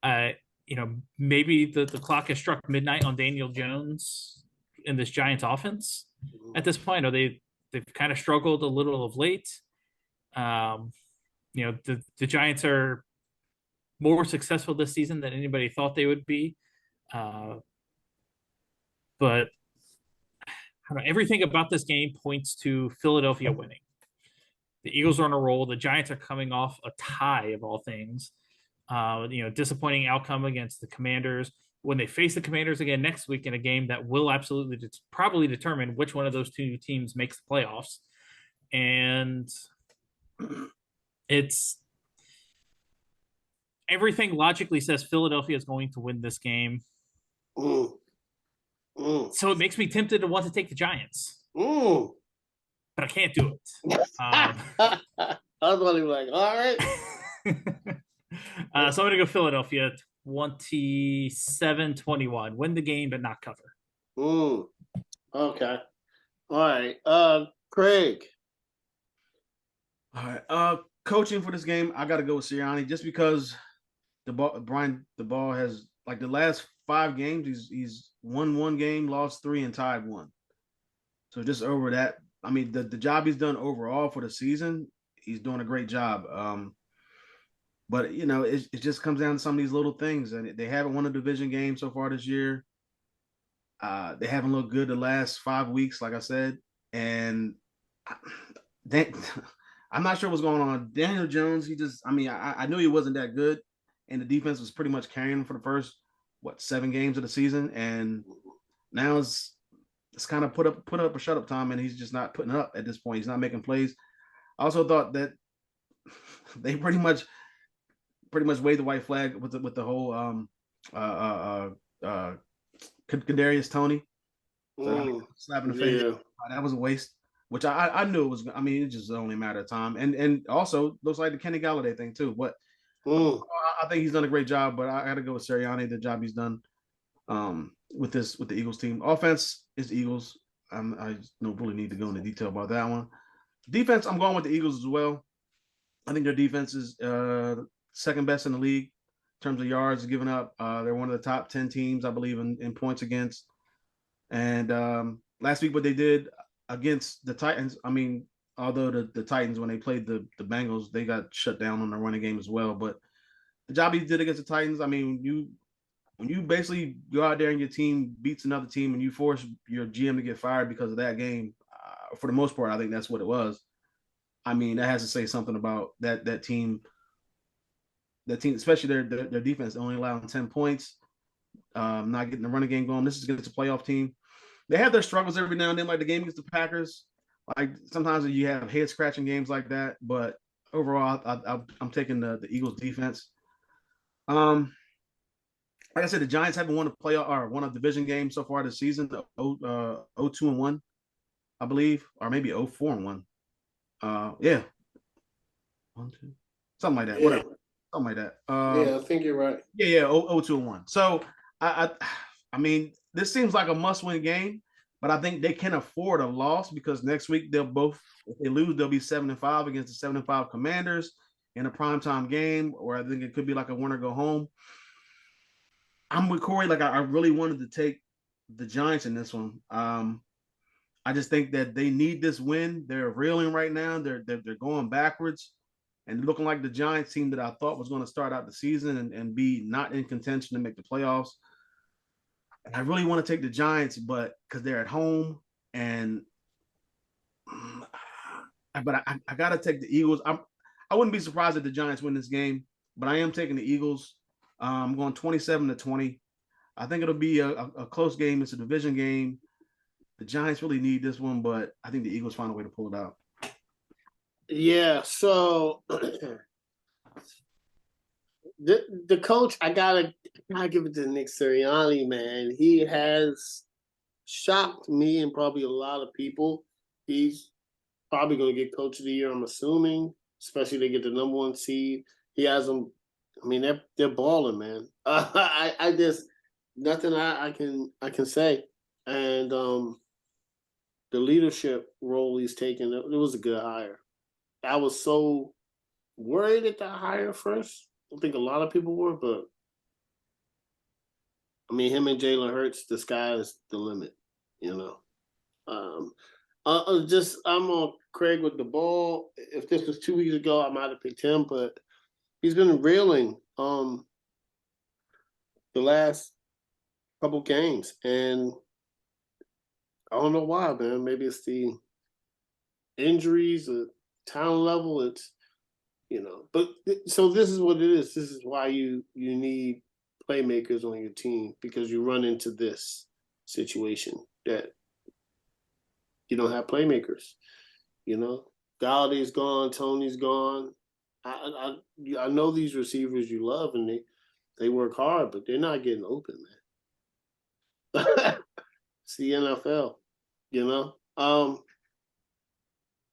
I maybe the clock has struck midnight on Daniel Jones in this Giants offense at this point. Or they've kind of struggled a little of late. Um, the Giants are more successful this season than anybody thought they would be. But everything about this game points to Philadelphia winning. The Eagles are on a roll. The Giants are coming off a tie of all things. Disappointing outcome against the Commanders. When they face the Commanders again next week in a game that will absolutely probably determine which one of those two teams makes the playoffs. And it's everything logically says Philadelphia is going to win this game. So it makes me tempted to want to take the Giants. But I can't do it.
I was wondering, like, all right.
So I'm going to go Philadelphia 27-21. Win the game, but not cover.
Okay. All right. Craig.
All right. Coaching for this game, I got to go with Sirianni just because the ball has like the last 5 games, he's won 1 game, lost 3, and tied 1. So just over that, I mean, the job he's done overall for the season, he's doing a great job. But it just comes down to some of these little things, and they haven't won a division game so far this year. They haven't looked good the last 5 weeks, like I said, and I'm not sure what's going on. Daniel Jones, I knew he wasn't that good, and the defense was pretty much carrying him for the first 7 games of the season, and now it's kind of put up or shut up time, and he's just not putting up at this point. He's not making plays. I also thought that they pretty much waved the white flag with the whole Kadarius Toney. So slap in the face.
Yeah.
That was a waste. Which I knew it was. I mean, it's just only a matter of time. And also looks like the Kenny Galladay thing too. But I think he's done a great job. But I got to go with Sirianni. The job he's done with the Eagles team. Offense is the Eagles. I don't really need to go into detail about that one. Defense, I'm going with the Eagles as well. I think their defense is second best in the league in terms of yards given up. They're one of the top 10 teams, I believe, in points against. And last week, what they did against the Titans, I mean, although the Titans, when they played the Bengals, they got shut down on the running game as well. But the job he did against the Titans, I mean, when you basically go out there and your team beats another team and you force your GM to get fired because of that game, for the most part, I think that's what it was. I mean, that has to say something about that team. That team, especially their defense, only allowing 10 points, not getting the running game going. This is against a playoff team. They have their struggles every now and then, like the game against the Packers. Like sometimes you have head scratching games like that, but overall, I'm taking the Eagles defense. Like I said, the Giants haven't won a playoff or won a division game so far this season. 0-2-1, I believe, or maybe 0-4-1. Yeah, 1, 2, something like that.
Yeah.
Whatever, something like that.
Yeah, I think you're right.
Yeah, 0-2-1. So I mean, this seems like a must-win game, but I think they can afford a loss because next week if they lose, they'll be 7-5 against the 7-5 Commanders in a primetime game, or I think it could be like a winner go home. I'm with Corey. Like I really wanted to take the Giants in this one. I just think that they need this win. They're reeling right now. They're going backwards and looking like the Giants team that I thought was going to start out the season and be not in contention to make the playoffs. And I really want to take the Giants, but because they're at home, but I got to take the Eagles. I wouldn't be surprised if the Giants win this game, but I am taking the Eagles. I'm going 27-20. I think it'll be a close game. It's a division game. the Giants really need this one, but I think the Eagles find a way to pull it out.
Yeah, so the coach, I gotta give it to Nick Sirianni, man. He has shocked me and probably a lot of people. He's probably going to get Coach of the Year, I'm assuming, especially they get the number 1 seed. He has them. I mean, they're balling, man. I just nothing I can say, and the leadership role he's taken, it was a good hire. I was so worried at that hire first. I think a lot of people were, but I mean, him and Jalen Hurts, the sky is the limit, you know. Um, I'm on Craig with the ball. If this was 2 weeks ago, I might have picked him, but he's been reeling the last couple games, and I don't know why, man. Maybe it's the injuries, the talent level. It's but so this is what it is. This is why you need playmakers on your team, because you run into this situation that you don't have playmakers. Galladay's gone, Tony's gone. I know these receivers you love, and they work hard, but they're not getting open, man. It's the NFL, you know.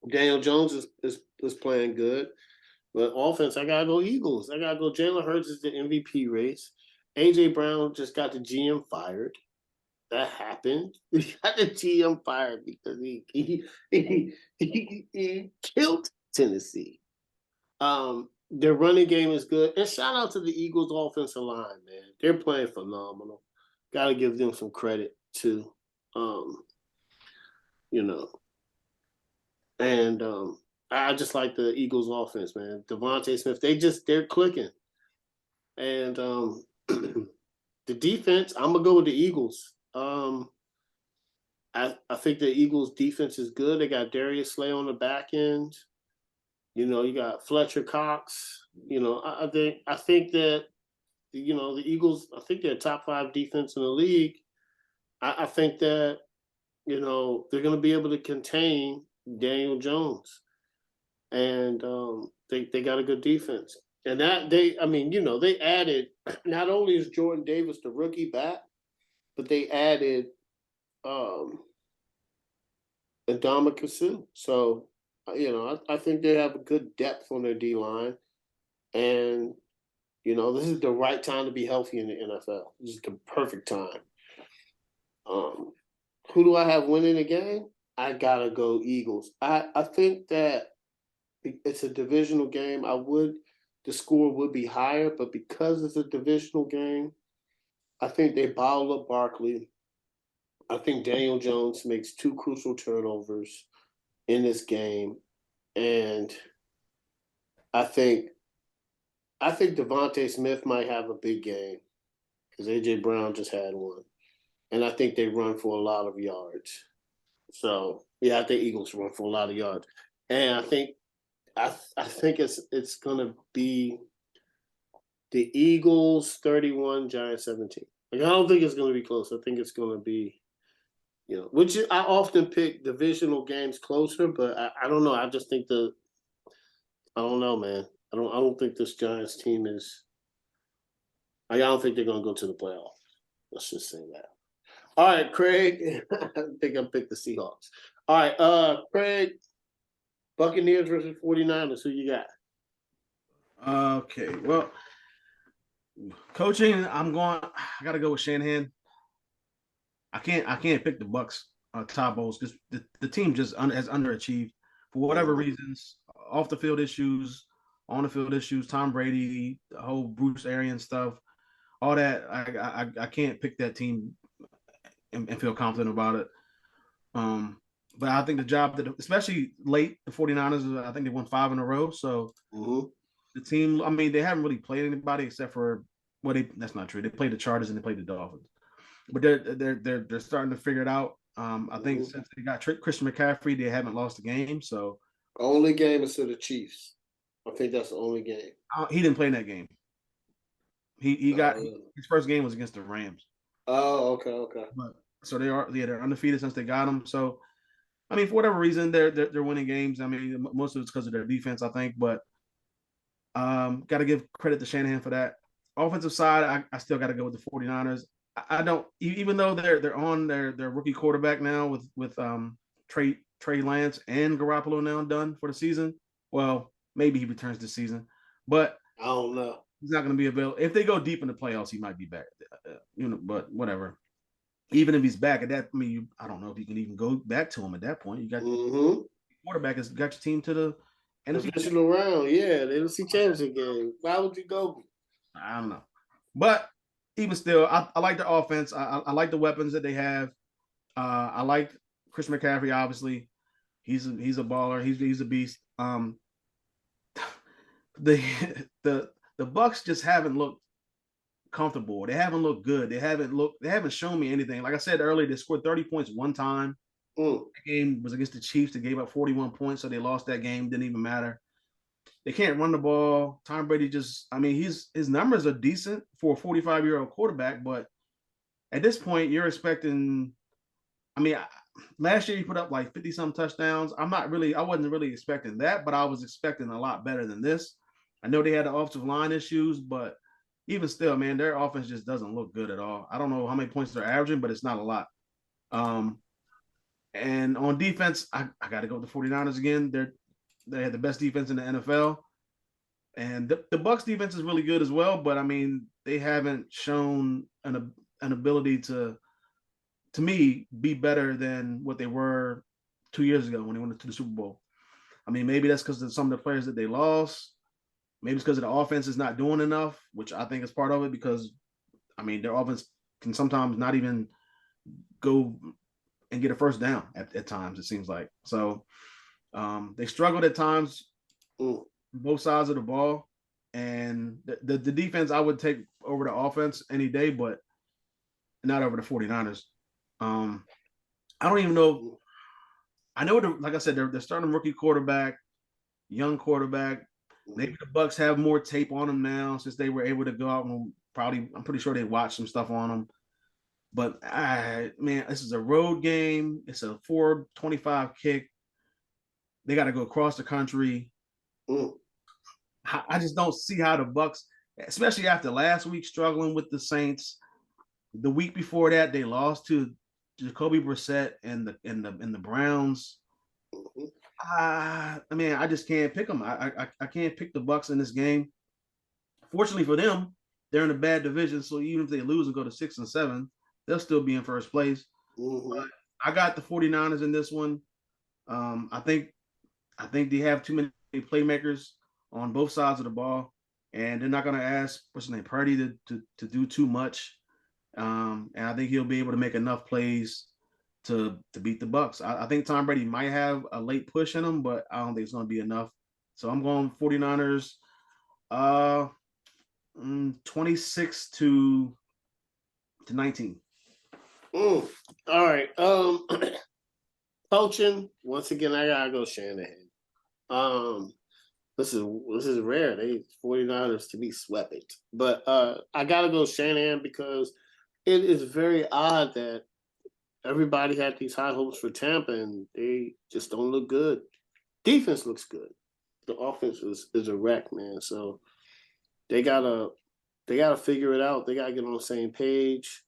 Daniel Jones is playing good, but offense, I gotta go Eagles. I gotta go. Jalen Hurts is the MVP race. AJ Brown just got the GM fired. That happened. He got the GM fired because he killed Tennessee. Their running game is good, and shout out to the Eagles' offensive line, man. They're playing phenomenal. Got to give them some credit too. You know, and I just like the Eagles' offense, man. Devontae Smith, they're clicking, and the defense. I'm gonna go with the Eagles. I think the Eagles' defense is good. They got Darius Slay on the back end. You got Fletcher Cox. I think that the Eagles. I think they're a top 5 defense in the league. I think that they're going to be able to contain Daniel Jones, and they got a good defense. And that they added, not only is Jordan Davis the rookie back, but they added Ndamukong Suh. So I think they have a good depth on their D line, and this is the right time to be healthy in the NFL. This is the perfect time. Who do I have winning the game? I gotta go Eagles. I think that it's a divisional game. The score would be higher, but because it's a divisional game, I think they bottle up Barkley. I think Daniel Jones makes 2 crucial turnovers in this game, and I think Devontae Smith might have a big game because AJ Brown just had one, and I think they run for a lot of yards. So yeah, I think Eagles run for a lot of yards, and I think it's gonna be the Eagles 31, Giants 17. Like, I don't think it's gonna be close. I think it's gonna be, which I often pick divisional games closer, but I don't know. I just think I don't know, man. I don't think this Giants team is. I don't think they're gonna go to the playoffs. Let's just say that. All right, Craig. I think I picked the Seahawks. All right, Craig. Buccaneers versus 49ers. Who you got?
Okay, well, coaching, I gotta go with Shanahan. I can't pick the Bucs top bowls because the team just has underachieved for whatever reasons, off the field issues, on the field issues, Tom Brady, the whole Bruce Arians stuff, all that. I can't pick that team and feel confident about it. But I think the job that, especially late, the 49ers, I think they won 5 in a row. So the team, I mean, they haven't really played anybody except for that's not true. They played the Chargers and they played the Dolphins. But they're starting to figure it out. I think since they got Christian McCaffrey, they haven't lost a game. So
only game is to the Chiefs. I think that's the only game.
He didn't play in that game. He got his first game was against the Rams.
Oh, okay.
But So they're undefeated since they got him. So I mean, for whatever reason, they're winning games. I mean, most of it's because of their defense, I think. But got to give credit to Shanahan for that. Offensive side, I still got to go with the 49ers. I don't, even though they're on their rookie quarterback now with Trey Lance and Garoppolo now done for the season. Well, maybe he returns this season, but
I don't know.
he's not going to be available. If they go deep in the playoffs, he might be back. But whatever. Even if he's back at that, I mean, I don't know if you can even go back to him at that point. You got quarterback has got your team to the
divisional round. Yeah, the NFC Championship game. Why would you go?
I don't know, but even still, I like the offense. I like the weapons that they have. I like Chris McCaffrey. Obviously, he's a baller. He's a beast. The the Bucs just haven't looked comfortable. They haven't looked good. They haven't shown me anything. Like I said earlier, they scored 30 points one time. The game was against the Chiefs. They gave up 41 points, so they lost that game. Didn't even matter. They can't run the ball. Tom Brady his numbers are decent for a 45-year-old quarterback, but at this point, you're expecting. I mean, last year he put up like 50-some touchdowns. I wasn't really expecting that, but I was expecting a lot better than this. I know they had the offensive line issues, but even still, man, their offense just doesn't look good at all. I don't know how many points they're averaging, but it's not a lot. And on defense, I got to go with the 49ers again. They had the best defense in the NFL. And the Bucs defense is really good as well, but I mean, they haven't shown an ability to me, be better than what they were 2 years ago when they went to the Super Bowl. I mean, maybe that's because of some of the players that they lost. Maybe it's because the offense is not doing enough, which I think is part of it because, I mean, their offense can sometimes not even go and get a first down at times, it seems like. So they struggled at times, both sides of the ball. And the defense I would take over the offense any day, but not over the 49ers. I don't even know. I know, like I said, they're starting a rookie quarterback, young quarterback. Maybe the Bucs have more tape on them now since they were able to go out and I'm pretty sure they watched some stuff on them. But man, this is a road game. It's a 425 kick. They got to go across the country. I just don't see how the Bucs, especially after last week struggling with the Saints. The week before that, they lost to Jacoby Brissett and the Browns. I mean, I just can't pick them. I can't pick the Bucs in this game. Fortunately for them, they're in a bad division, so even if they lose and go to 6-7, they'll still be in first place. I got the 49ers in this one. I think they have too many playmakers on both sides of the ball, and they're not going to ask what's his name, Purdy, to do too much. And I think he'll be able to make enough plays to beat the Bucs. I think Tom Brady might have a late push in him, but I don't think it's going to be enough. So I'm going 49ers 26-19.
All right. Coaching, once again, I gotta go Shanahan. This is rare. They 49ers to be swept. But I gotta go Shanahan because it is very odd that everybody had these high hopes for Tampa and they just don't look good. Defense looks good. The offense is a wreck, man. So they gotta figure it out. They gotta get on the same page.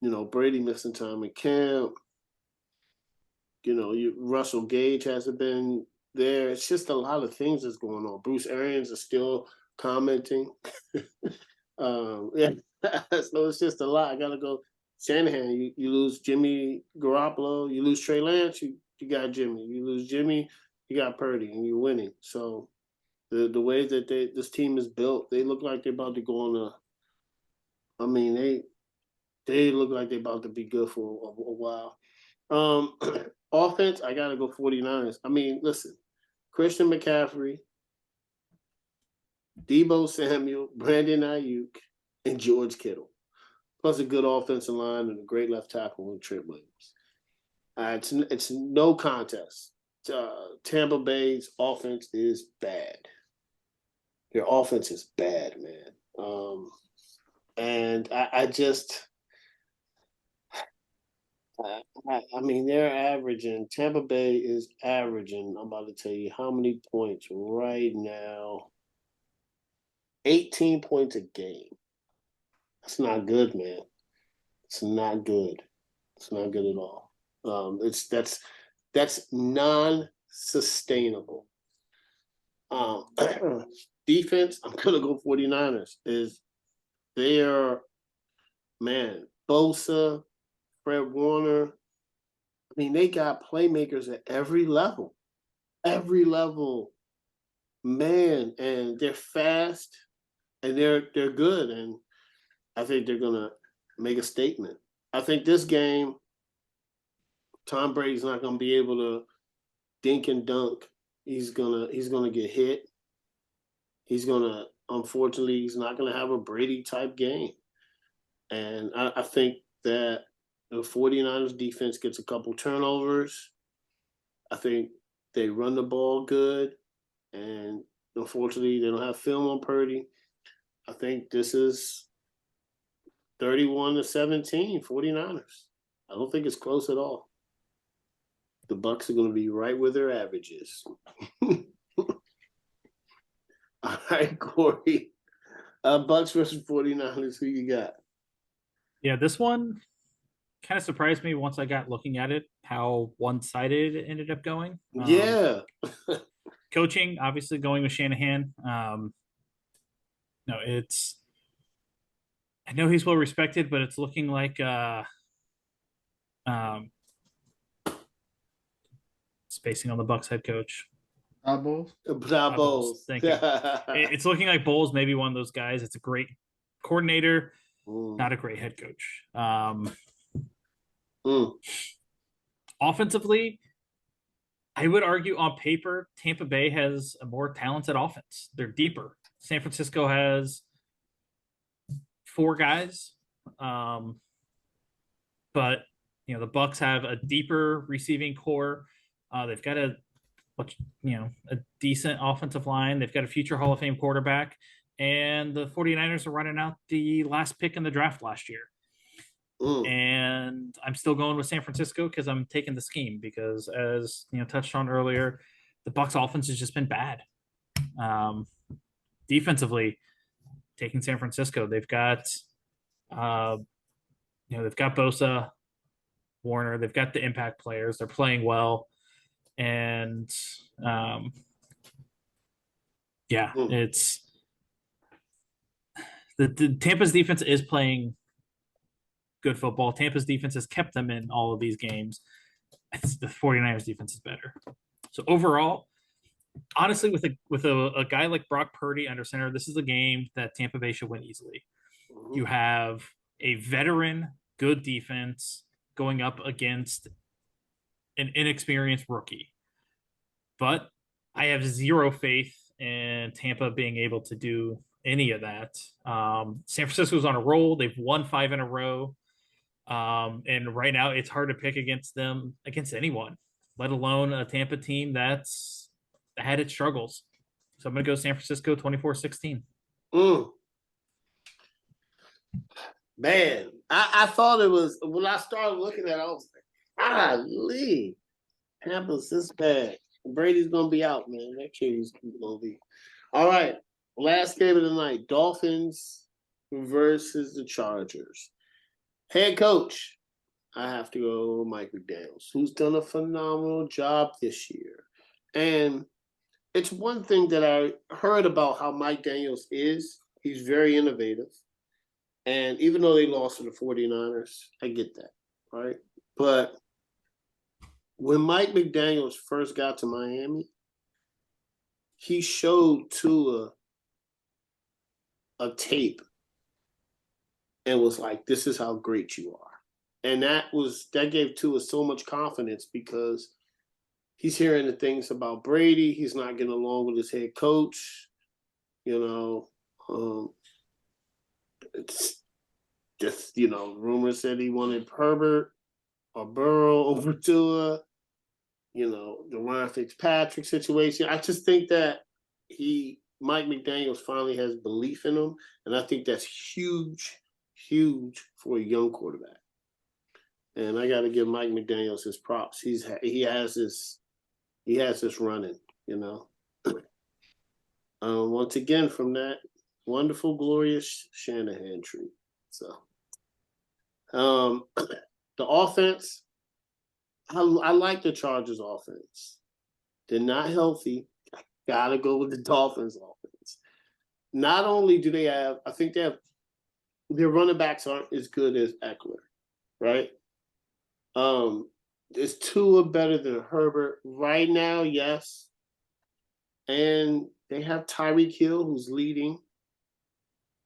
You know, Brady missing time in camp. You know, Russell Gage hasn't been there. It's just a lot of things that's going on. Bruce Arians is still commenting. Yeah, so it's just a lot. I gotta go Shanahan. You lose Jimmy Garoppolo, you lose Trey Lance, you got Jimmy. You lose Jimmy, you got Purdy, and you're winning. So the way that this team is built, they look like they're about to go on a. I mean, they look like they're about to be good for a while. Offense, I gotta go 49ers. I mean, listen, Christian McCaffrey, Deebo Samuel, Brandon Ayuk, and George Kittle. Plus a good offensive line and a great left tackle with Trent Williams. It's no contest. Tampa Bay's offense is bad. Their offense is bad, man. And I just I mean, they're averaging. Tampa Bay is averaging. I'm about to tell you how many points right now. 18 points a game. That's not good, man. It's not good. It's not good at all. It's that's non-sustainable. Um, defense, I'm gonna go 49ers. Is they are man, Bosa, Fred Warner. I mean, they got playmakers at every level. Every level. Man, and they're fast and they're good. And I think they're gonna make a statement. I think this game, Tom Brady's not gonna be able to dink and dunk. He's gonna get hit. Unfortunately, he's not gonna have a Brady type game. And I think that the 49ers defense gets a couple turnovers. I think they run the ball good. And unfortunately, they don't have film on Purdy. I think this is 31-17, 49ers. I don't think it's close at all. The Bucs are going to be right where their average is. All right, Corey. Bucs versus 49ers. Who you got?
Yeah, this one kind of surprised me once I got looking at it, how one-sided it ended up going.
Yeah.
Coaching, obviously going with Shanahan. No, it's I know he's well respected, but it's looking like spacing on the Bucs head coach.
Eyeballs.
Bravo.
Thank you. It's looking like Bowles maybe one of those guys. It's a great coordinator, not a great head coach. Offensively, I would argue on paper, Tampa Bay has a more talented offense. They're deeper. San Francisco has 4 guys, but the Bucs have a deeper receiving core. They've got a decent offensive line. They've got a future Hall of Fame quarterback, and the 49ers are running out the last pick in the draft last year. And I'm still going with San Francisco because I'm taking the scheme because, as touched on earlier, the Bucs offense has just been bad. Defensively, taking San Francisco, they've got they've got Bosa, Warner, they've got the impact players. They're playing well, and it's the Tampa's defense is playing good football. Tampa's defense has kept them in all of these games. The 49ers defense is better. So overall, honestly, with a guy like Brock Purdy under center, this is a game that Tampa Bay should win easily. You have a veteran, good defense going up against an inexperienced rookie. But I have zero faith in Tampa being able to do any of that. San Francisco's on a roll. They've won 5 in a row. And right now it's hard to pick against them, against anyone, let alone a Tampa team that's had its struggles. So I'm going to go San Francisco 24-16.
Man, I thought it was, when I started looking at it, I was like, golly, Tampa's this bad. Brady's going to be out, man. That kid is going to be. All right, last game of the night, Dolphins versus the Chargers. Head coach, I have to go Mike McDaniels, who's done a phenomenal job this year. And it's one thing that I heard about how Mike Daniels is. He's very innovative. And even though they lost to the 49ers, I get that, right? But when Mike McDaniels first got to Miami, he showed Tua a tape and was like, this is how great you are. And that gave Tua so much confidence because he's hearing the things about Brady. He's not getting along with his head coach. It's just, rumors said he wanted Herbert or Burrow over Tua. The Ryan Fitzpatrick situation. I just think that Mike McDaniels finally has belief in him. And I think that's huge for a young quarterback. and I got to give Mike McDaniels his props. He has this running, you know. Once again, from that wonderful, glorious Shanahan tree. So, the offense, I like the Chargers offense. They're not healthy. Gotta go with the Dolphins offense. Not only do they have, I think they have, their running backs aren't as good as Eckler, right? Is Tua better than Herbert right now? Yes. And they have Tyreek Hill, who's leading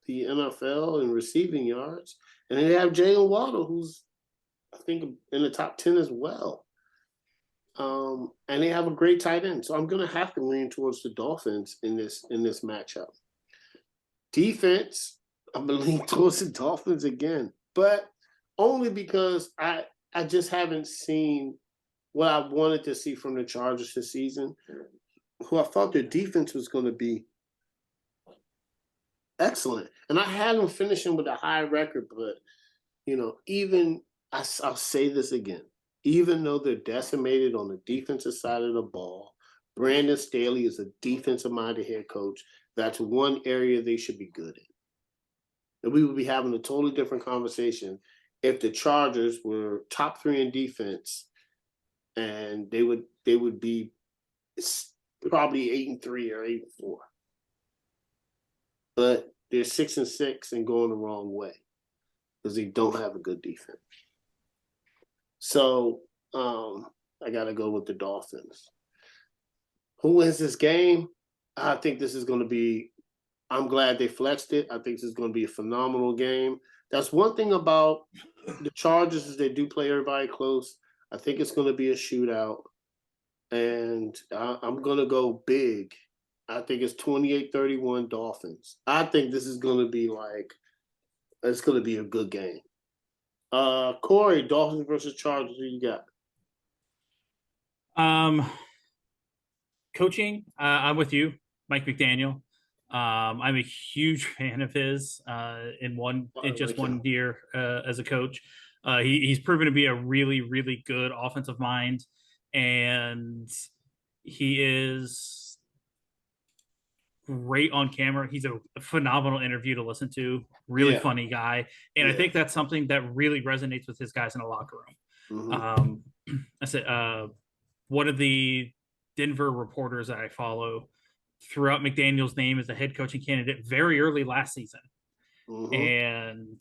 the NFL in receiving yards, and they have Jalen Waddle, who's I think in the top 10 as well. And they have a great tight end, so I'm gonna have to lean towards the Dolphins in this matchup. Defense, I'm gonna lean towards the Dolphins again, but only because I just haven't seen what I wanted to see from the Chargers this season, who I thought their defense was going to be excellent. And I had them finishing with a high record, but, even I'll say this again, even though they're decimated on the defensive side of the ball, Brandon Staley is a defensive-minded head coach. That's one area they should be good in. And we would be having a totally different conversation if the Chargers were top 3 in defense, and they would be probably 8-3 or 8-4. But they're 6-6 and going the wrong way because they don't have a good defense. So I got to go with the Dolphins. Who wins this game? I think this is going to be. I'm glad they flexed it. I think this is going to be a phenomenal game. That's one thing about the Chargers is they do play everybody close. I think it's going to be a shootout, and I'm going to go big. I think it's 28-31 Dolphins. I think this is going to be it's going to be a good game. Corey, Dolphins versus Chargers, who you got?
Coaching, I'm with you, Mike McDaniel. I'm a huge fan of his in just one year as a coach. He's proven to be a really, really good offensive mind, and he is great on camera. He's a phenomenal interview to listen to. Really funny guy, and I think that's something that really resonates with his guys in the locker room. Mm-hmm. I said one of the Denver reporters that I follow threw out McDaniel's name as a head coaching candidate very early last season. Mm-hmm. And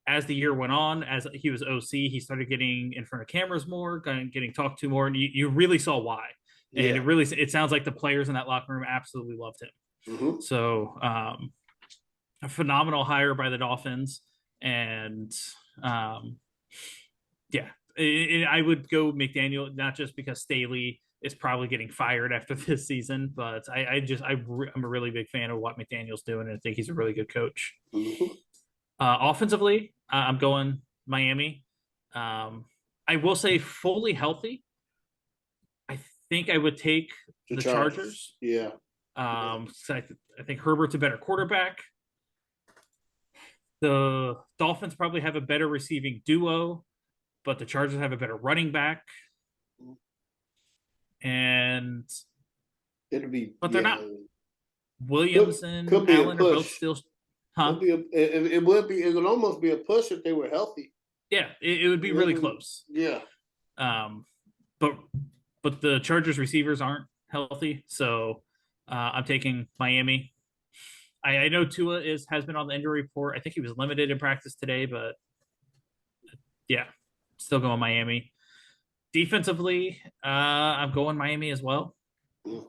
as the year went on, as he was OC, he started getting in front of cameras more, getting talked to more, and you really saw why. And it sounds like the players in that locker room absolutely loved him. Mm-hmm. So a phenomenal hire by the Dolphins. And I would go McDaniel, not just because Staley is probably getting fired after this season, but I'm a really big fan of what McDaniel's doing, and I think he's a really good coach. Mm-hmm. Offensively, I'm going Miami. I will say fully healthy. I think I would take the Chargers.
Yeah.
So I think Herbert's a better quarterback. The Dolphins probably have a better receiving duo, but the Chargers have a better running back. And but they're not. Williams and Allen are both still. Huh?
It would almost be a push if they were healthy.
Yeah, it would be really close.
Yeah.
But the Chargers receivers aren't healthy, so I'm taking Miami. I know Tua has been on the injury report. I think he was limited in practice today, but still going Miami. Defensively, I'm going Miami as well.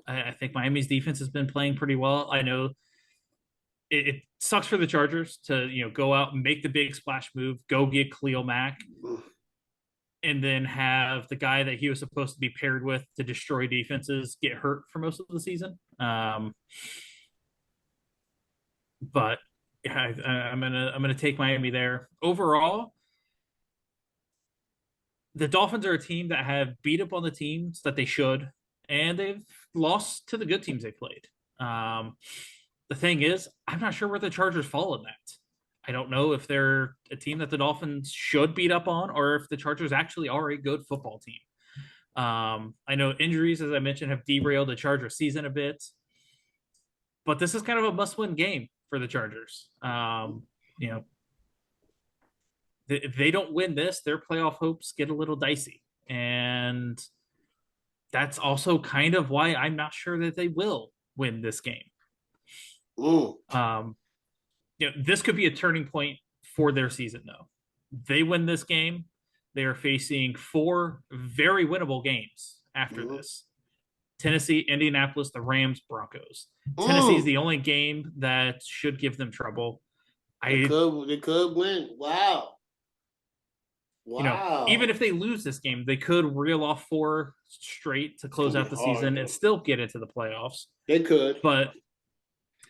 I think Miami's defense has been playing pretty well. I know it sucks for the Chargers to go out and make the big splash move, go get Khalil Mack, and then have the guy that he was supposed to be paired with to destroy defenses get hurt for most of the season. But I'm gonna take Miami there. Overall, the Dolphins are a team that have beat up on the teams that they should, and they've lost to the good teams they played. The thing is, I'm not sure where the Chargers fall in that. I don't know if they're a team that the Dolphins should beat up on or if the Chargers actually are a good football team. I know injuries, as I mentioned, have derailed the Chargers season a bit, but this is kind of a must-win game for the Chargers. You know, if they don't win this, their playoff hopes get a little dicey, and that's also kind of why I'm not sure that they will win this game.
Ooh.
This could be a turning point for their season, though. They win this game, they are facing 4 very winnable games after this. Tennessee, Indianapolis, the Rams, Broncos. Tennessee is the only game that should give them trouble.
They could win. Wow.
Even if they lose this game, they could reel off 4 straight to close out the season and still get into the playoffs.
They could.
But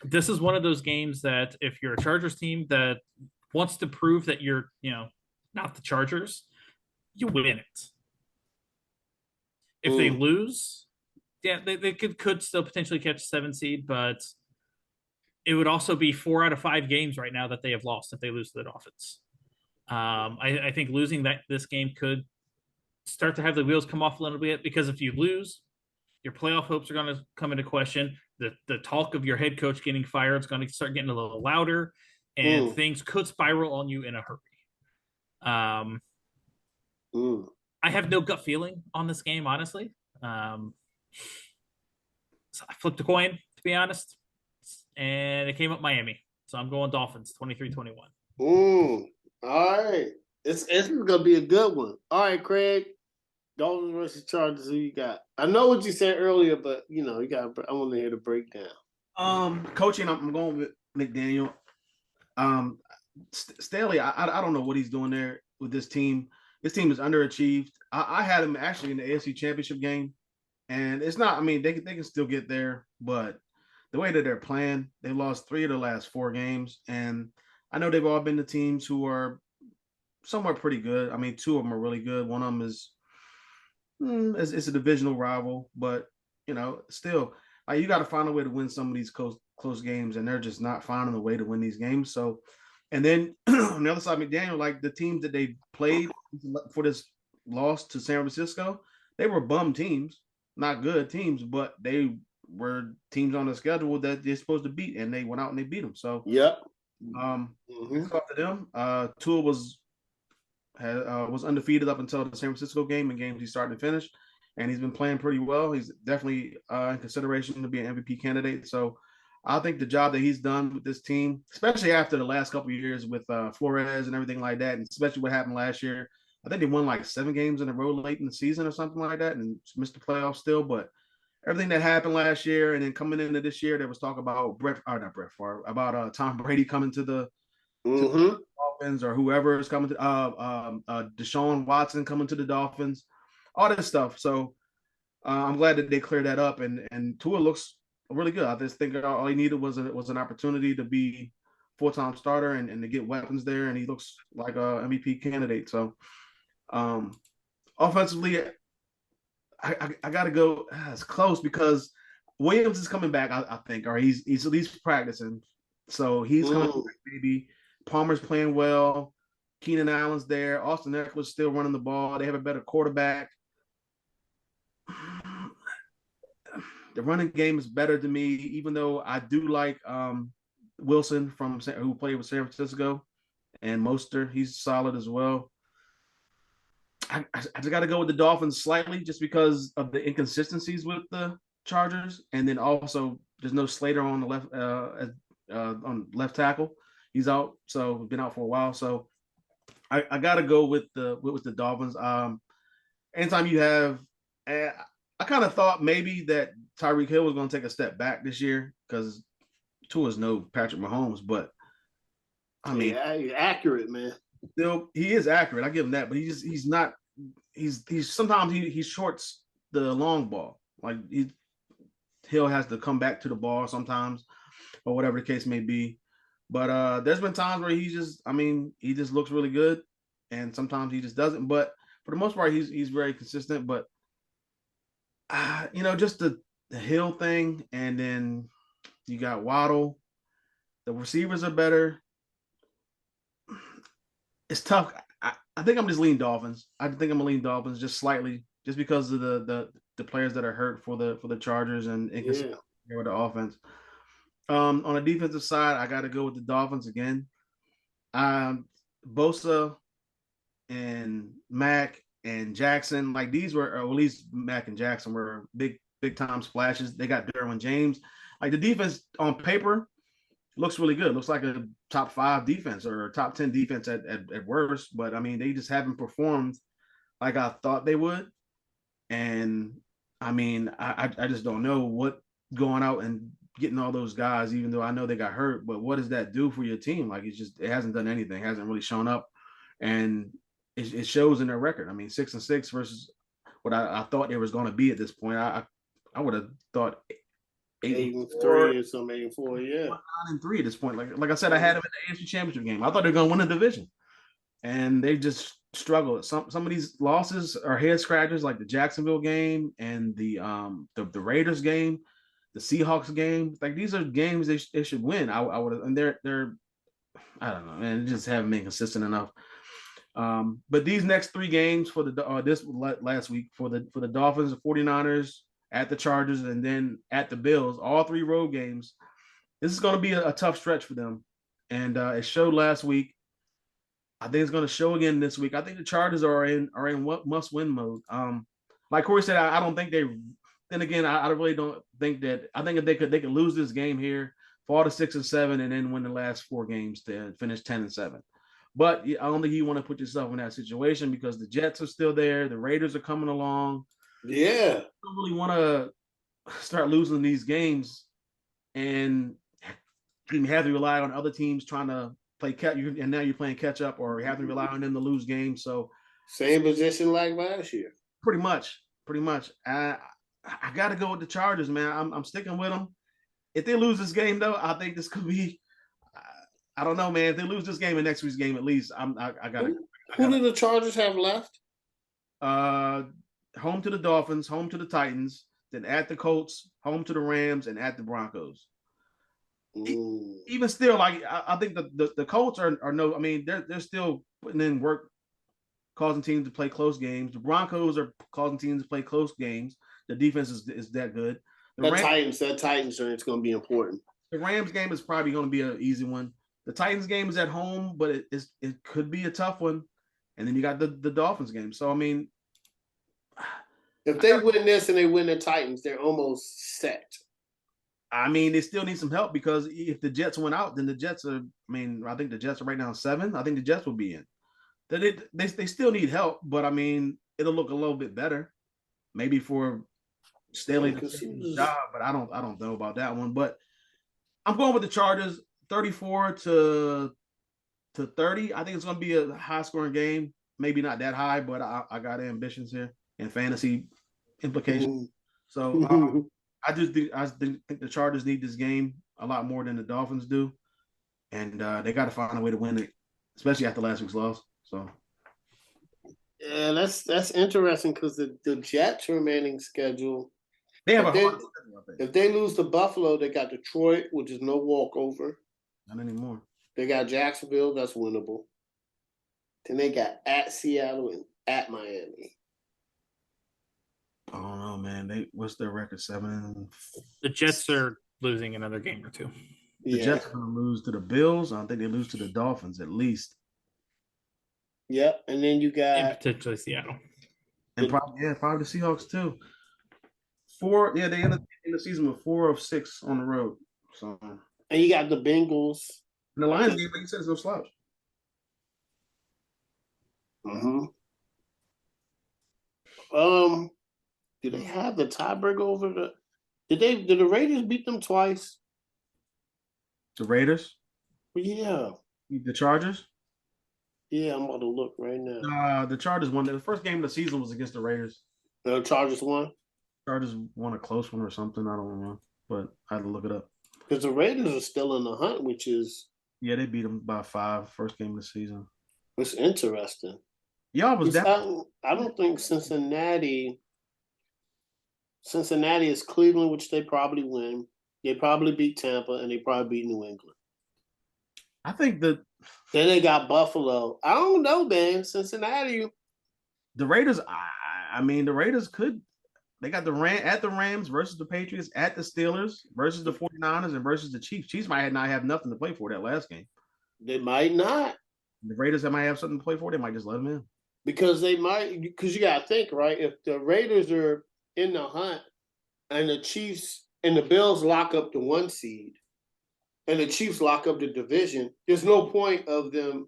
this is one of those games that if you're a Chargers team that wants to prove that you're, not the Chargers, you win it. If they lose, they could still potentially catch 7 seed, but it would also be 4 out of 5 games right now that they have lost if they lose to the Dolphins. I think losing this game could start to have the wheels come off a little bit, because if you lose, your playoff hopes are going to come into question. The talk of your head coach getting fired is going to start getting a little louder, and things could spiral on you in a hurry. I have no gut feeling on this game, honestly. So I flipped a coin, to be honest, and it came up Miami. So I'm going Dolphins, 23-21.
All right. This is going to be a good one. All right, Craig. Dolphins versus Chargers, who you got? I know what you said earlier, but, I want to hear the breakdown.
Coaching, I'm going with McDaniel. Staley, I don't know what he's doing there with this team. This team is underachieved. I had him actually in the AFC Championship game, and it's not. I mean, they can still get there, but the way that they're playing, they lost 3 of the last 4 games, and I know they've all been the teams who are somewhat pretty good. I mean, 2 of them are really good. One of them is it's a divisional rival, but still, you got to find a way to win some of these close games, and they're just not finding a way to win these games. So. And then on the other side, McDaniel, like the teams that they played for this loss to San Francisco, they were bum teams, not good teams, but they were teams on the schedule that they're supposed to beat, and they went out and they beat them. So, it's up to them. Tua was undefeated up until the San Francisco game and games he started and finished, and he's been playing pretty well. He's definitely in consideration to be an MVP candidate. So, I think the job that he's done with this team, especially after the last couple of years with Flores and everything like that, and especially what happened last year, I think they won like 7 games in a row late in the season or something like that, and missed the playoffs still. But everything that happened last year, and then coming into this year, there was talk about Tom Brady coming to the Dolphins, or whoever is coming to Deshaun Watson coming to the Dolphins, all this stuff. So I'm glad that they cleared that up, and Tua looks really good. I just think all he needed was an opportunity to be full-time starter and to get weapons there, and he looks like a MVP candidate. So, offensively, I got to go. It's close because Williams is coming back. I think, or he's at least practicing, so he's coming back. Maybe Palmer's playing well. Keenan Allen's there. Austin Eckler's still running the ball. They have a better quarterback. The running game is better to me, even though I do like Wilson who played with San Francisco, and Mostert. He's solid as well. I just got to go with the Dolphins slightly, just because of the inconsistencies with the Chargers, and then also there's no Slater on the left on left tackle. He's out, so been out for a while. So I got to go with the Dolphins. Anytime you have. I kind of thought maybe that Tyreek Hill was going to take a step back this year because Tua's no Patrick Mahomes, but I mean,
he's accurate, man.
Still, he is accurate. I give him that, but he's not. He's sometimes he shorts the long ball. Like Hill has to come back to the ball sometimes, or whatever the case may be. But there's been times where he just looks really good, and sometimes he just doesn't. But for the most part, he's very consistent. But just the Hill thing, and then you got Waddle. The receivers are better. it's tough. I think I'm just leaning Dolphins. I think I'm gonna lean Dolphins just slightly, just because of the players that are hurt for the Chargers and
Yeah.
with the offense. On the defensive side, I got to go with the Dolphins again. Bosa and Mack and Jackson, like these were, or at least Mack and Jackson were big time splashes. They got Derwin James. Like the defense on paper looks really good. Looks like a top 5 defense or top 10 defense at worst. But I mean, they just haven't performed like I thought they would. And I mean, I just don't know what going out and getting all those guys, even though I know they got hurt, but what does that do for your team? Like it hasn't done anything, hasn't really shown up. And it shows in their record. I mean, 6-6 versus what I thought they was going to be at this point. I would have thought
8-3 or something, 8-4, yeah.
9-3 at this point. Like I said, I had them in the AFC Championship game. I thought they were going to win the division, and they just struggled. Some of these losses are head scratchers, like the Jacksonville game and the Raiders game, the Seahawks game. Like these are games they should win. I would have, and they're I don't know, man, just haven't been consistent enough. But these next 3 games for the this last week for the Dolphins, the 49ers, at the Chargers, and then at the Bills, all 3 road games. This is going to be a tough stretch for them, and it showed last week. I think it's going to show again this week. I think the Chargers are in what must-win mode. Like Corey said, I don't think they. Then again, I really don't think that. I think if they could lose this game here, fall to 6-7, and then win the last 4 games to finish 10-7. But I don't think you want to put yourself in that situation because the Jets are still there. The Raiders are coming along.
Yeah.
You don't really want to start losing these games and you have to rely on other teams trying to play catch. And now you're playing catch up, or you have to rely on them to lose games. So
same position like last year.
Pretty much. I got to go with the Chargers, man. I'm sticking with them. If they lose this game, though, I think this could be. I don't know, man. If they lose this game and next week's game, at least I got to.
Who do the Chargers have left?
Home to the Dolphins, home to the Titans, then at the Colts, home to the Rams, and at the Broncos. Even still, like I think the Colts are no. I mean, they're still putting in work, causing teams to play close games. The Broncos are causing teams to play close games. The defense is that good.
That Titans are it's going to be important.
The Rams game is probably going to be an easy one. The Titans game is at home, but it could be a tough one. And then you got the Dolphins game. So I mean,
if they win this and they win the Titans, they're almost set.
I mean, they still need some help because if the Jets went out, then the Jets are. I mean, I think the Jets are right now 7. I think the Jets will be in. They still need help, but I mean, it'll look a little bit better, maybe for Staley's job. But I don't know about that one. But I'm going with the Chargers, 34 to 30. I think it's going to be a high scoring game. Maybe not that high, but I got ambitions here and fantasy implications. So I think the Chargers need this game a lot more than the Dolphins do, and they got to find a way to win it, especially after last week's loss. So,
yeah, that's interesting because the Jets' remaining schedule.
They have
if they lose to Buffalo, they got Detroit, which is no walkover.
Not anymore.
They got Jacksonville, that's winnable. Then they got at Seattle and at Miami.
I don't know, man. What's their record? 7.
The Jets are losing another game or 2.
The Jets are going to lose to the Bills. I don't think they lose to the Dolphins at least.
Yep, and then you got
and potentially Seattle,
and probably the Seahawks too. 4, yeah, they ended the season with 4 of 6 on the road. So,
and you got the Bengals.
And the Lions game, like you said, is no slouch.
Do they have the tiebreaker over the? Did the Raiders beat them twice?
The Raiders?
Yeah.
The Chargers?
Yeah, I'm about to look right now.
The Chargers won. The first game of the season was against the Raiders.
The Chargers won?
Chargers won a close one or something. I don't remember, but I had to look it up.
Because the Raiders are still in the hunt, which is...
Yeah, they beat them by 5 first game of the season.
It's interesting.
Y'all was definitely...
I don't think Cincinnati is Cleveland, which they probably win. They probably beat Tampa, and they probably beat New England.
I think that
Then they got Buffalo. I don't know, man. Cincinnati.
The Raiders. I mean, the Raiders could. They got the Rams versus the Patriots, at the Steelers versus the 49ers, and versus the Chiefs. Chiefs might not have nothing to play for that last game.
They might not.
The Raiders that might have something to play for, they might just let them in.
Because you got to think, right? If the Raiders are in the hunt and the Chiefs and the Bills lock up the 1 seed and the Chiefs lock up the division, there's no point of them.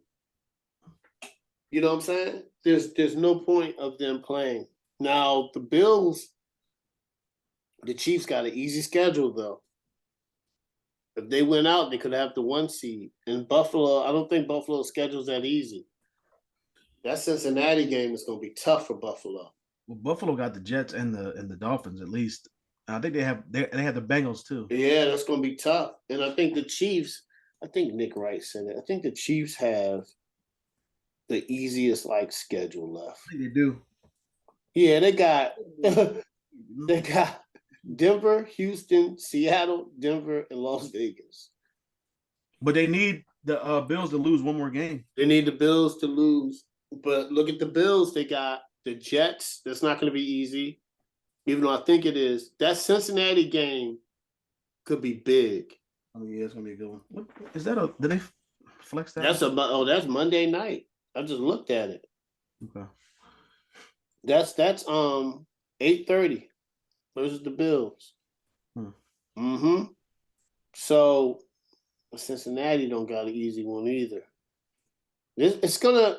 You know what I'm saying? There's no point of them playing. Now, the Bills, the Chiefs got an easy schedule, though. If they went out, they could have the 1 seed. And Buffalo, I don't think Buffalo's schedule's that easy. That Cincinnati game is going to be tough for Buffalo.
Well, Buffalo got the Jets and the Dolphins at least. I think they have the Bengals too.
Yeah, that's going to be tough. And I think the Chiefs, I think Nick Wright said it. I think the Chiefs have the easiest schedule left.
I think they do.
Yeah, they got Denver, Houston, Seattle, Denver, and Las Vegas.
But they need the Bills to lose one more game.
They need the Bills to lose. But look at the Bills. They got the Jets. That's not going to be easy, even though I think it is. That Cincinnati game could be big.
Oh, yeah, it's going to be a good one. What is that? Did they flex that?
That's Monday night. I just looked at it.
Okay.
That's 8:30 versus the Bills. So Cincinnati don't got an easy one either. It's gonna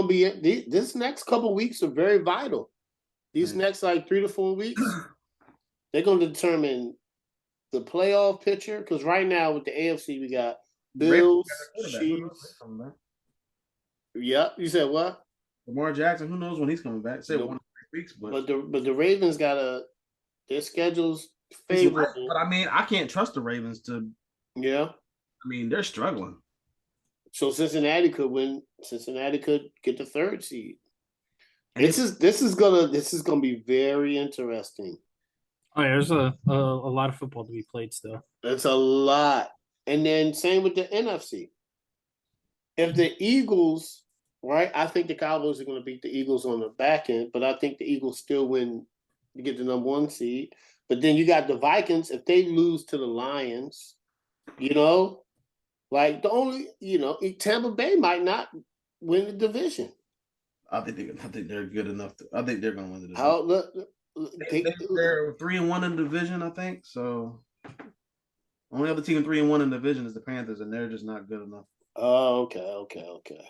be this next couple weeks are very vital. These next 3 to 4 weeks, they're gonna determine the playoff picture. Because right now with the AFC, we got Bills, Chiefs. Yep. You said what?
Lamar Jackson. Who knows when he's coming back? Say 1 or 3 weeks, but
the Ravens their schedule's favorable.
But I mean, I can't trust the Ravens to.
Yeah.
I mean, they're struggling.
So Cincinnati could win. Cincinnati could get the 3rd seed. This is gonna be very interesting.
Oh, yeah, there's a lot of football to be played still.
It's a lot. And then same with the NFC. If the Eagles, right, I think the Cowboys are going to beat the Eagles on the back end, but I think the Eagles still win to get the number 1 seed. But then you got the Vikings. If they lose to the Lions, the only, Tampa Bay might not win the division.
I think they're good enough. I think they're going to win the division. They're 3-1 in the division, I think. So only other team 3-1 in the division is the Panthers, and they're just not good enough.
Oh, okay.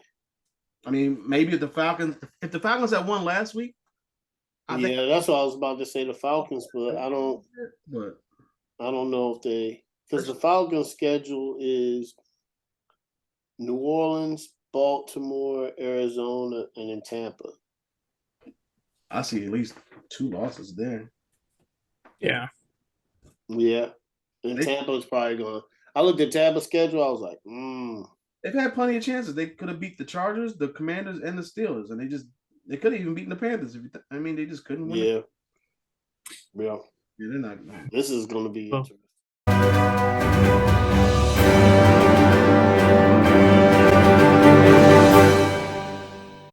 I mean, maybe if the Falcons had won last week.
That's what I was about to say. The Falcons, but I don't know if they, because the Falcons' schedule is New Orleans, Baltimore, Arizona, and in Tampa.
I see at least 2 losses there.
Yeah.
Yeah. And Tampa's probably going to. I looked at Tampa's schedule. I was like,
They've had plenty of chances. They could have beat the Chargers, the Commanders, and the Steelers, and they could have even beaten the Panthers. They just couldn't win.
Yeah.
Yeah, they're not.
This is going to be interesting.